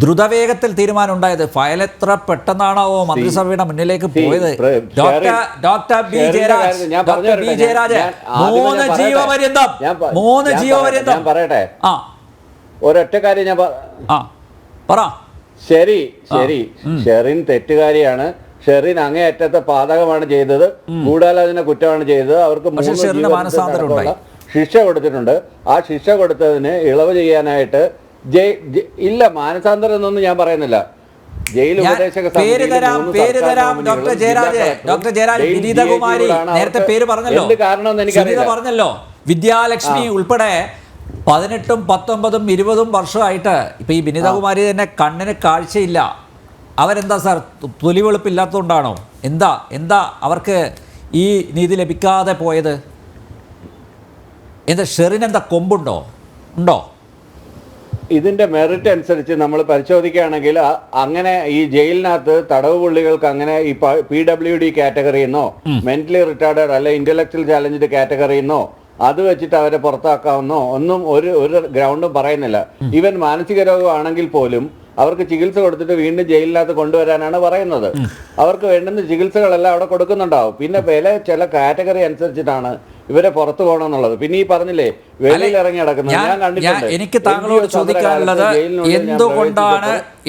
ദ്രുതവേഗത്തിൽ തീരുമാനം ഉണ്ടായത്? ഫയൽ എത്ര പെട്ടെന്നാണോ മന്ത്രിസഭയുടെ മുന്നിലേക്ക് പോയത്? Doctor B Jayaraj, doctor B Jayaraj, 3 ജീവപര്യന്തം ഞാൻ പറയട്ടെ, ഒരൊറ്റ കാര്യം ഞാൻ പറ. ശരി, ഷെറിൻ തെറ്റുകാരിയാണ്. ഷെറിൻ അങ്ങേയറ്റത്തെ പാതകമാണ് ചെയ്തത്, ഗൂഢാലോചന കുറ്റമാണ് ചെയ്തത്. അവർക്ക് 3 ജീവപര്യന്തം ശിക്ഷ കൊടുത്തിട്ടുണ്ട്. ആ ശിക്ഷ കൊടുത്തതിന് ഇളവ് ചെയ്യാനായിട്ട് ഇല്ല, മാനസാന്തരം എന്നൊന്നും ഞാൻ പറയുന്നില്ല. ജയിൽ ഉപദേശക പറഞ്ഞല്ലോ, വിദ്യാലക്ഷ്മി ഉൾപ്പെടെ 18, 19, 20 വർഷമായിട്ട് ഇപ്പൊ ഈ വിനീതകുമാരി തന്നെ കണ്ണിന് കാഴ്ചയില്ല. അവരെന്താ സാർ, തൊലിവെളുപ്പില്ലാത്തതുകൊണ്ടാണോ? എന്താ അവർക്ക് ഈ നീതി ലഭിക്കാതെ പോയത്? എന്താ ഷെറിന് എന്താ കൊമ്പുണ്ടോ? ഉണ്ടോ? ഇതിന്റെ മെറിറ്റ് അനുസരിച്ച് നമ്മൾ പരിശോധിക്കുകയാണെങ്കിൽ അങ്ങനെ ഈ ജയിലിനകത്ത് തടവ് പുള്ളികൾക്ക് അങ്ങനെ ഈ PWD കാറ്റഗറിന്നോ മെന്റലി റിട്ടാർഡഡ് അല്ലെ ഇന്റലക്ച്വൽ ചാലഞ്ച്ഡ് കാറ്റഗറിന്നോ അത് വെച്ചിട്ട് അവരെ പുറത്താക്കാവുന്നോ ഒന്നും ഒരു ഗ്രൗണ്ടും പറയുന്നില്ല. ഈവൻ മാനസിക രോഗമാണെങ്കിൽ പോലും അവർക്ക് ചികിത്സ കൊടുത്തിട്ട് വീണ്ടും ജയിലിനകത്ത് കൊണ്ടുവരാനാണ് പറയുന്നത്. അവർക്ക് വേണ്ടുന്ന ചികിത്സകളെല്ലാം അവിടെ കൊടുക്കുന്നുണ്ടാവും. പിന്നെ ചില കാറ്റഗറി അനുസരിച്ചിട്ടാണ് ഇവരെ പുറത്തു പോകണം എന്നുള്ളത്. പിന്നെ ഈ പറഞ്ഞില്ലേ വെളിയിൽ ഇറങ്ങി നടക്കുന്നത് ഞാൻ കണ്ടിട്ടുണ്ട്. എനിക്ക് താങ്കളോട് ചോദിക്കാനുള്ളത്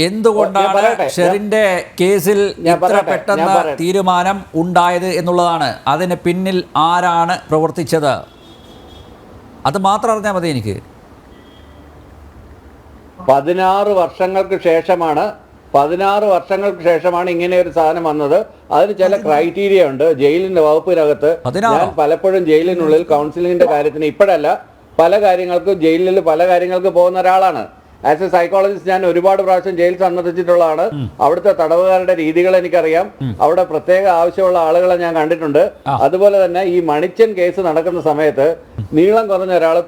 എന്തുകൊണ്ടാണ് ഷെറിന്റെ കേസിൽ ഇത്ര പെട്ടെന്ന് തീരുമാനം ഉണ്ടായത് എന്നുള്ളതാണ്. അതിന് പിന്നിൽ ആരാണ് പ്രവർത്തിച്ചത്? അത് മാത്രം അറിഞ്ഞാൽ മതി എനിക്ക്. 16 വർഷങ്ങൾക്ക് ശേഷമാണ് ഇങ്ങനെ ഒരു സാധനം വന്നത്. അതിന് ചില ക്രൈറ്റീരിയ ഉണ്ട്. ജയിലിന്റെ വകുപ്പിനകത്ത് ഞാൻ പലപ്പോഴും ജയിലിനുള്ളിൽ കൗൺസിലിങ്ങിന്റെ കാര്യത്തിന് ഇപ്പോഴല്ല പല കാര്യങ്ങൾക്കും ജയിലിൽ പല കാര്യങ്ങൾക്ക് പോകുന്ന ഒരാളാണ്. ആസ് എ സൈക്കോളജിസ്റ്റ് ഞാൻ ഒരുപാട് പ്രാവശ്യം ജയിൽ സന്ദർശിച്ചിട്ടുള്ളതാണ്. അവിടുത്തെ തടവുകാരുടെ രീതികൾ എനിക്കറിയാം. അവിടെ പ്രത്യേക ആവശ്യമുള്ള ആളുകളെ ഞാൻ കണ്ടിട്ടുണ്ട്. അതുപോലെ തന്നെ ഈ മണിച്ചൻ കേസ് നടക്കുന്ന സമയത്ത് നീളം കുറഞ്ഞ ഒരാൾ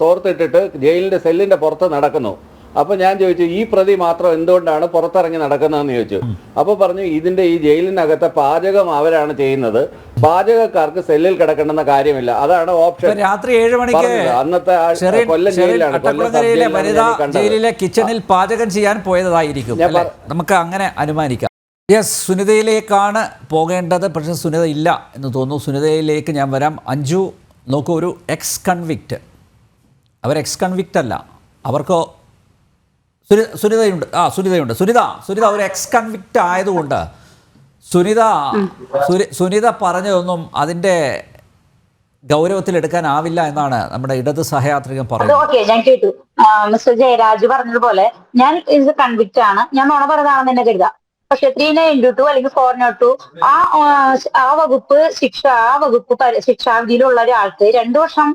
തോർത്തിട്ടിട്ട് ജയിലിന്റെ സെല്ലിന്റെ പുറത്ത് നടക്കുന്നു. അപ്പൊ ഞാൻ ചോദിച്ചു, ഈ പ്രതി മാത്രം എന്തുകൊണ്ടാണ് പുറത്തിറങ്ങി നടക്കുന്നതെന്ന് ചോദിച്ചു. അപ്പൊ പറഞ്ഞു, ഇതിന്റെ ഈ ജയിലിനകത്തെ പാചകം അവരാണ് ചെയ്യുന്നത്, പാചകക്കാർക്ക് സെല്ലിൽ കിടക്കണമെന്ന കാര്യമില്ല, അതാണ് ഓപ്ഷൻ. രാത്രി 7 മണിക്ക് അന്നത്തെ കൊല്ലം ജയിലിലെ കിച്ചണിൽ പാചകം ചെയ്യാൻ പോയതായിരിക്കും, നമുക്ക് അങ്ങനെ അനുമാനിക്കാം. യെസ്, സുനിതയിലേക്കാണ് പോകേണ്ടത്. പക്ഷെ സുനിത ഇല്ല എന്ന് തോന്നുന്നു. സുനിതയിലേക്ക് ഞാൻ വരാം. അഞ്ജു, നോക്കൂ, ഒരു എക്സ് കൺവിക്റ്റ്, അവർ എക്സ് കൺവിക്റ്റ് അല്ല, അവർക്ക് സുനിതയുണ്ട്. സുനിത ഒരു എക്സ് കൺവിക്റ്റ് ആയതുകൊണ്ട് സുനിത പറഞ്ഞതൊന്നും അതിന്റെ ഗൗരവത്തിലെടുക്കാനാവില്ല എന്നാണ് നമ്മുടെ ഇടത് സഹയാത്രികൻ പറയുന്നത്. ഞാൻ കേട്ടു മിസ്റ്റർ ജയരാജ് പറഞ്ഞതുപോലെ, ഞാൻ ഇത് കൺവിക്റ്റ് ആണ്, ഞാൻ നുണ പറഞ്ഞതാണെന്ന് തന്നെ കരുതാം. പക്ഷെ 392 അല്ലെങ്കിൽ 402 ആ വകുപ്പ് ശിക്ഷാവിധിയിലുള്ള ഒരാൾക്ക് 2 വർഷം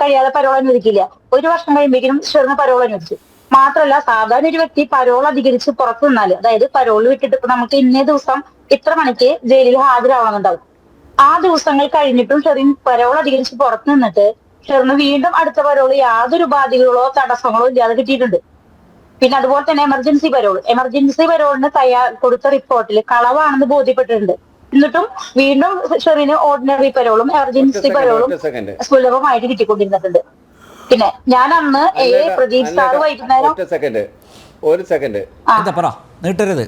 കഴിയാതെ പരോൾ അനുവദിക്കില്ല. 1 വർഷം കഴിയുമ്പോഴേക്കും ഷെറിന് പരോൾ അനുവദിച്ചു. മാത്രമല്ല, സാധാരണ ഒരു വ്യക്തി പരോൾ അധികരിച്ച് പുറത്തു നിന്നാല്, അതായത് പരോൾ വിട്ടിട്ട് ഇപ്പൊ നമുക്ക് ഇന്നേ ദിവസം ഇത്ര മണിക്ക് ജയിലിൽ ഹാജരാവണമെന്നുണ്ടാവും. ആ ദിവസങ്ങൾ കഴിഞ്ഞിട്ടും ഷെറിൻ പരോൾ അധികരിച്ച് പുറത്തു നിന്നിട്ട് ഷെറിന് വീണ്ടും അടുത്ത പരോൾ യാതൊരു ബാധ്യതകളോ തടസ്സങ്ങളോ ഇല്ലാതെ കിട്ടിയിട്ടുണ്ട്. പിന്നെ അതുപോലെ തന്നെ എമർജൻസി പരോളിന് കൊടുത്ത റിപ്പോർട്ടിൽ കളവാണെന്ന് ബോധ്യപ്പെട്ടിട്ടുണ്ട്. എന്നിട്ടും വീണ്ടും ഷെറിന് ഓർഡിനറി പരോളും എമർജൻസി പരോളും സുലഭമായിട്ട് കിട്ടിക്കൊണ്ടിരുന്നിട്ടുണ്ട്. പിന്നെ ഞാൻ അന്ന് പ്രദീപ് സാർ വൈകുന്നേരം ഒരു സെക്കൻഡ് എന്താ പറ, നീട്ടരുത്.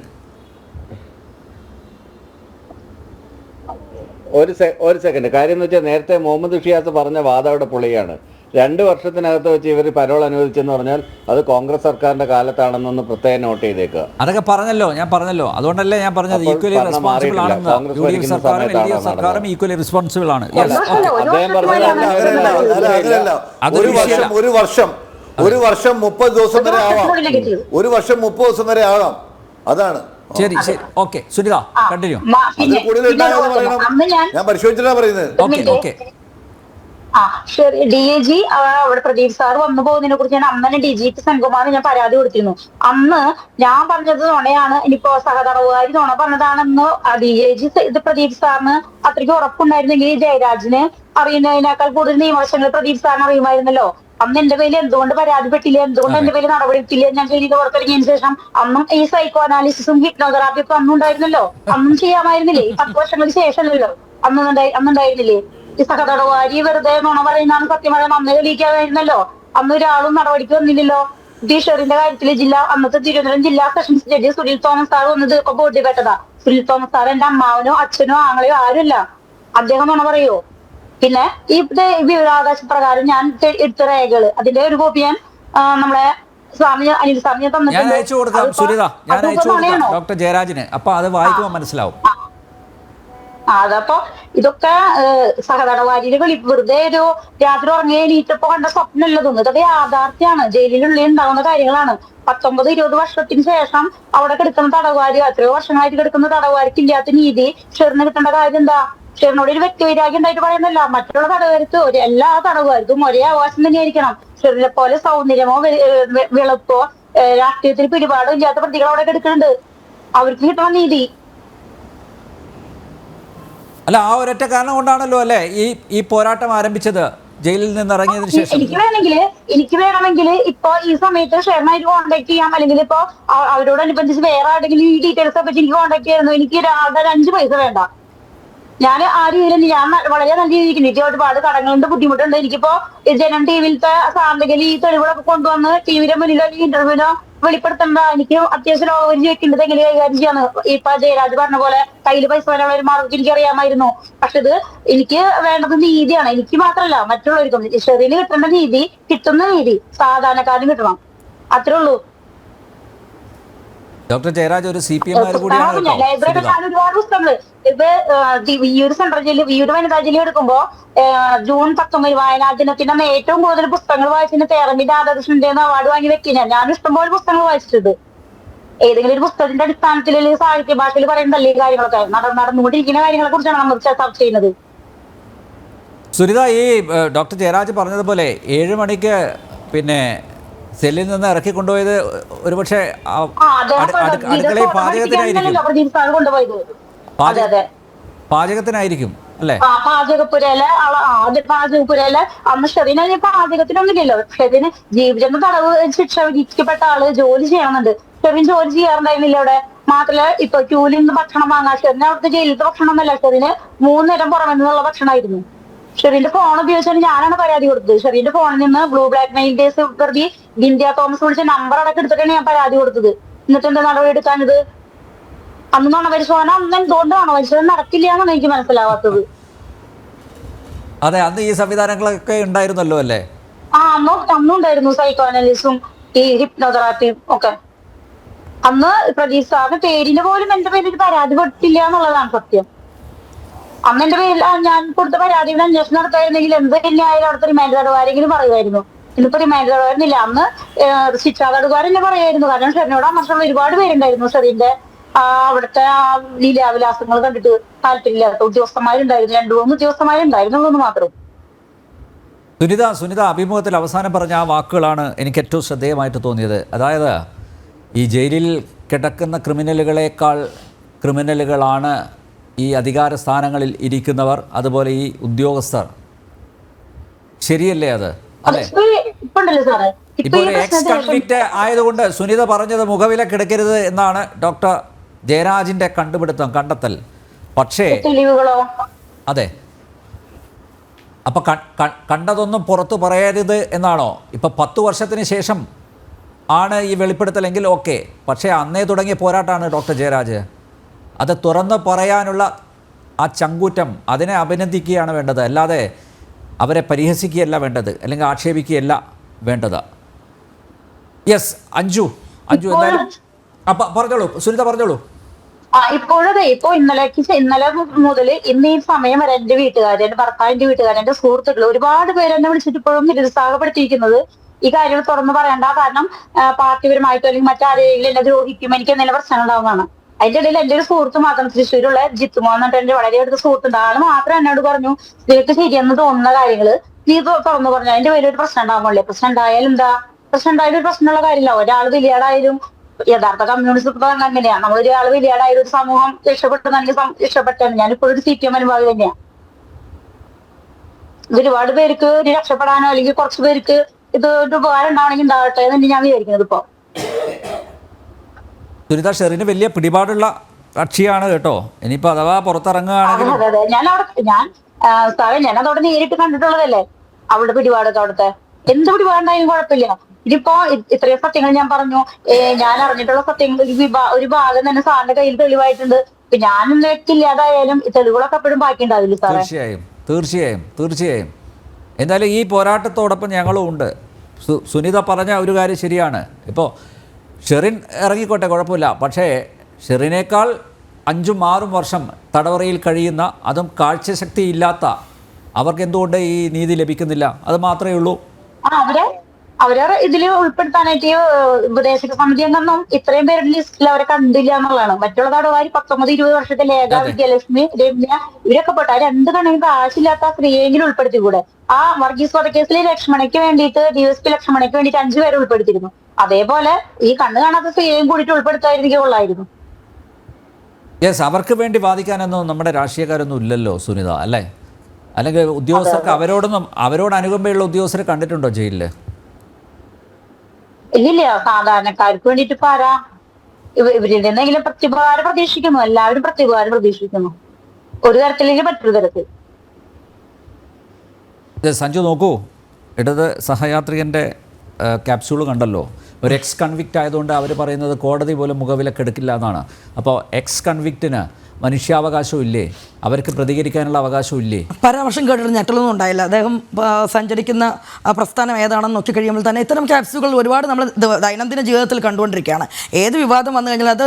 ഒരു സെക്കൻഡ് കാര്യം എന്ന് വെച്ചാൽ, നേരത്തെ മുഹമ്മദ് ഷിയാസ് പറഞ്ഞ വാദം അവിടെ പൊളിയാണ്. 2 വർഷത്തിനകത്ത് വെച്ച് ഇവർ പരോൾ അനുവദിച്ചെന്ന് പറഞ്ഞാൽ അത് കോൺഗ്രസ് സർക്കാരിന്റെ കാലത്താണെന്നൊന്ന് പ്രത്യേകം നോട്ട് ചെയ്തേക്കുക. അതൊക്കെ ഞാൻ പറഞ്ഞല്ലോ, അതുകൊണ്ടല്ലേ ഞാൻ പറഞ്ഞത് ഈക്വലി റെസ്പോൺസിബിൾ ആണെന്ന്. UDF സർക്കാരും LDF സർക്കാരും ഈക്വലി റെസ്പോൺസിബിൾ ആണ്. ഒരു വർഷം 30 ദിവസം വരെ ആവാം. 1 വർഷം 30 ദിവസം വരെ ആകാം. അതാണ് ശരി. Okay, Sunita continue. ഞാൻ പരിശോധിച്ചിട്ടാ പറയുന്നത്. DAG അവിടെ പ്രദീപ് സാർ വന്നു പോകുന്നതിനെ കുറിച്ച് ഞാൻ അന്ന് തന്നെ DGP സെൻകുമാറിന് ഞാൻ പരാതി കൊടുത്തിരുന്നു. അന്ന് ഞാൻ പറഞ്ഞത് നുണയാണ്, ഇനിയിപ്പോ സഹതടവുകാരി നുണ പറഞ്ഞതാണെന്ന് DAG ഇത് പ്രദീപ് സാറിന് അത്രയ്ക്ക് ഉറപ്പുണ്ടായിരുന്നെങ്കിൽ ജയരാജിന് അറിയുന്നതിനേക്കാൾ കൂടുതൽ നിയമവശങ്ങൾ പ്രദീപ് സാറിന് അറിയുമായിരുന്നല്ലോ. അന്ന് എന്റെ പേരിൽ എന്തുകൊണ്ട് പരാതിപ്പെട്ടില്ല, എന്തുകൊണ്ട് എന്റെ പേരിൽ നടപടി എടുത്തില്ല? ഞാൻ ജയിലിൽ പുറത്തിറങ്ങിയതിനു ശേഷം അന്നും ഈ സൈക്കോ അനാലിസിസും ഹിപ്നോതെറാപ്പിയും ഒക്കെ അന്നും ഉണ്ടായിരുന്നല്ലോ. അന്നും ചെയ്യാമായിരുന്നില്ലേ? ഈ 10 വർഷങ്ങൾക്ക് ശേഷമല്ലല്ലോ അന്നുണ്ടായിരുന്നില്ലേ? ഈ സഹതടവുകാരി വെറുതെ നുണ പറയുന്നതാണ് സത്യമായ നന്ദി തെളിയിക്കാമായിരുന്നല്ലോ. അന്ന് ഒരാളും നടപടിക്ക് വന്നില്ലല്ലോ. ഷെറിന്റെ കാര്യത്തിൽ അന്നത്തെ തിരുവനന്തപുരം ജില്ലാ sessions judge Sunil Thomas sir വന്നത് ഇപ്പൊ ബോധ്യപ്പെട്ടതാ. സുനിൽ തോമസ് സാർ എന്റെ അമ്മാവനോ അച്ഛനോ ആങ്ങളെയോ ആരുമില്ല. അദ്ദേഹം വേണം പറയോ. പിന്നെ ഈ വിവരാവകാശ പ്രകാരം ഞാൻ എടുത്ത രേഖകള് അതിന്റെ ഒരു കോപ്പി ഞാൻ നമ്മളെ അനിൽ സാറിന് ഞാൻ അയച്ചു കൊടുക്കാം സുനിത, ഞാൻ അയച്ചു കൊടുക്കാം ഡോക്ടർ ജയരാജിന്. അപ്പൊ അത് വായിക്കുമ്പോൾ മനസ്സിലാവും. അതപ്പോ ഇതൊക്കെ സഹതടവാരിയില് വെറുതെ ഒരു രാത്രി ഉറങ്ങിയ എണീറ്റപ്പോ കണ്ട സ്വപ്നമുള്ളതൊന്നും ഇതൊക്കെ യാഥാർത്ഥ്യമാണ്. ജയിലിനുള്ളിൽ ഉണ്ടാവുന്ന കാര്യങ്ങളാണ്. 19-20 വർഷത്തിന് ശേഷം അവിടെ കിടക്കുന്ന തടവുകാരി, എത്രയോ വർഷങ്ങളായിട്ട് കിടക്കുന്ന തടവുകാരിക്ക് ഇല്ലാത്ത നീതി ഷെറിന് കിട്ടേണ്ട കാര്യം എന്താ? ഷെറിനോട് ഒരു വ്യക്തിവൈരാഗ്യം ഉണ്ടായിട്ട് പറയുന്നില്ല. മറ്റുള്ള തടവുകാർക്ക് എല്ലാ തടവുകാർക്കും ഒരേ അവകാശം തന്നെയായിരിക്കണം. ഷെറിനെ പോലെ സൗന്ദര്യമോ വെളുപ്പോ രാഷ്ട്രീയത്തിൽ പിടിപാടോ ഇല്ലാത്ത പ്രതികൾ അവിടെ കിടക്കുന്നുണ്ട്. അവർക്ക് കിട്ടണം നീതി. അല്ല, ആ ഒരൊറ്റ കാരണം കൊണ്ടാണല്ലോ അല്ലേ ഈ പോരാട്ടം ആരംഭിച്ചത് ജയിലിൽ നിന്ന് ഇറങ്ങിയതിനു ശേഷം. എനിക്ക് വേണമെങ്കിൽ ഇപ്പൊ ഈ സമയത്ത് ഷെയറിനായിട്ട് കോൺടാക്ട് ചെയ്യാം, അല്ലെങ്കിൽ ഇപ്പൊ അവരോടനുബന്ധിച്ച് വേറെ ആരുടെങ്കിലും ഈ ഡീറ്റെയിൽസ് ഒക്കെ എനിക്ക് കോൺടാക്ട് ചെയ്യായിരുന്നു. എനിക്ക് ഒരാളുടെ 5 പൈസ വേണ്ട. ഞാൻ ആ രീതിയിൽ ഞാൻ വളരെ നല്ല രീതിക്ക് എനിക്ക് ഒരുപാട് കടങ്ങളുണ്ട്, ബുദ്ധിമുട്ടുണ്ട്. എനിക്കിപ്പോ ജനം ടിവിയിലത്തെ സാറിന്റെ ഈ തെളിവുകളൊക്കെ കൊണ്ടുവന്ന് ടിവിയുടെ മുന്നിലോ അല്ലെങ്കിൽ ഇന്റർവ്യൂവിനോ വെളിപ്പെടുത്തേണ്ട. എനിക്ക് അത്യാവശ്യം ലോകം വെക്കേണ്ടത് എങ്ങനെ കൈകാര്യം ചെയ്യാന്ന് ഇപ്പൊ ജയരാജ് പറഞ്ഞ പോലെ കയ്യിൽ പൈസ വരാനുള്ള ഒരു മാർഗം എനിക്ക് അറിയാമായിരുന്നു. പക്ഷെ ഇത് എനിക്ക് വേണ്ടത് നീതിയാണ്. എനിക്ക് മാത്രമല്ല മറ്റുള്ളവർക്കും ഷെറിന് കിട്ടേണ്ട നീതി, കിട്ടുന്ന നീതി സാധാരണക്കാരന് കിട്ടണം. അത്രേ ഉള്ളൂ. ഡോക്ടർ ജയരാജ് ഒരു CPM കൂടിയാണ്. ലൈബ്രറിയിൽ ഞാൻ ഒരുപാട് പുസ്തകങ്ങള് ഇപ്പൊ വിയ്യൂർ സെൻട്രൽ ജയിലിൽ, വിയ്യൂർ വനിതാ ജയിലിൽ എടുക്കുമ്പോ ജൂൺ 19 വായനാ ദിനത്തിന്റെ അന്ന് ഏറ്റവും കൂടുതൽ പുസ്തകങ്ങൾ വായിച്ചതിന് തേറമ്പി രാധാകൃഷ്ണന്റെ അവാർഡ് വാങ്ങി വെക്കുന്ന ഞാൻ ഇഷ്ടംപോലെ പുസ്തകങ്ങൾ വായിച്ചിട്ടുണ്ട്. ഏതെങ്കിലും ഒരു പുസ്തകത്തിന്റെ അടിസ്ഥാനത്തിൽ സാഹിത്യ ഭാഷയിൽ പറയുന്നതല്ലേ ഈ കാര്യങ്ങളൊക്കെ നടന്നുകൊണ്ടിരിക്കുന്ന കാര്യങ്ങളെ കുറിച്ചാണ് നമ്മൾ ചർച്ച ചെയ്യുന്നത്. സുനിത, ഈ ഡോക്ടർ ജയരാജ് പറഞ്ഞതുപോലെ 7 മണിക്ക് പിന്നെ സെല്ലിൽ നിന്ന് ഇറക്കി കൊണ്ടുപോയത് ഒരുപക്ഷെ അടുക്കളയിൽ പാചകത്തിനായിരിക്കും അല്ലേ? പാചകപ്പുരയില് അന്ന് ഷെറിന് പാചകത്തിനൊന്നുമില്ലല്ലോ. ഷെറിന് ജീവജന്തു തടവ് ശിക്ഷ വിധിക്കപ്പെട്ട ആള് ജോലി ചെയ്യണമെന്നുണ്ട്. ഷെറിൻ ജോലി ചെയ്യാറുണ്ടായിരുന്നില്ല അവിടെ. മാത്രമല്ല ഇപ്പൊ ക്യൂലിൽ നിന്ന് ഭക്ഷണം വാങ്ങാൻ ഷെറിന് അവിടുത്തെ ജയിലിലത്തെ ഭക്ഷണം ഒന്നല്ല. ഷെറിന് 3 നേരം പുറമെ നിന്നുള്ള ഭക്ഷണമായിരുന്നു. ഷെറിന്റെ ഫോൺ ഉപയോഗിച്ചാണ് ഞാനാണ് പരാതി കൊടുത്തത്. ഷെറിന്റെ ഫോണിൽ നിന്ന് ബ്ലൂ ബ്ലാക്ക് മെയിൻറ്റേഴ്സ് പ്രതി ഇന്ത്യ തോമസ് വിളിച്ച നമ്പർ അടക്കം എടുത്തിട്ടാണ് ഞാൻ പരാതി കൊടുത്തത്. എന്നിട്ട് എന്താ നടപടി എടുക്കാനത്? അന്ന് നുണപരിശോധന അന്ന് എന്തുകൊണ്ട് നുണപരിശോധന നടക്കില്ല എന്നാണ് എനിക്ക് മനസ്സിലാവാത്തത്. അതെ, അന്ന് ഈ സംവിധാനങ്ങളൊക്കെ ഉണ്ടായിരുന്നല്ലോ അല്ലേ? അന്നും ഉണ്ടായിരുന്നു സൈക്കോ അനാലിസും ഈ ഹിപ്നോതെറാപ്പിയും ഒക്കെ. അന്ന് പ്രദീപ് സാറിന്റെ പേരിന് പോലും എന്റെ പേരിൽ പരാതി പെട്ടില്ല എന്നുള്ളതാണ് സത്യം. അന്ന് എന്റെ പേരിൽ ഞാൻ കൊടുത്ത പരാതിയുടെ അന്വേഷണം നടത്തായിരുന്നെങ്കിൽ എന്ത് തന്നെയായാലും അവിടുത്തെ റിമാൻഡ് തടവുകാരെങ്കിലും പറയുമായിരുന്നു. ഇന്നിപ്പോ റിമാൻഡ് തടവുകാരനില്ല. അന്ന് ശിക്ഷാ തടവുകാരെന്നെ പറയായിരുന്നു. കാരണം ഷെറിനോട് അന്വേഷണം ഒരുപാട് പേരുണ്ടായിരുന്നു. ഷെറിന്റെ അവിടുത്തെ ലീലാവിലാസങ്ങൾ കണ്ടിട്ട് താല്പര്യമില്ലാത്ത ഉദ്യോഗസ്ഥന്മാരുണ്ടായിരുന്നു. 2-3 ഉദ്യോഗസ്ഥന്മാരുണ്ടായിരുന്നുള്ളൂ മാത്രം. സുനിത അഭിമുഖത്തിൽ അവസാനം പറഞ്ഞ ആ വാക്കുകളാണ് എനിക്ക് ഏറ്റവും ശ്രദ്ധേയമായിട്ട് തോന്നിയത്. അതായത് ഈ ജയിലിൽ കിടക്കുന്ന ക്രിമിനലുകളെക്കാൾ ക്രിമിനലുകളാണ് ഈ അധികാര സ്ഥാനങ്ങളിൽ ഇരിക്കുന്നവർ, അതുപോലെ ഈ ഉദ്യോഗസ്ഥർ. ശരിയല്ലേ അത്? അല്ലേ? ഇപ്പോൾ ഒരു എക്സ് കൺവിക്റ്റ് ആയതുകൊണ്ട് സുനിത പറഞ്ഞത് മുഖവിലക്കെടുക്കരുത് എന്നാണ് ഡോക്ടർ ജയരാജിന്റെ കണ്ടെത്തൽ. പക്ഷേ അതെ, അപ്പൊ കണ്ടതൊന്നും പുറത്തു പറയരുത് എന്നാണോ? ഇപ്പൊ 10 വർഷത്തിന് ശേഷം ആണ് ഈ വെളിപ്പെടുത്തലെങ്കിൽ ഓക്കെ. പക്ഷേ അന്നേ തുടങ്ങിയ പോരാട്ടമാണ് ഡോക്ടർ ജയരാജ്. അത് തുറന്ന് പറയാനുള്ള ആ ചങ്കൂറ്റം, അതിനെ അഭിനന്ദിക്കുകയാണ് വേണ്ടത്, അല്ലാതെ അവരെ പരിഹസിക്കുകയല്ല വേണ്ടത്, അല്ലെങ്കിൽ ആക്ഷേപിക്കുകയല്ല വേണ്ടത്. യെസ്, അഞ്ജു എന്തായാലും പറഞ്ഞോളൂ സുനിത, പറഞ്ഞോളൂ. ഇപ്പൊ ഇന്നലെ മുതൽ ഇന്ന് ഈ സമയം വരെ എന്റെ വീട്ടുകാർ, എന്റെ ഭർത്താവിന്റെ വീട്ടുകാർ, എന്റെ സുഹൃത്തുക്കൾ ഒരുപാട് പേര് എന്നെ വിളിച്ചിട്ട് ഇപ്പോഴും നിരുത്സാഹപ്പെടുത്തിയിരിക്കുന്നത് ഈ കാര്യങ്ങൾ തുറന്നു പറയണ്ട. കാരണം പാർട്ടിപരമായിട്ടോ അല്ലെങ്കിൽ മറ്റാരെങ്കിലും എന്നെ ദ്രോഹിക്കും, എനിക്ക് എന്തെങ്കിലും പ്രശ്നം ഉണ്ടാവുന്നതാണ്. അതിന്റെ ഇടയിൽ എന്റെ ഒരു സുഹൃത്ത് മാത്രം, തൃശ്ശൂരുള്ള ജിത്തുമോ എന്നിട്ട് എന്റെ വളരെ അടുത്ത സുഹൃത്തുണ്ട്, ആള് മാത്രം എന്നോട് പറഞ്ഞു, നിനക്ക് ശരിയെന്ന് തോന്നുന്ന കാര്യങ്ങള് നീ തുറന്നു പറഞ്ഞു, അതിന്റെ പേരിൽ ഒരു പ്രശ്നം ഉണ്ടാവുമല്ലേ? പ്രശ്നം ഉണ്ടായാലും എന്താ? പ്രശ്നം ഉണ്ടായാലും ഒരു പ്രശ്നമുള്ള കാര്യമില്ല. ഒരാൾ വലിയാടായാലും യഥാർത്ഥ കമ്മ്യൂണിസ്റ്റ് അങ്ങനെയാ. നമ്മളൊരാൾ വലിയാടായാലും ഒരു സമൂഹം രക്ഷപ്പെട്ടെന്നെങ്കിൽ രക്ഷപ്പെട്ടാണ്. ഞാനിപ്പോഴും ഒരു CPM അനുഭാവി തന്നെയാ. ഒരുപാട് പേർക്ക് രക്ഷപ്പെടാനോ അല്ലെങ്കിൽ കുറച്ചു പേർക്ക് ഇത് ഒരു ഉപകാരം ഉണ്ടാവണമെങ്കിൽ ഉണ്ടാവട്ടെ എന്ന് ഞാൻ വിചാരിക്കുന്നത്. ഇപ്പൊ സുനിത ഷെറിന് വലിയ പിടിപാടുള്ള കക്ഷിയാണ് കേട്ടോ. ഇനിയിപ്പോ അഥവാ പുറത്തിറങ്ങുകയാണെങ്കിൽ ഞാൻ അതവിടെ നേരിട്ട് കണ്ടിട്ടുള്ളതല്ലേ. അവളുടെ പിടിപാടൊക്കെ അവിടുത്തെ എന്ത് പിടിപാടുണ്ടായാലും കുഴപ്പമില്ല. ഇതിപ്പോ ഇത്രയും സത്യങ്ങൾ ഞാൻ പറഞ്ഞു. ഞാൻ അറിഞ്ഞിട്ടുള്ള സത്യങ്ങൾ ഒരു ഭാഗം തന്നെ സാറിന്റെ കയ്യിൽ തെളിവായിട്ടുണ്ട്. ഇപ്പൊ ഞാനൊന്നും വ്യക്തിയില്ലാതായാലും ഈ തെളിവുകളൊക്കെ എപ്പോഴും ബാക്കി ഉണ്ടാവില്ല സാറേ? തീർച്ചയായും. എന്തായാലും ഈ പോരാട്ടത്തോടൊപ്പം ഞങ്ങളും ഉണ്ട്. സുനിത പറഞ്ഞ ഒരു കാര്യം ശരിയാണ്. ഇപ്പോൾ ഷെറിൻ ഇറങ്ങിക്കോട്ടെ, കുഴപ്പമില്ല. പക്ഷേ ഷെറിനേക്കാൾ 5-6 വർഷം തടവറയിൽ കഴിയുന്ന, അതും കാഴ്ചശക്തി ഇല്ലാത്ത അവർക്ക് എന്തുകൊണ്ട് ഈ നീതി ലഭിക്കുന്നില്ല? അത് മാത്രമേ ഉള്ളൂ. അവരെ ഇതിൽ ഉൾപ്പെടുത്താനായിട്ട് ഈ ഉപദേശക സമിതി അംഗം ഇത്രയും പേരുടെ ലിസ്റ്റിൽ അവരെ കണ്ടില്ല എന്നുള്ളതാണ്. മറ്റുള്ള തടവുകാർ 19-20 വർഷത്തെ ലേഖ, വിജയലക്ഷ്മി, രമ്യ ഇവരൊക്കെ പോട്ടെ. ആ 2 കണ്ണിന് കാശില്ലാത്ത സ്ത്രീയെങ്കിലും ഉൾപ്പെടുത്തിക്കൂടെ? ആ വർഗീസ് വധക്കേസിൽ ലക്ഷ്മണയ്ക്ക് വേണ്ടിയിട്ട് DSP ലക്ഷ്മണയ്ക്ക് വേണ്ടിയിട്ട് 5 പേരെ ഉൾപ്പെടുത്തിയിരുന്നു. അതേപോലെ ഈ കണ്ണ് കാണാത്ത സ്ത്രീയെയും കൂടിയിട്ട് ഉൾപ്പെടുത്തായിരുന്നെങ്കിൽ കൊള്ളായിരുന്നു. യെസ്, അവർക്ക് വേണ്ടി വാദിക്കാനൊന്നും നമ്മുടെ രാഷ്ട്രീയക്കാരൊന്നും ഇല്ലല്ലോ സുനിത, അല്ലേ? അല്ലെങ്കിൽ ഉദ്യോഗസ്ഥർക്ക് അവരോട് അനുകമ്പയുള്ള ഉദ്യോഗസ്ഥരെ കണ്ടിട്ടുണ്ടോ ജയിലിൽ? ഇല്ലില്ല. സാധാരണക്കാർക്ക് വേണ്ടിയിട്ട് ഇപ്പൊ ആരാ? ഇവരിൽ നിന്നെങ്കിലും പ്രത്യുപകാരം പ്രതീക്ഷിക്കുന്നു. എല്ലാവരും പ്രത്യുപകാരം പ്രതീക്ഷിക്കുന്നു, ഒരു തരത്തിലേക്ക് മറ്റൊരു തരത്തിൽ. സഞ്ജു നോക്കൂ, ഇടത് സഹയാത്രികൻ്റെ ക്യാപ്സ്യൂൾ കണ്ടല്ലോ. ഒരു എക്സ് കൺവിക്റ്റ് ആയതുകൊണ്ട് അവർ പറയുന്നത് കോടതി പോലും മുഖവിലക്കെടുക്കില്ല എന്നാണ്. അപ്പോൾ എക്സ് കൺവിക്റ്റിന് മനുഷ്യാവകാശവും ഇല്ലേ? അവർക്ക് പ്രതികരിക്കാനുള്ള അവകാശവും ഇല്ലേ? പരാമർശം കേട്ടിട്ട് ഞെട്ടലൊന്നും ഉണ്ടായില്ല. അദ്ദേഹം സഞ്ചരിക്കുന്ന പ്രസ്ഥാനം ഏതാണെന്ന് നോക്കി കഴിയുമ്പോൾ തന്നെ ഇത്തരം ക്യാപ്സ്യൂളുകൾ ഒരുപാട് നമ്മൾ ദൈനംദിന ജീവിതത്തിൽ കണ്ടുകൊണ്ടിരിക്കുകയാണ്. ഏത് വിവാദം വന്നു കഴിഞ്ഞാൽ അത്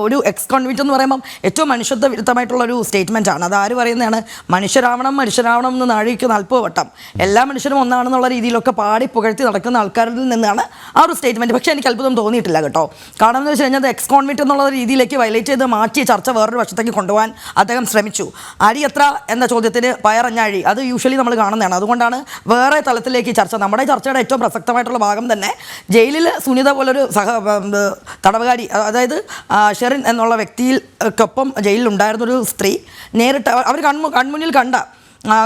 ഒരു എക്സ് കോൺവിക്റ്റ് എന്ന് പറയുമ്പം ഏറ്റവും മനുഷ്യത്വ വിരുദ്ധമായിട്ടുള്ള ഒരു സ്റ്റേറ്റ്മെൻ്റ് ആണ്. അത് ആര് പറയുന്നതാണ്? മനുഷ്യരാവണം എന്ന് നാഴിക്ക് 40 വട്ടം എല്ലാ മനുഷ്യരും ഒന്നാണെന്നുള്ള രീതിയിലൊക്കെ പാടി പുകഴ്ത്തി നടക്കുന്ന ആൾക്കാരിൽ നിന്നാണ് ആ ഒരു സ്റ്റേറ്റ്മെൻറ്റ്. പക്ഷേ എനിക്ക് അത്ഭുതം തോന്നിയിട്ടില്ല കേട്ടോ. കാരണം എന്ന് വെച്ച് കഴിഞ്ഞാൽ അത് എക്സ് കോൺവിക്റ്റ് എന്നുള്ള രീതിയിലേക്ക് വയലേറ്റ് ചെയ്ത് മാറ്റി ചർച്ച വേറൊരു വശത്തേക്ക് കൊണ്ടുപോകാൻ അദ്ദേഹം ശ്രമിച്ചു. അരി എത്ര എന്ന ചോദ്യത്തിന് പയറഞ്ഞാഴി, അത് യൂഷ്വലി നമ്മൾ കാണുന്നതാണ്. അതുകൊണ്ടാണ് വേറെ തലത്തിലേക്ക് ചർച്ച. നമ്മുടെ ചർച്ചയുടെ ഏറ്റവും പ്രസക്തമായിട്ടുള്ള ഭാഗം തന്നെ ജയിലിൽ സുനിത പോലൊരു തടവുകാരി, അതായത് ഷെറിൻ എന്നുള്ള വ്യക്തിക്കൊപ്പം ജയിലിലുണ്ടായിരുന്നൊരു സ്ത്രീ നേരിട്ട് അവർ കൺമുന്നിൽ കണ്ട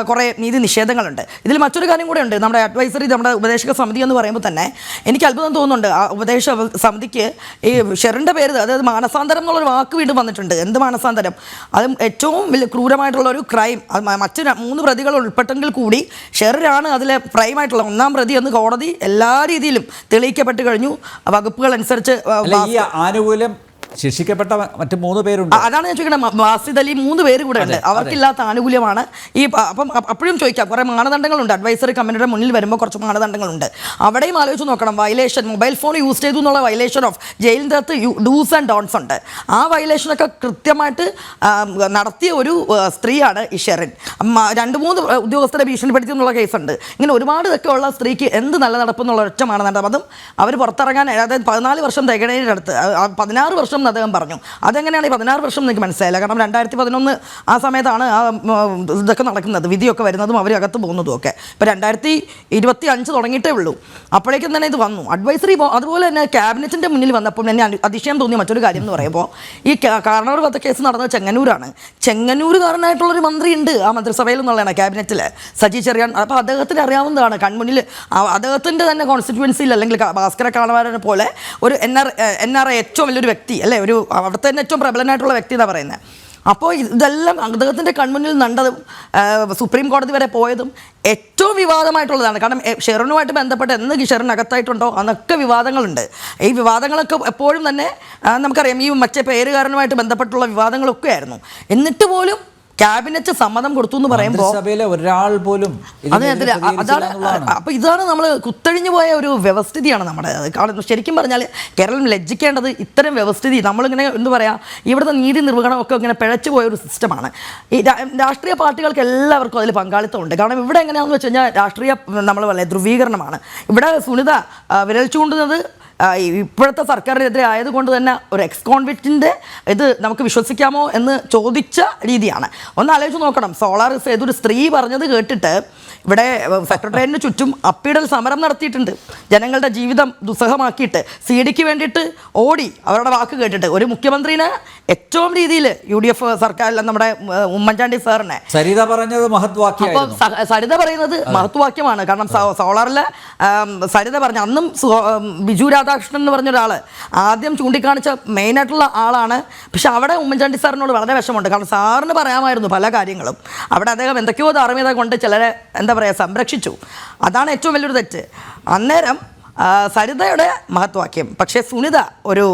കുറേ നീതി നിഷേധങ്ങളുണ്ട്. ഇതിൽ മറ്റൊരു കാര്യം കൂടെ ഉണ്ട്. നമ്മുടെ അഡ്വൈസറി, നമ്മുടെ ഉപദേശക സമിതി എന്ന് പറയുമ്പോൾ തന്നെ എനിക്ക് അത്ഭുതം തോന്നുന്നുണ്ട്. ആ ഉപദേശ സമിതിക്ക് ഈ ഷെറിൻ്റെ പേര്, അതായത് മാനസാന്തരം എന്നുള്ളൊരു വാക്ക് വീണ്ടും വന്നിട്ടുണ്ട്. എന്ത് മാനസാന്തരം? അതും ഏറ്റവും വലിയ ക്രൂരമായിട്ടുള്ളൊരു ക്രൈം. മറ്റ് 3 പ്രതികൾ ഉൾപ്പെട്ടെങ്കിൽ കൂടി ഷെറിനാണ് അതിലെ പ്രൈമായിട്ടുള്ള 1ാം പ്രതി എന്ന് കോടതി എല്ലാ രീതിയിലും തെളിയിക്കപ്പെട്ട് കഴിഞ്ഞു. വകുപ്പുകൾ അനുസരിച്ച് ഈ ആനുകൂല്യം ശിക്ഷിക്കപ്പെട്ട മറ്റ് 3 പേരുണ്ട്. അതാണ് ഞാൻ ചോദിക്കുന്നത്. വാസിദ് അലി 3 പേര് കൂടെ ഉണ്ട്. അവർക്കില്ലാത്ത ആനുകൂല്യമാണ് ഈ. അപ്പം അപ്പോഴും ചോദിക്കാം, കുറേ മാനദണ്ഡങ്ങളുണ്ട്. അഡ്വൈസറി കമ്മിറ്റിയുടെ മുന്നിൽ വരുമ്പോൾ കുറച്ച് മാനദണ്ഡങ്ങളുണ്ട്. അവിടെയും ആലോചിച്ച് നോക്കണം. വയലേഷൻ, മൊബൈൽ ഫോൺ യൂസ് ചെയ്തു എന്നുള്ള വയലേഷൻ ഓഫ് ജയിലിൻ്റെ അകത്ത് ഡൂസ് ആൻഡ് ഡോൺസ് ഉണ്ട്. ആ വയലേഷനൊക്കെ കൃത്യമായിട്ട് നടത്തിയ ഒരു സ്ത്രീയാണ് ഈ ഷെറിൻ. 2-3 ഉദ്യോഗസ്ഥരെ ഭീഷണിപ്പെടുത്തി എന്നുള്ള കേസുണ്ട്. ഇങ്ങനെ ഒരുപാട് ഇതൊക്കെ ഉള്ള സ്ത്രീക്ക് എന്ത് നല്ല നടപ്പെന്നുള്ള ഒറ്റ മാനദണ്ഡം. അതും അവർ പുറത്തിറങ്ങാൻ, അതായത് 14 വർഷം തികയുന്നതിൻ്റെ അടുത്ത് 16 വർഷം എന്ന് അദ്ദേഹം പറഞ്ഞു. അതെങ്ങനെയാണ് ഈ 16 വർഷം എനിക്ക് മനസ്സിലായില്ല. കാരണം 2011 ആ സമയത്താണ് ഇതൊക്കെ നടക്കുന്നത്, വിധിയൊക്കെ വരുന്നതും അവർ അകത്ത് പോകുന്നതും ഒക്കെ. ഇപ്പോൾ 2025 തുടങ്ങിയിട്ടേ ഉള്ളൂ. അപ്പോഴേക്കും തന്നെ ഇത് വന്നു. അഡ്വൈസറി അതുപോലെ തന്നെ ക്യാബിനറ്റിൻ്റെ മുന്നിൽ വന്നപ്പോൾ എന്നെ അതിശയം തോന്നിയ മറ്റൊരു കാര്യം എന്ന് പറയുമ്പോൾ ഈ കാരണവർ വധക്കേസ് നടന്നത് ചെങ്ങന്നൂരാണ്. ചെങ്ങന്നൂരുകാരനായിട്ടുള്ളൊരു മന്ത്രിയുണ്ട് ആ മന്ത്രിസഭയിൽ എന്നുള്ളതാണ്, ക്യാബിനറ്റിൽ, സജി ചെറിയാൻ. അപ്പോൾ അദ്ദേഹത്തിന് അറിയാവുന്നതാണ്. കൺമുന്നിൽ അദ്ദേഹത്തിൻ്റെ തന്നെ കോൺസ്റ്റിറ്റ്യുവൻസിയിൽ, അല്ലെങ്കിൽ ഭാസ്കര കാണുവാനെ പോലെ ഒരു NRA ഏറ്റവും വലിയൊരു വ്യക്തി അല്ലേ, ഒരു അവിടുത്തെ തന്നെ ഏറ്റവും പ്രബലനായിട്ടുള്ള വ്യക്തി എന്നാണ് പറയുന്നത്. അപ്പോൾ ഇതെല്ലാം അദ്ദേഹത്തിൻ്റെ കൺമുന്നിൽ കണ്ടതും സുപ്രീം കോടതി വരെ പോയതും ഏറ്റവും വിവാദമായിട്ടുള്ളതാണ്. കാരണം ഷെറിനുമായിട്ട് ബന്ധപ്പെട്ട് എന്ന് ഷെറിനകത്തായിട്ടുണ്ടോ അന്നൊക്കെ വിവാദങ്ങളുണ്ട്. ഈ വിവാദങ്ങളൊക്കെ എപ്പോഴും തന്നെ നമുക്കറിയാം, ഈ മറ്റേ പേരുകാരനുമായിട്ട് ബന്ധപ്പെട്ടുള്ള വിവാദങ്ങളൊക്കെ ആയിരുന്നു. എന്നിട്ട് പോലും ക്യാബിനറ്റ് സമ്മതം കൊടുത്തു എന്ന് പറയുമ്പോൾ ഒരാൾ പോലും അപ്പോൾ ഇതാണ് നമ്മൾ കുത്തഴിഞ്ഞു പോയ ഒരു വ്യവസ്ഥിതിയാണ് നമ്മുടെ. കാരണം ശരിക്കും പറഞ്ഞാൽ കേരളം ലജ്ജിക്കേണ്ടത് ഇത്തരം വ്യവസ്ഥിതി. നമ്മളിങ്ങനെ എന്താ പറയുക, ഇവിടുത്തെ നീതി നിർവഹണമൊക്കെ ഇങ്ങനെ പിഴച്ചു പോയ ഒരു സിസ്റ്റമാണ്. ഈ രാഷ്ട്രീയ പാർട്ടികൾക്ക് എല്ലാവർക്കും അതിൽ പങ്കാളിത്തമുണ്ട്. കാരണം ഇവിടെ എങ്ങനെയാണെന്ന് വെച്ച് കഴിഞ്ഞാൽ രാഷ്ട്രീയ നമ്മൾ പറയുന്നത് ധ്രുവീകരണമാണ്. ഇവിടെ സുനിത വിരൽ ചൂണ്ടുന്നത് ഇപ്പോഴത്തെ സർക്കാരിനെതിരെ ആയതുകൊണ്ട് തന്നെ ഒരു എക്സ് കോൺവിക്റ്റിൻ്റെ ഇത് നമുക്ക് വിശ്വസിക്കാമോ എന്ന് ചോദിച്ച രീതിയാണ്. ഒന്ന് ആലോചിച്ച് നോക്കണം. സോളാർ ഏതൊരു സ്ത്രീ പറഞ്ഞത് കേട്ടിട്ട് ഇവിടെ സെക്രട്ടേറിയറ്റിന് ചുറ്റും അപ്പീടൽ സമരം നടത്തിയിട്ടുണ്ട്. ജനങ്ങളുടെ ജീവിതം ദുസ്സഹമാക്കിയിട്ട് CDക്ക് വേണ്ടിയിട്ട് ഓടി അവരുടെ വാക്ക് കേട്ടിട്ട്. ഒരു മുഖ്യമന്ത്രിനെ ഏറ്റവും രീതിയിൽ UDF സർക്കാരിൽ നമ്മുടെ ഉമ്മൻചാണ്ടി സാറിനെ സരിത പറഞ്ഞത് മഹത്വാക്യമായിരുന്നു. അപ്പോൾ സരിത പറയുന്നത് മഹത്വാക്യമാണ്. കാരണം സോളാറിൽ സരിത പറഞ്ഞ അന്നും ബിജു രാധാകൃഷ്ണൻ എന്ന് പറഞ്ഞ ഒരാൾ ആദ്യം ചൂണ്ടിക്കാണിച്ച മെയിനായിട്ടുള്ള ആളാണ്. പക്ഷെ അവിടെ ഉമ്മൻചാണ്ടി സാറിനോട് വളരെ വിഷമമുണ്ട്. കാരണം സാറിന് പറയാമായിരുന്നു പല കാര്യങ്ങളും. അവിടെ അദ്ദേഹം എന്തൊക്കെയോ ധാർമ്മികത കൊണ്ട് ചിലരെ എന്താ പറയുക സംരക്ഷിച്ചു. അതാണ് ഏറ്റവും വലിയൊരു തെറ്റ്. അന്നേരം സരിതയുടെ മഹത്വാക്യം. പക്ഷേ സുനിത ഒരു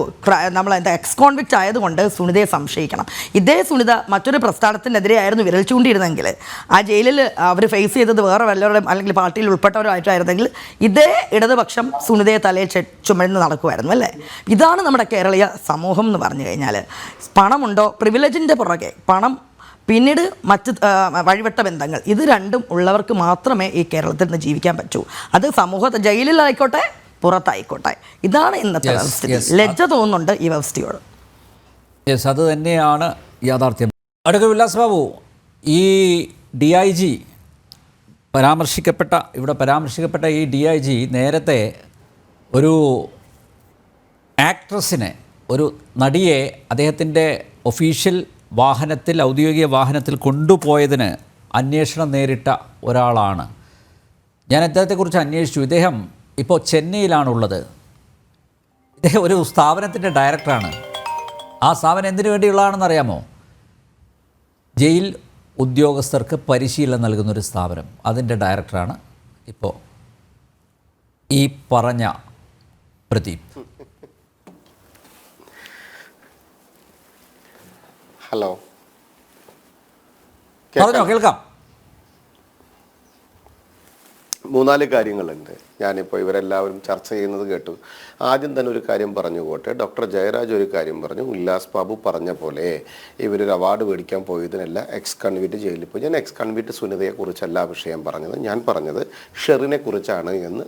നമ്മളെന്താ എക്സ് കോൺവിക്റ്റ് ആയതുകൊണ്ട് സുനിതയെ സംശയിക്കണം. ഇതേ സുനിത മറ്റൊരു പ്രസ്ഥാനത്തിനെതിരെയായിരുന്നു വിരൽ ചൂണ്ടിയിരുന്നെങ്കിൽ, ആ ജയിലിൽ അവർ ഫേസ് ചെയ്തത് വേറെ വല്ലവരും അല്ലെങ്കിൽ പാർട്ടിയിൽ ഉൾപ്പെട്ടവരായിട്ടായിരുന്നെങ്കിൽ ഇതേ ഇടതുപക്ഷം സുനിതയെ തലയിൽ ചുമന്ന് നടക്കുമായിരുന്നു അല്ലേ? ഇതാണ് നമ്മുടെ കേരളീയ സമൂഹം എന്ന് പറഞ്ഞു കഴിഞ്ഞാൽ. പണമുണ്ടോ, പ്രിവിലേജിൻ്റെ പുറകെ പണം, പിന്നീട് മറ്റ് വഴിവിട്ട ബന്ധങ്ങൾ, ഇത് രണ്ടും ഉള്ളവർക്ക് മാത്രമേ ഈ കേരളത്തിൽ നിന്ന് ജീവിക്കാൻ പറ്റൂ. അത് സമൂഹത്തെ ജയിലിലായിക്കോട്ടെ പുറത്തായിക്കോട്ടെ. ഇതാണ് ഇന്നത്തെ വ്യവസ്ഥിതി. ലജ്ജ തോന്നുന്നുണ്ട് ഈ വ്യവസ്ഥയോട്. യെസ്, അത് തന്നെയാണ് യാഥാർത്ഥ്യം. അടുത്ത വിലാസ് ബാബു, ഈ DIG പരാമർശിക്കപ്പെട്ട ഈ DIG നേരത്തെ ഒരു ആക്ട്രസിനെ, ഒരു നടിയെ അദ്ദേഹത്തിൻ്റെ ഒഫീഷ്യൽ വാഹനത്തിൽ, ഔദ്യോഗിക വാഹനത്തിൽ കൊണ്ടുപോയതിന് അന്വേഷണം നേരിട്ട ഒരാളാണ്. ഞാൻ അദ്ദേഹത്തെക്കുറിച്ച് അന്വേഷിച്ചു. ഇദ്ദേഹം ഇപ്പോൾ ചെന്നൈയിലാണുള്ളത്. ഇദ്ദേഹം ഒരു സ്ഥാപനത്തിൻ്റെ ഡയറക്ടറാണ്. ആ സ്ഥാപനം എന്തിനു വേണ്ടിയുള്ളതാണെന്ന് അറിയാമോ? ജയിൽ ഉദ്യോഗസ്ഥർക്ക് പരിശീലനം നൽകുന്നൊരു സ്ഥാപനം. അതിൻ്റെ ഡയറക്ടറാണ് ഇപ്പോൾ ഈ പറഞ്ഞ പ്രദീപ്. ഹലോ, പറഞ്ഞോ, കേൾക്കാം. 3-4 കാര്യങ്ങളുണ്ട്. ഞാനിപ്പോൾ ഇവരെല്ലാവരും ചർച്ച ചെയ്യുന്നത് കേട്ടു. ആദ്യം തന്നെ ഒരു കാര്യം പറഞ്ഞുകൊട്ടെ. ഡോക്ടർ ജയരാജ് ഒരു കാര്യം പറഞ്ഞു. ഉല്ലാസ് ബാബു പറഞ്ഞ പോലെ ഇവരൊരു അവാർഡ് മേടിക്കാൻ പോയതിനല്ല എക്സ് കൺവീറ്റ് ജയിലിൽ പോയി. ഞാൻ എക്സ് കൺവീറ്റ് സുനിതയെക്കുറിച്ചല്ല വിഷയം പറഞ്ഞത്. ഞാൻ പറഞ്ഞത് ഷെറിനെ കുറിച്ചാണ് എന്ന്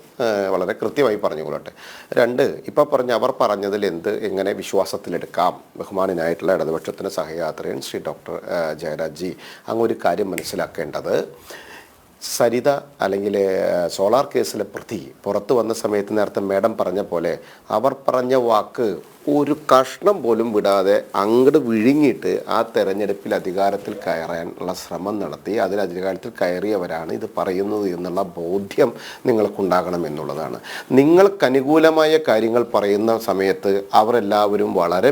വളരെ കൃത്യമായി പറഞ്ഞുകൊള്ളട്ടെ. 2, ഇപ്പോൾ അവർ പറഞ്ഞതിൽ എങ്ങനെ വിശ്വാസത്തിലെടുക്കാം. ബഹുമാനായിട്ടുള്ള ഇടതുപക്ഷത്തിൻ്റെ സഹയാത്രികൻ ശ്രീ ഡോക്ടർ ജയരാജ് ജി, അങ്ങ് ഒരു കാര്യം മനസ്സിലാക്കേണ്ടത്, സരിത അല്ലെങ്കിൽ സോളാർ കേസിലെ പ്രതി പുറത്തു വന്ന സമയത്ത് നേരത്തെ മേഡം പറഞ്ഞ പോലെ അവർ പറഞ്ഞ വാക്ക് ഒരു കഷ്ണം പോലും വിടാതെ അങ്ങോട്ട് വിഴുങ്ങിയിട്ട് ആ തെരഞ്ഞെടുപ്പിൽ അധികാരത്തിൽ കയറാനുള്ള ശ്രമം നടത്തി അതിൽ അധികാരത്തിൽ കയറിയവരാണ് ഇത് പറയുന്നത് എന്നുള്ള ബോധ്യം നിങ്ങൾക്കുണ്ടാകണം എന്നുള്ളതാണ്. നിങ്ങൾക്ക് അനുകൂലമായ കാര്യങ്ങൾ പറയുന്ന സമയത്ത് അവരെല്ലാവരും വളരെ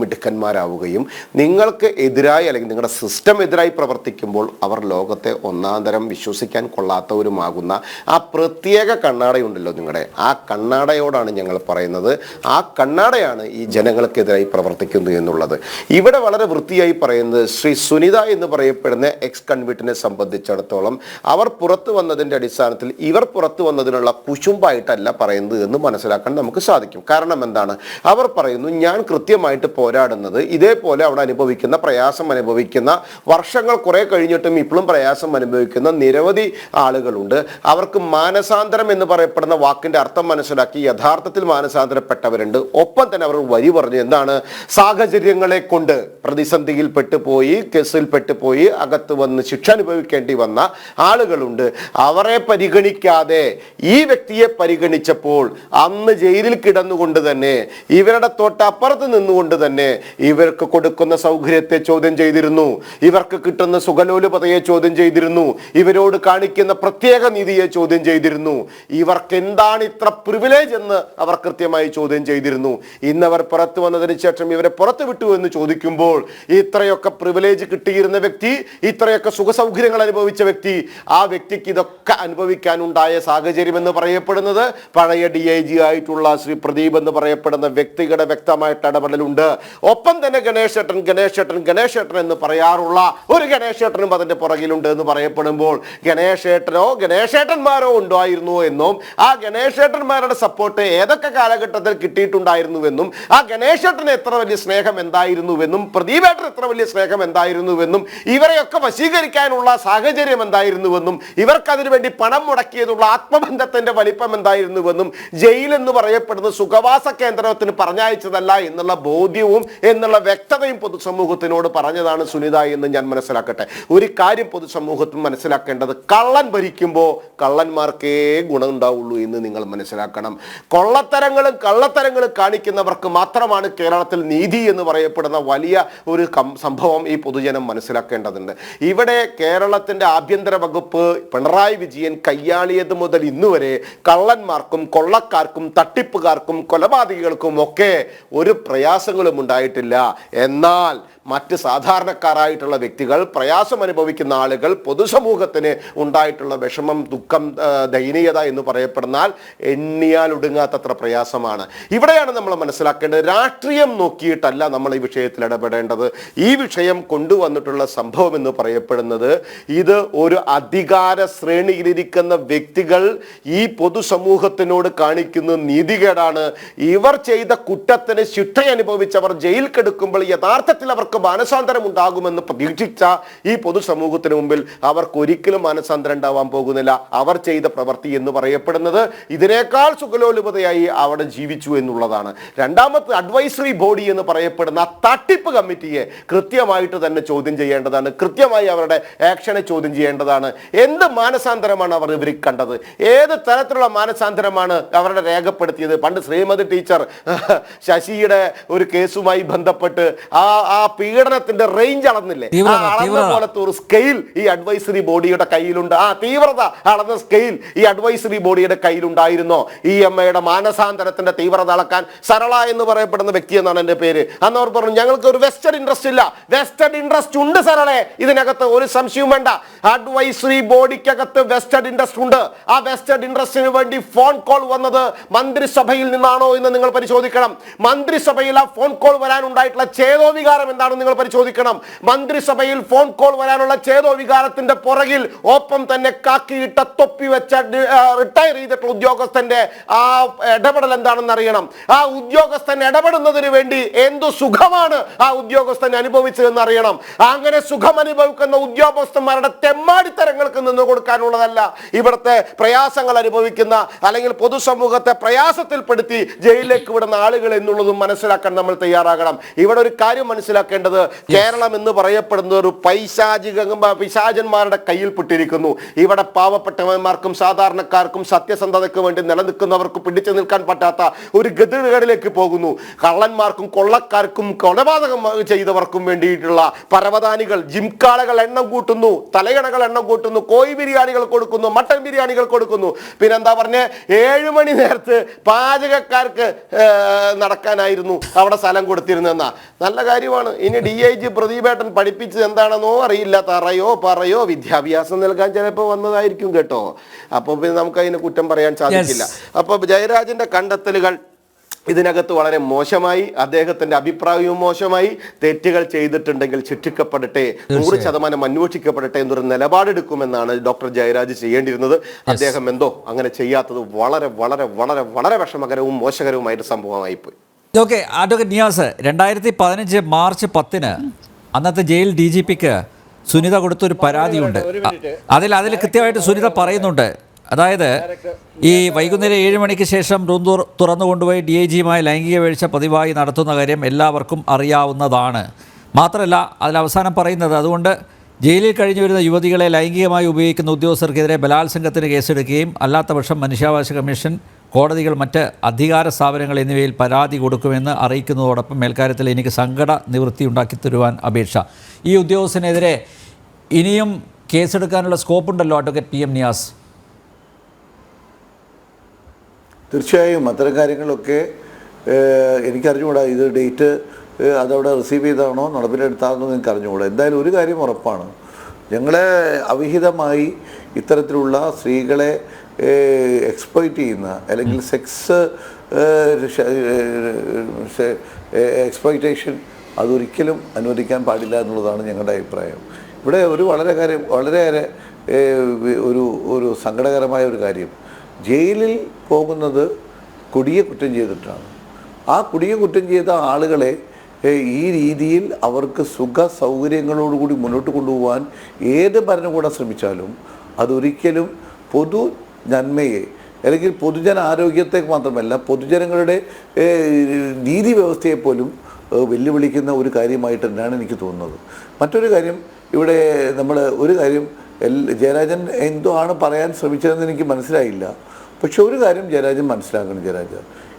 മിടുക്കന്മാരാവുകയും നിങ്ങൾക്ക് എതിരായി അല്ലെങ്കിൽ നിങ്ങളുടെ സിസ്റ്റം എതിരായി പ്രവർത്തിക്കുമ്പോൾ അവർ ലോകത്തെ ഒന്നാന്തരം വിശ്വസിക്കാൻ കൊള്ളാത്തവരുമാകുന്ന ആ പ്രത്യേക കണ്ണാടയുണ്ടല്ലോ നിങ്ങളുടെ, ആ കണ്ണാടയോടാണ് ഞങ്ങൾ പറയുന്നത്. ആ കണ്ണാടയാണ് ഈ ജനങ്ങൾക്കെതിരായി പ്രവർത്തിക്കുന്നു എന്നുള്ളത്. ഇവിടെ വളരെ വൃത്തിയായി പറയുന്നത് ശ്രീ സുനിത എന്ന് പറയപ്പെടുന്ന എക്സ് കൺവിറ്റിനെ സംബന്ധിച്ചിടത്തോളം അവർ പുറത്തു വന്നതിൻ്റെ അടിസ്ഥാനത്തിൽ ഇവർ പുറത്തു വന്നതിനുള്ള കുശുമ്പായിട്ടല്ല പറയുന്നത് എന്ന് മനസ്സിലാക്കാൻ നമുക്ക് സാധിക്കും. കാരണം എന്താണ്? അവർ പറയുന്നു, ഞാൻ കൃത്യമായിട്ട് പോരാടുന്നത് ഇതേപോലെ അവിടെ പ്രയാസം അനുഭവിക്കുന്ന വർഷങ്ങൾ കുറെ കഴിഞ്ഞിട്ടും ഇപ്പോഴും പ്രയാസം അനുഭവിക്കുന്ന നിരവധി ആളുകളുണ്ട്. അവർക്ക് മാനസാന്തരം എന്ന് പറയപ്പെടുന്ന വാക്കിന്റെ അർത്ഥം മനസ്സിലാക്കി യഥാർത്ഥത്തിൽ മാനസാന്തരപ്പെട്ടവരുണ്ട്. ഒപ്പം തന്നെ അവർ വരി പറഞ്ഞു, എന്താണ്, സാഹചര്യങ്ങളെ കൊണ്ട് പ്രതിസന്ധിയിൽ പെട്ടുപോയി, കേസിൽ പെട്ടുപോയി അകത്ത് വന്ന് ശിക്ഷ അനുഭവിക്കേണ്ടി വന്ന ആളുകളുണ്ട്. അവരെ പരിഗണിക്കാതെ ഈ വ്യക്തിയെ പരിഗണിച്ചപ്പോൾ അന്ന് ജയിലിൽ കിടന്നുകൊണ്ട് തന്നെ ഇവരുടെ തൊട്ടപ്പുറത്ത് നിന്നുകൊണ്ട് തന്നെ ഇവർക്ക് കൊടുക്കുന്ന സൗകര്യത്തെ ചോദ്യം ചെയ്തിരുന്നു, ഇവർക്ക് കിട്ടുന്ന സുഖലോലുപതയെ ചോദ്യം ചെയ്തിരുന്നു, ഇവരോട് കാണിക്കുന്ന പ്രത്യേക നീതിയെ ചോദ്യം ചെയ്തിരുന്നു, ഇവർക്ക് എന്താണ് ഇത്ര പ്രിവിലേജ് എന്ന് അവർ കൃത്യമായി ചോദ്യം ചെയ്തിരുന്നു. ഇന്നവർ പുറത്തു വന്നതിന് ശേഷം ഇവരെ പുറത്തു വിട്ടു എന്ന് ചോദിക്കുമ്പോൾ ഇത്രയൊക്കെ പ്രിവിലേജ് കിട്ടിയിരുന്ന വ്യക്തി, ഇത്രയൊക്കെ സുഖസൗകര്യങ്ങൾ അനുഭവിച്ച വ്യക്തി, ആ വ്യക്തിക്ക് ഇതൊക്കെ അനുഭവിക്കാനുണ്ടായ സാഹചര്യം എന്ന് പറയപ്പെടുന്നത് പഴയ DIG ആയിട്ടുള്ള ശ്രീ പ്രദീപ് എന്ന് പറയപ്പെടുന്ന വ്യക്തിയുടെ വ്യക്തമായിട്ട് ഇടപെടലുണ്ട്. ഒപ്പം തന്നെ ഗണേശേട്ടൻ എന്ന് പറയാറുള്ള ഒരു ഗണേശേട്ടനും അതിന്റെ പുറകിലുണ്ട് എന്ന് പറയപ്പെടുമ്പോൾ ഗണേശേട്ടന്മാരോ ഉണ്ടായിരുന്നു എന്നും ആ ഗണേശേട്ടന്മാരുടെ സപ്പോർട്ട് ഏതൊക്കെ കാലഘട്ടത്തിൽ കിട്ടിയിട്ടുണ്ടായിരുന്നുവെന്നും ആ ഗണേശേട്ടന് എത്ര വലിയ സ്നേഹം എന്തായിരുന്നുവെന്നും പ്രദീപേട്ടൻ എത്ര വലിയ സ്നേഹം എന്തായിരുന്നുവെന്നും ഇവരെയൊക്കെ വശീകരിക്കാനുള്ള സാഹചര്യം എന്തായിരുന്നുവെന്നും ഇവർക്കതിനു വേണ്ടി പണം മുടക്കിയതുള്ള ആത്മബന്ധത്തിന്റെ വലിപ്പം എന്തായിരുന്നുവെന്നും ജയിലെന്ന് പറയപ്പെടുന്ന സുഖവാസ കേന്ദ്രത്തിന് പറഞ്ഞയച്ചതല്ല എന്നുള്ള ബോധ്യവും എന്നുള്ള വ്യക്തതയും പൊതുസമൂഹത്തിനോട് പറഞ്ഞതാണ് സുനിത എന്ന് ഞാൻ മനസ്സിലാക്കട്ടെ. ഒരു കാര്യം പൊതുസമൂഹത്തിൽ മനസ്സിലാക്കേണ്ടത്, കള്ളൻ ഭരിക്കുമ്പോൾ കള്ളന്മാർക്കേ ഗുണം ഉണ്ടാവുള്ളൂ എന്ന് നിങ്ങൾ മനസ്സിലാക്കണം. കള്ളത്തരങ്ങളും കാണിക്കുന്നവർക്ക് മാത്രമാണ് കേരളത്തിൽ നീതി എന്ന് പറയപ്പെടുന്ന വലിയ ഒരു സംഭവം ഈ പൊതുജനം മനസ്സിലാക്കേണ്ടതുണ്ട്. ഇവിടെ കേരളത്തിന്റെ ആഭ്യന്തര വകുപ്പ് പിണറായി വിജയൻ കയ്യാളിയത് മുതൽ ഇന്നുവരെ കള്ളന്മാർക്കും കൊള്ളക്കാർക്കും തട്ടിപ്പുകാർക്കും കൊലപാതകികൾക്കും ഒക്കെ ഒരു പ്രയാസങ്ങളും ഉണ്ടായിട്ടില്ല. എന്നാൽ മറ്റ് സാധാരണക്കാരായിട്ടുള്ള വ്യക്തികൾ, പ്രയാസം അനുഭവിക്കുന്ന ആളുകൾ, പൊതുസമൂഹത്തിന് ഉണ്ടായിട്ടുള്ള വിഷമം, ദുഃഖം, ദയനീയത എന്ന് പറയപ്പെടുന്നാൽ എണ്ണിയാൽ ഒടുങ്ങാത്തത്ര പ്രയാസമാണ്. ഇവിടെയാണ് നമ്മൾ മനസ്സിലാക്കേണ്ടത്, രാഷ്ട്രീയം നോക്കിയിട്ടല്ല നമ്മൾ ഈ വിഷയത്തിൽ ഇടപെടേണ്ടത്. ഈ വിഷയം കൊണ്ടുവന്നിട്ടുള്ള സംഭവം എന്ന് പറയപ്പെടുന്നത് ഇത് ഒരു അധികാര ശ്രേണിയിലിരിക്കുന്ന വ്യക്തികൾ ഈ പൊതുസമൂഹത്തിനോട് കാണിക്കുന്ന നീതികേടാണ്. ഇവർ ചെയ്ത കുറ്റത്തിന് ശിക്ഷ അനുഭവിച്ചവർ ജയിൽ കിടക്കുമ്പോൾ യഥാർത്ഥത്തിൽ അവർക്ക് മാനസാന്തരം ഉണ്ടാകുമെന്ന് പ്രതീക്ഷിച്ച ഈ പൊതുസമൂഹത്തിന് മുമ്പിൽ അവർക്ക് ഒരിക്കലും മാനസാന്തരം ഉണ്ടാവാൻ പോകുന്നില്ല. അവർ ചെയ്ത പ്രവൃത്തി എന്ന് പറയപ്പെടുന്നത് ഇതിനേക്കാൾ സുഖലോലുപതയായി അവിടെ ജീവിച്ചു എന്നുള്ളതാണ്. രണ്ടാമത്തെ അഡ്വൈസറി ബോഡി എന്ന് പറയപ്പെടുന്ന തട്ടിപ്പ് കമ്മിറ്റിയെ കൃത്യമായിട്ട് തന്നെ ചോദ്യം ചെയ്യേണ്ടതാണ്. കൃത്യമായി അവരുടെ ആക്ഷനെ ചോദ്യം ചെയ്യേണ്ടതാണ്. എന്ത് മാനസാന്തരമാണ് അവർ ഇവർ കണ്ടത്? ഏത് തരത്തിലുള്ള മാനസാന്തരമാണ് അവരുടെ രേഖപ്പെടുത്തിയത്? പണ്ട് ശ്രീമതി ടീച്ചർ ശശിയുടെ ഒരു കേസുമായി ബന്ധപ്പെട്ട് ആ പീഡനത്തിന്റെ റേഞ്ച് അളന്നില്ലേ? അളന്ന പോലത്തെ ഒരു സ്കെയിൽ ഈ അഡ്വൈസറി ബോഡിയുടെ കയ്യിലുണ്ട്. ആ തീവ്രത അളന്ന സ്കെയിൽ ഈ അഡ്വൈസറി ബോഡിയുടെ കയ്യിലുണ്ടായിരുന്നോ? ഈ അമ്മയുടെ മാനസാന്തരത്തിന്റെ തീവ്രത അളക്കാൻ സരള എന്ന് പറയപ്പെടുന്ന വ്യക്തി എന്നാണ് എന്റെ പേര്. അന്ന് അവർ പറഞ്ഞു, ഞങ്ങൾക്ക് ഒരു വെസ്റ്റഡ് ഇൻട്രസ്റ്റ് ഇല്ല. വെസ്റ്റഡ് ഇൻട്രസ്റ്റ് ഉണ്ട് സരളെ, ഇതിനകത്ത് ഒരു സംശയവും വേണ്ട. അഡ്വൈസറി ബോഡിക്കകത്ത് വെസ്റ്റഡ് ഇൻട്രസ്റ്റ് ഉണ്ട്. ആ വെസ്റ്റഡ് ഇൻട്രസ്റ്റിന് വേണ്ടി ഫോൺ കോൾ വന്നത് മന്ത്രിസഭയിൽ നിന്നാണോ എന്ന് നിങ്ങൾ പരിശോധിക്കണം. മന്ത്രിസഭയിൽ ആ ഫോൺ കോൾ വരാനുണ്ടായിട്ടുള്ള ചേതോവികാരം എന്താണെന്ന് നിങ്ങൾ പരിശോധിക്കണം. മന്ത്രിസഭയിൽ ഫോൺ കോൾ വരാനുള്ള ചേതോവികാരത്തിന്റെ പുറകിൽ ഒപ്പം തന്നെ കാക്കിയിട്ട തൊപ്പി വെച്ച റിട്ടയർ ചെയ്തിട്ടുള്ള ഉദ്യോഗസ്ഥന്റെ ആ ഇടപെടൽ എന്താണെന്ന് അറിയണം. ആ ഉദ്യോഗസ്ഥൻ ഇടപെടുന്നതിന് വേണ്ടി എന്തു സുഖമാണ് ആ ഉദ്യോഗസ്ഥൻ അനുഭവിച്ചതെന്ന് അറിയണം. അങ്ങനെ സുഖം അനുഭവിക്കുന്ന ഉദ്യോഗസ്ഥന്മാരുടെ തെമ്മാടിത്തരങ്ങൾക്ക് നിന്ന് കൊടുക്കാനുള്ളതല്ല ഇവിടുത്തെ പ്രയാസങ്ങൾ അനുഭവിക്കുന്ന അല്ലെങ്കിൽ പൊതുസമൂഹത്തെ പ്രയാസത്തിൽപ്പെടുത്തി ജയിലിലേക്ക് വിടുന്ന ആളുകൾ എന്നുള്ളതും മനസ്സിലാക്കാൻ നമ്മൾ തയ്യാറാകണം. ഇവിടെ ഒരു കാര്യം മനസ്സിലാക്കേണ്ടത്, കേരളം എന്ന് പറയപ്പെടുന്ന ഒരു പിശാചന്മാരുടെ കയ്യിൽപ്പെട്ടിരിക്കുന്നു. ഇവിടെ പാവപ്പെട്ടവന്മാർക്കും സാധാരണക്കാർക്കും സത്യസന്ധതയ്ക്ക് വേണ്ടി നിലനിൽക്കുന്നവർക്ക് പിടിച്ചു നിൽക്കാൻ പറ്റാത്ത ഒരു ഗതികേടിലേക്ക് പോകുന്നു. കള്ളന്മാർക്കും കൊള്ളക്കാർക്കും കൊലപാതകം ചെയ്തവർക്കും വേണ്ടിയിട്ടുള്ള പരവതാനികൾ, ജിംകാളകൾ എണ്ണം കൂട്ടുന്നു, തലയണകൾ എണ്ണം കൂട്ടുന്നു, കോഴി ബിരിയാണികൾ കൊടുക്കുന്നു, മട്ടൻ ബിരിയാണികൾ കൊടുക്കുന്നു. പിന്നെന്താ പറഞ്ഞ 7 മണി നേരത്ത് പാചകക്കാർക്ക് നടക്കാനായിരുന്നു അവിടെ സ്ഥലം കൊടുത്തിരുന്നെന്നാ. നല്ല കാര്യമാണ്. ഇനി DIG പ്രദീപേട്ടൻ പഠിപ്പിച്ചത് എന്താണെന്നോ അറിയില്ല, തറയോ പറയോ വിദ്യാഭ്യാസം നൽകാൻ ചിലപ്പോൾ വന്നതായിരിക്കും കേട്ടോ. അപ്പോൾ പിന്നെ നമുക്ക് അതിന് കുറ്റം പറയാൻ സാധിക്കില്ല. അപ്പോൾ ജയരാജന്റെ കണ്ടെത്തലുകൾ ഇതിനകത്ത് വളരെ മോശമായി, അദ്ദേഹത്തിന്റെ അഭിപ്രായവും മോശമായി. തെറ്റുകൾ ചെയ്തിട്ടുണ്ടെങ്കിൽ ശിക്ഷിക്കപ്പെടട്ടെ, 100% അന്വേഷിക്കപ്പെടട്ടെ എന്നൊരു നിലപാടെടുക്കുമെന്നാണ് ഡോക്ടർ ജയരാജ് ചെയ്യേണ്ടിയിരുന്നത്. അദ്ദേഹം എന്തോ അങ്ങനെ ചെയ്യാത്തത് വളരെ വളരെ വളരെ വളരെ വിഷമകരവും മോശകരവുമായിട്ട് സംഭവമായിപ്പോയി. ഓക്കെ, അഡ്വക്കേറ്റ് നിയാസ്, 2015 മാർച്ച് 10 അന്നത്തെ ജയിൽ DGPക്ക് സുനിത കൊടുത്തൊരു പരാതിയുണ്ട്. അതിൽ കൃത്യമായിട്ട് സുനിത പറയുന്നുണ്ട്, അതായത് ഈ വൈകുന്നേരം 7 മണിക്ക് ശേഷം റൂം തുറന്നു കൊണ്ടുപോയി DIGയുമായി ലൈംഗിക വീഴ്ച പതിവായി നടത്തുന്ന കാര്യം എല്ലാവർക്കും അറിയാവുന്നതാണ്. മാത്രമല്ല അതിലവസാനം പറയുന്നത്, അതുകൊണ്ട് ജയിലിൽ കഴിഞ്ഞു വരുന്ന യുവതികളെ ലൈംഗികമായി ഉപയോഗിക്കുന്ന ഉദ്യോഗസ്ഥർക്കെതിരെ ബലാത്സംഗത്തിന് കേസെടുക്കുകയും അല്ലാത്ത പക്ഷം മനുഷ്യാവകാശ കമ്മീഷൻ, കോടതികൾ, മറ്റ് അധികാര സ്ഥാപനങ്ങൾ എന്നിവയിൽ പരാതി കൊടുക്കുമെന്ന് അറിയിക്കുന്നതോടൊപ്പം മേൽക്കാര്യത്തിൽ എനിക്ക് സങ്കട നിവൃത്തി ഉണ്ടാക്കി തരുവാൻ അപേക്ഷ. ഈ ഉദ്യോഗസ്ഥനെതിരെ ഇനിയും കേസെടുക്കാനുള്ള സ്കോപ്പുണ്ടല്ലോ അഡ്വക്കേറ്റ് PM നിയാസ്? തീർച്ചയായും അത്തരം കാര്യങ്ങളൊക്കെ എനിക്കറിഞ്ഞുകൂടാ. ഇത് ഡേറ്റ് അതവിടെ റിസീവ് ചെയ്താണോ നടപ്പിലെടുത്താണെന്നോ എനിക്ക് അറിഞ്ഞുകൂടാ. എന്തായാലും ഒരു കാര്യം ഉറപ്പാണ്, ഞങ്ങളെ അവിഹിതമായി ഇത്തരത്തിലുള്ള സ്ത്രീകളെ എക്സ്പ്ലോയിറ്റ് ചെയ്യുന്ന അല്ലെങ്കിൽ സെക്സ് എക്സ്പ്ലോയിറ്റേഷൻ അതൊരിക്കലും അനുവദിക്കാൻ പാടില്ല എന്നുള്ളതാണ് ഞങ്ങളുടെ അഭിപ്രായം. ഇവിടെ ഒരു വളരെയേറെ ഒരു സങ്കടകരമായ ഒരു കാര്യം, ജയിലിൽ പോകുന്നത് കൊടിയ കുറ്റം ചെയ്തിട്ടാണ്. ആ കൊടിയ കുറ്റം ചെയ്ത ആളുകളെ ഈ രീതിയിൽ അവർക്ക് സുഖ സൗകര്യങ്ങളോടുകൂടി മുന്നോട്ട് കൊണ്ടുപോകാൻ ഏത് ഭരണകൂടം ശ്രമിച്ചാലും അതൊരിക്കലും പൊതു നന്മയെ അല്ലെങ്കിൽ പൊതുജന ആരോഗ്യത്തെ മാത്രമല്ല പൊതുജനങ്ങളുടെ നീതി വ്യവസ്ഥയെപ്പോലും വെല്ലുവിളിക്കുന്ന ഒരു കാര്യമായിട്ട് തന്നെയാണ് എനിക്ക് തോന്നുന്നത്. മറ്റൊരു കാര്യം, ഇവിടെ നമ്മൾ ഒരു കാര്യം ജയരാജൻ എന്തോ ആണ് പറയാൻ ശ്രമിച്ചതെന്ന് എനിക്ക് മനസ്സിലായില്ല. പക്ഷെ ഒരു കാര്യം ജയരാജൻ മനസ്സിലാക്കണം,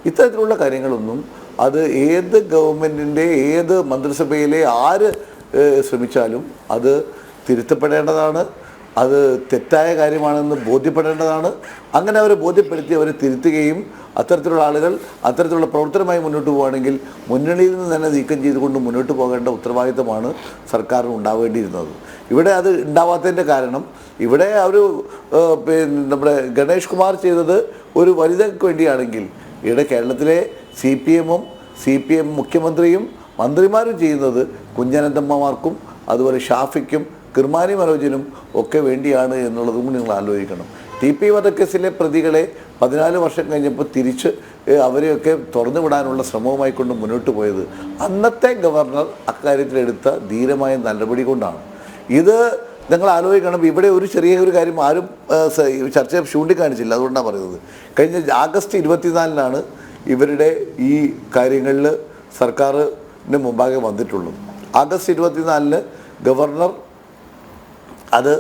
ഇത്തരത്തിലുള്ള കാര്യങ്ങളൊന്നും അത് ഏത് ഗവൺമെൻറ്റിൻ്റെ ഏത് മന്ത്രിസഭയിലെ ആര് ശ്രമിച്ചാലും അത് തിരുത്തപ്പെടേണ്ടതാണ്. അത് തെറ്റായ കാര്യമാണെന്ന് ബോധ്യപ്പെടേണ്ടതാണ്. അങ്ങനെ അവരെ ബോധ്യപ്പെടുത്തി അവരെ തിരുത്തുകയും അത്തരത്തിലുള്ള ആളുകൾ അത്തരത്തിലുള്ള പ്രവർത്തനമായി മുന്നോട്ട് പോവുകയാണെങ്കിൽ മുന്നണിയിൽ നിന്ന് തന്നെ നീക്കം ചെയ്തുകൊണ്ട് മുന്നോട്ട് പോകേണ്ട ഉത്തരവാദിത്തമാണ് സർക്കാരിന് ഉണ്ടാവേണ്ടിയിരുന്നത്. ഇവിടെ അത് ഉണ്ടാവാത്തതിൻ്റെ കാരണം ഇവിടെ ഒരു നമ്മുടെ ഗണേഷ് കുമാർ ചെയ്തത് ഒരു വനിതയ്ക്ക് വേണ്ടിയാണെങ്കിൽ ഇവിടെ കേരളത്തിലെ CPM മുഖ്യമന്ത്രിയും മന്ത്രിമാരും ചെയ്യുന്നത് കുഞ്ഞനന്തമ്മമാർക്കും അതുപോലെ ഷാഫിക്കും കിർമാനി മനോജിനും ഒക്കെ വേണ്ടിയാണ് എന്നുള്ളതും നിങ്ങൾ ആലോചിക്കണം. TP വധക്കേസിലെ പ്രതികളെ 14 വർഷം കഴിഞ്ഞപ്പോൾ തിരിച്ച് അവരെയൊക്കെ തുറന്നു വിടാനുള്ള ശ്രമവുമായി കൊണ്ട് മുന്നോട്ട് പോയത് അന്നത്തെ ഗവർണർ അക്കാര്യത്തിലെടുത്ത ധീരമായ നടപടി കൊണ്ടാണ്. ഇത് നിങ്ങൾ ആലോചിക്കണം. ഇവിടെ ഒരു ചെറിയ കാര്യം ആരും ചർച്ച ചൂണ്ടിക്കാണിച്ചില്ല. അതുകൊണ്ടാണ് പറയുന്നത്. കഴിഞ്ഞ ആഗസ്റ്റ് 24-നാണ് ഇവരുടെ ഈ കാര്യങ്ങളിൽ സർക്കാരിന് മുമ്പാകെ വന്നിട്ടുള്ളൂ. ആഗസ്റ്റ് 24-ന് ഗവർണർ അത്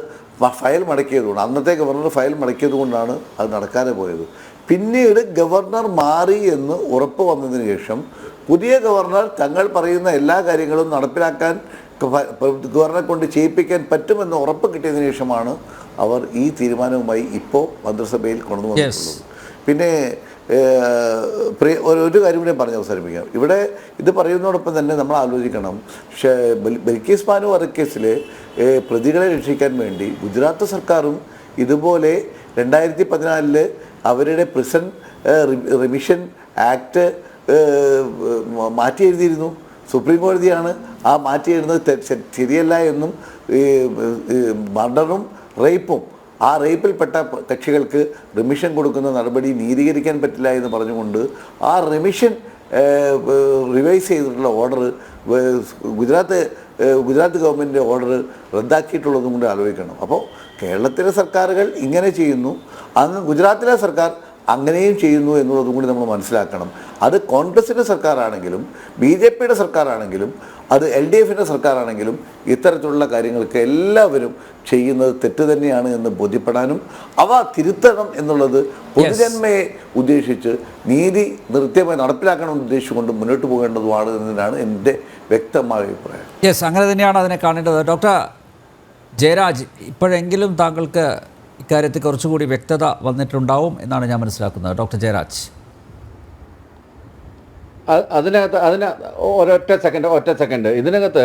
ഫയൽ മടക്കിയതുകൊണ്ട് അന്നത്തെ ഗവർണർ ഫയൽ മടക്കിയത് കൊണ്ടാണ് അത് നടക്കാതെ പോയത്. പിന്നീട് ഗവർണർ മാറി എന്ന് ഉറപ്പ് വന്നതിന് ശേഷം പുതിയ ഗവർണർ തങ്ങൾ പറയുന്ന എല്ലാ കാര്യങ്ങളും നടപ്പിലാക്കാൻ ഗവർണറെ കൊണ്ട് ചെയ്യിപ്പിക്കാൻ പറ്റുമെന്ന് ഉറപ്പ് കിട്ടിയതിനു ശേഷമാണ് അവർ ഈ തീരുമാനവുമായി ഇപ്പോൾ മന്ത്രിസഭയിൽ കൊണ്ടുവന്നിട്ടുള്ളത്. പിന്നെ ഒരു കാര്യം കൂടെ പറഞ്ഞ് അവസാനിപ്പിക്കാം. ഇവിടെ ഇത് പറയുന്നതോടൊപ്പം തന്നെ നമ്മൾ ആലോചിക്കണം, ബൽക്കീസ് ബാനു വധക്കേസിലെ പ്രതികളെ രക്ഷിക്കാൻ വേണ്ടി ഗുജറാത്ത് സർക്കാരും ഇതുപോലെ 2014 അവരുടെ പ്രിസൺ റിമിഷൻ ആക്ട് മാറ്റി എഴുതിയിരുന്നു. സുപ്രീം കോടതിയാണ് ആ മാറ്റി എഴുതുന്നത് ശരിയല്ല എന്നും മർഡറും റേപ്പും ആ റേപ്പിൽപ്പെട്ട കക്ഷികൾക്ക് റിമിഷൻ കൊടുക്കുന്ന നടപടി നീതീകരിക്കാൻ പറ്റില്ല എന്ന് പറഞ്ഞുകൊണ്ട് ആ റിമിഷൻ റിവൈസ് ചെയ്തിട്ടുള്ള ഓർഡർ ഗുജറാത്ത് ഗവൺമെൻറ്റിൻ്റെ ഓർഡർ റദ്ദാക്കിയിട്ടുള്ളതും കൊണ്ട് ആലോചിക്കണം. അപ്പോൾ കേരളത്തിലെ സർക്കാരുകൾ ഇങ്ങനെ ചെയ്യുന്നു, അങ്ങ് ഗുജറാത്തിലെ സർക്കാർ അങ്ങനെയും ചെയ്യുന്നു എന്നുള്ളതും കൂടി നമ്മൾ മനസ്സിലാക്കണം. അത് കോൺഗ്രസിൻ്റെ സർക്കാരാണെങ്കിലും BJPയുടെ സർക്കാരാണെങ്കിലും അത് LDFിൻ്റെ സർക്കാരാണെങ്കിലും ഇത്തരത്തിലുള്ള കാര്യങ്ങൾക്ക് എല്ലാവരും ചെയ്യുന്നത് തെറ്റ് തന്നെയാണ് എന്ന് ബോധ്യപ്പെടാനും അവ തിരുത്തണം എന്നുള്ളത് പൊതുജന്മയെ ഉദ്ദേശിച്ച് നീതി കൃത്യമായി നടപ്പിലാക്കണമെന്ന് ഉദ്ദേശിച്ചുകൊണ്ട് മുന്നോട്ട് പോകേണ്ടതുമാണ് എന്നതാണ് എൻ്റെ വ്യക്തമായ അഭിപ്രായം. യെസ്, അങ്ങനെ തന്നെയാണ് അതിനെ കാണേണ്ടത്. ഡോക്ടർ ജയരാജ്, ഇപ്പോഴെങ്കിലും താങ്കൾക്ക് ഇക്കാര്യത്തിൽ കുറച്ചുകൂടി വ്യക്തത വന്നിട്ടുണ്ടാവും എന്നാണ് ഞാൻ മനസ്സിലാക്കുന്നത്. ഡോക്ടർ ജയരാജ്, അതിന് ഒറ്റ സെക്കൻഡ് ഇതിനകത്ത്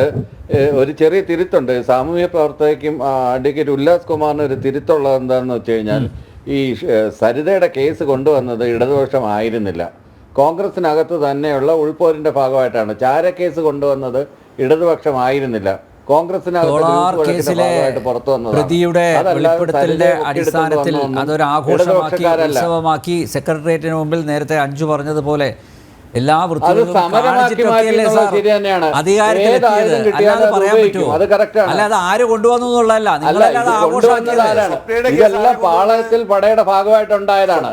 ഒരു ചെറിയ തിരുത്തുണ്ട്. സാമൂഹ്യ പ്രവർത്തകയ്ക്കും അഡ്വക്കേറ്റ് ഉല്ലാസ് കുമാറിന് ഒരു തിരുത്തുള്ളത് എന്താണെന്ന് വെച്ച് കഴിഞ്ഞാൽ ഈ സരിതയുടെ കേസ് കൊണ്ടുവന്നത് ഇടതുപക്ഷമായിരുന്നില്ല, കോൺഗ്രസിനകത്ത് തന്നെയുള്ള ഉൾപോരിന്റെ ഭാഗമായിട്ടാണ്. ചാരക്കേസ് കൊണ്ടുവന്നത് ഇടതുപക്ഷമായിരുന്നില്ല, കോൺഗ്രസിനകത്ത് പുറത്തു പ്രതിയുടെ വെളിപ്പെടുത്തലിന്റെ അടിസ്ഥാനത്തിൽ അതൊരു ആഘോഷമാക്കി ഉത്സവമാക്കി സെക്രട്ടേറിയറ്റിന് മുമ്പിൽ നേരത്തെ അഞ്ജു പറഞ്ഞതുപോലെ എല്ലാ വൃത്തികളും അധികാരത്തിലെത്തിയത് പറയാൻ പറ്റുമോ? അല്ലാതെ ആര് കൊണ്ടുവന്നു എന്നുള്ളതല്ല, നിങ്ങളല്ലാതെ ആഘോഷമാക്കിയത് ഇതെല്ലാം പാളയത്തിൽ പടയുടെ ഭാഗമായിട്ടുണ്ടായതാണ്.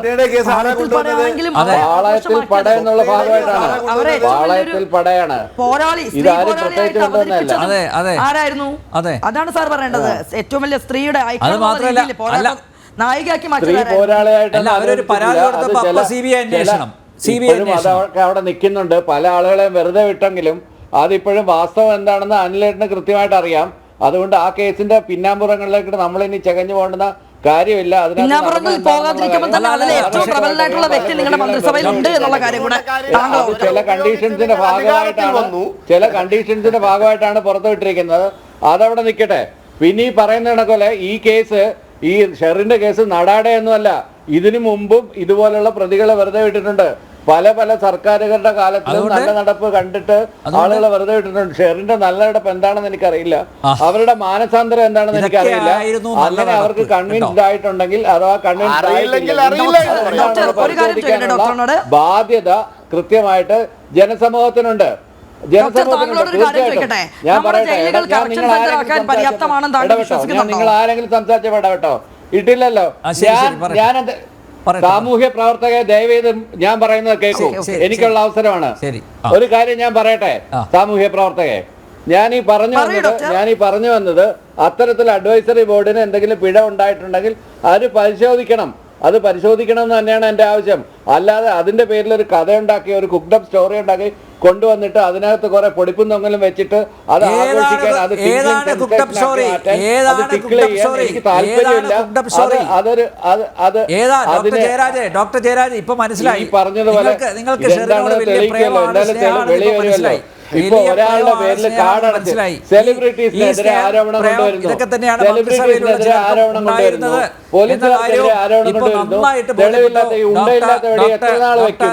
പാളയത്തിൽ പട എന്നുള്ള ഭാഗമായിട്ടാണ്, പാളയത്തിൽ പടയാണ്. ഇതാരും പ്രത്യേകിച്ച് കൊണ്ടുവന്നല്ല. ആരായിരുന്നു? അതാണ് സാർ പറയേണ്ടത്. ഏറ്റവും വലിയ സ്ത്രീയുടെ അത് മാത്രമല്ല നായികയാക്കി പോരാളിയായിട്ട് അവരൊരു പരാതി കൊടുത്തപ്പോൾ CBI അന്വേഷണം അതൊക്കെ അവിടെ നിൽക്കുന്നുണ്ട്. പല ആളുകളെയും വെറുതെ വിട്ടെങ്കിലും അതിപ്പോഴും വാസ്തവം എന്താണെന്ന് അനിലേട്ടന് കൃത്യമായിട്ട് അറിയാം. അതുകൊണ്ട് ആ കേസിന്റെ പിന്നാമ്പുറങ്ങളിലേക്ക് നമ്മൾ ഇനി ചകഞ്ഞു പോകേണ്ട കാര്യമില്ല. ചില കണ്ടീഷൻസിന്റെ ഭാഗമായിട്ടാണ് പുറത്തുവിട്ടിരിക്കുന്നത്. അതവിടെ നിൽക്കട്ടെ. പിന്നെ ഈ പറയുന്ന കണക്കല്ലേ ഈ കേസ്, ഈ ഷെറിന്റെ കേസ് നടാടെയൊന്നുമല്ല. ഇതിനു മുമ്പും ഇതുപോലുള്ള പ്രതികളെ വെറുതെ വിട്ടിട്ടുണ്ട്. പല സർക്കാരുകളുടെ കാലത്തും നല്ല നടപ്പ് കണ്ടിട്ട് ആളുകളെ വെറുതെ വിട്ടിട്ടുണ്ട്. ഷെറിന്റെ നല്ല നടപ്പ് എന്താണെന്ന് എനിക്കറിയില്ല, അവരുടെ മാനസാന്തരം എന്താണെന്ന് എനിക്കറിയില്ല. അങ്ങനെ അവർക്ക് കൺവിൻസ്ഡ് ആയിട്ടുണ്ടെങ്കിൽ അഥവാ കൺവിൻസ്ഡ് ആയിട്ടില്ല, ബാധ്യത കൃത്യമായിട്ട് ജനസമൂഹത്തിനുണ്ട്. ഞാൻ നിങ്ങൾ ആരെങ്കിലും സംസാരിച്ച കേട്ടോ ഇട്ടില്ലല്ലോ. ഞാനത് സാമൂഹ്യ പ്രവർത്തക ദയവേത് ഞാൻ പറയുന്നത് കേൾക്കൂ, എനിക്കുള്ള അവസരമാണ്. ഒരു കാര്യം ഞാൻ പറയട്ടെ, സാമൂഹ്യ പ്രവർത്തകെ, ഞാൻ ഈ പറഞ്ഞു വന്നത് അത്തരത്തിൽ അഡ്വൈസറി ബോർഡിന് എന്തെങ്കിലും പിഴ ഉണ്ടായിട്ടുണ്ടെങ്കിൽ അത് പരിശോധിക്കണം എന്ന് തന്നെയാണ് എൻ്റെ ആവശ്യം. അല്ലാതെ അതിന്റെ പേരിൽ ഒരു കഥ ഉണ്ടാക്കി, ഒരു കുക്ക്ഡപ്പ് സ്റ്റോറി ഉണ്ടാക്കി കൊണ്ടുവന്നിട്ട് അതിനകത്ത് കുറെ പൊടിപ്പും തൊങ്ങലും വെച്ചിട്ട് അത് ആഘോഷിക്കാൻ അത് ഏതാണ് കുക്ടപ്പ് സ്റ്റോറി? ഏതാണ് കുക്ടപ്പ് സ്റ്റോറി? എനിക്ക് താല്പര്യമില്ല. ഡോക്ടർ ജയരാജ് ഇപ്പൊ മനസ്സിലായി. ഈ പറഞ്ഞതുപോലെ നിങ്ങൾക്ക് ഇതെന്താണെന്ന് തെളിയിക്കുമല്ലോ. എന്തായാലും വെളി വരുമല്ലോ. ഇപ്പൊ ഒരാളുടെ പേരിൽ കാടടച്ച് സെലിബ്രിറ്റീസിനെതിരെ ആരോപണം കൊണ്ടുവരുന്നു, സെലിബ്രിറ്റീസിനെതിരെ ആരോപണം കൊണ്ടുവരുന്നു, പോലീസുകാർക്കെതിരെ ആരോപണം കൊണ്ടുവരുന്നു. തെളിവില്ലാത്ത ഈ ഉണ്ടയില്ലാത്ത വെടി എത്ര നാൾ വെക്കും?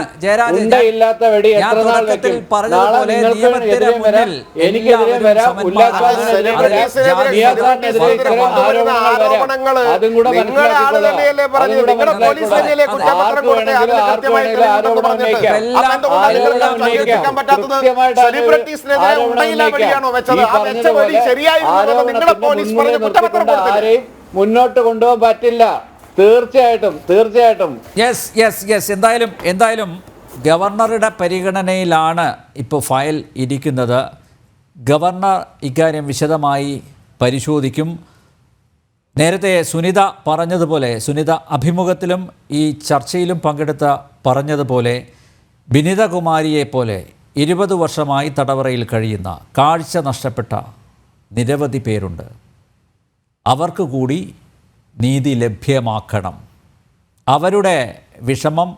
ഉണ്ടയില്ലാത്ത വെടി എത്ര നാൾ വെക്കും? നാളെ നിങ്ങൾക്കെതിരെ വരാം, എനിക്കെതിരെ വരാം, ഉല്ലാസ്വാദിനെതിരെ വരാം, നിയാസാനെതിരെ ഇത്തരം ആരോപണങ്ങൾ വരാം. അതും കൂടെ മനസ്സിലാക്കിക്കൊള്ളുക. ആർക്ക് വേണമെങ്കിലും ആരോപണം ഉന്നയിക്കാം. ആരോപണം ഉന്നയിക്കാം. കൃത്യമായിട്ട് ആരെയും മുന്നോട്ട് കൊണ്ടുപോകാൻ പറ്റില്ല. തീർച്ചയായിട്ടും. എന്തായാലും ഗവർണറുടെ പരിഗണനയിലാണ് ഇപ്പോൾ ഫയൽ ഇരിക്കുന്നത്. ഗവർണർ ഇക്കാര്യം വിശദമായി പരിശോധിക്കും. നേരത്തെ സുനിത പറഞ്ഞതുപോലെ, സുനിത അഭിമുഖത്തിലും ഈ ചർച്ചയിലും പങ്കെടുത്ത പറഞ്ഞതുപോലെ, ബിനിതകുമാരിയെപ്പോലെ 20 വർഷമായി തടവറയിൽ കഴിയുന്ന, കാഴ്ച നഷ്ടപ്പെട്ട നിരവധി പേരുണ്ട്. അവർക്ക് കൂടി നീതി ലഭ്യമാക്കണം. അവരുടെ വിഷമം,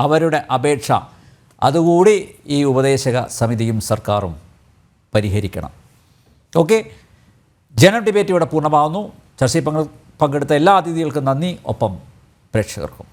അവരുടെ അപേക്ഷ അതുകൂടി ഈ ഉപദേശക സമിതിയും സർക്കാരും പരിഹരിക്കണം. ഓക്കെ, ജനം ഡിബേറ്റ് ഇവിടെ പൂർണ്ണമാകുന്നു. ചർച്ചയിൽ പങ്കെടുത്ത എല്ലാ അതിഥികൾക്കും നന്ദി, ഒപ്പം പ്രേക്ഷകർക്കും.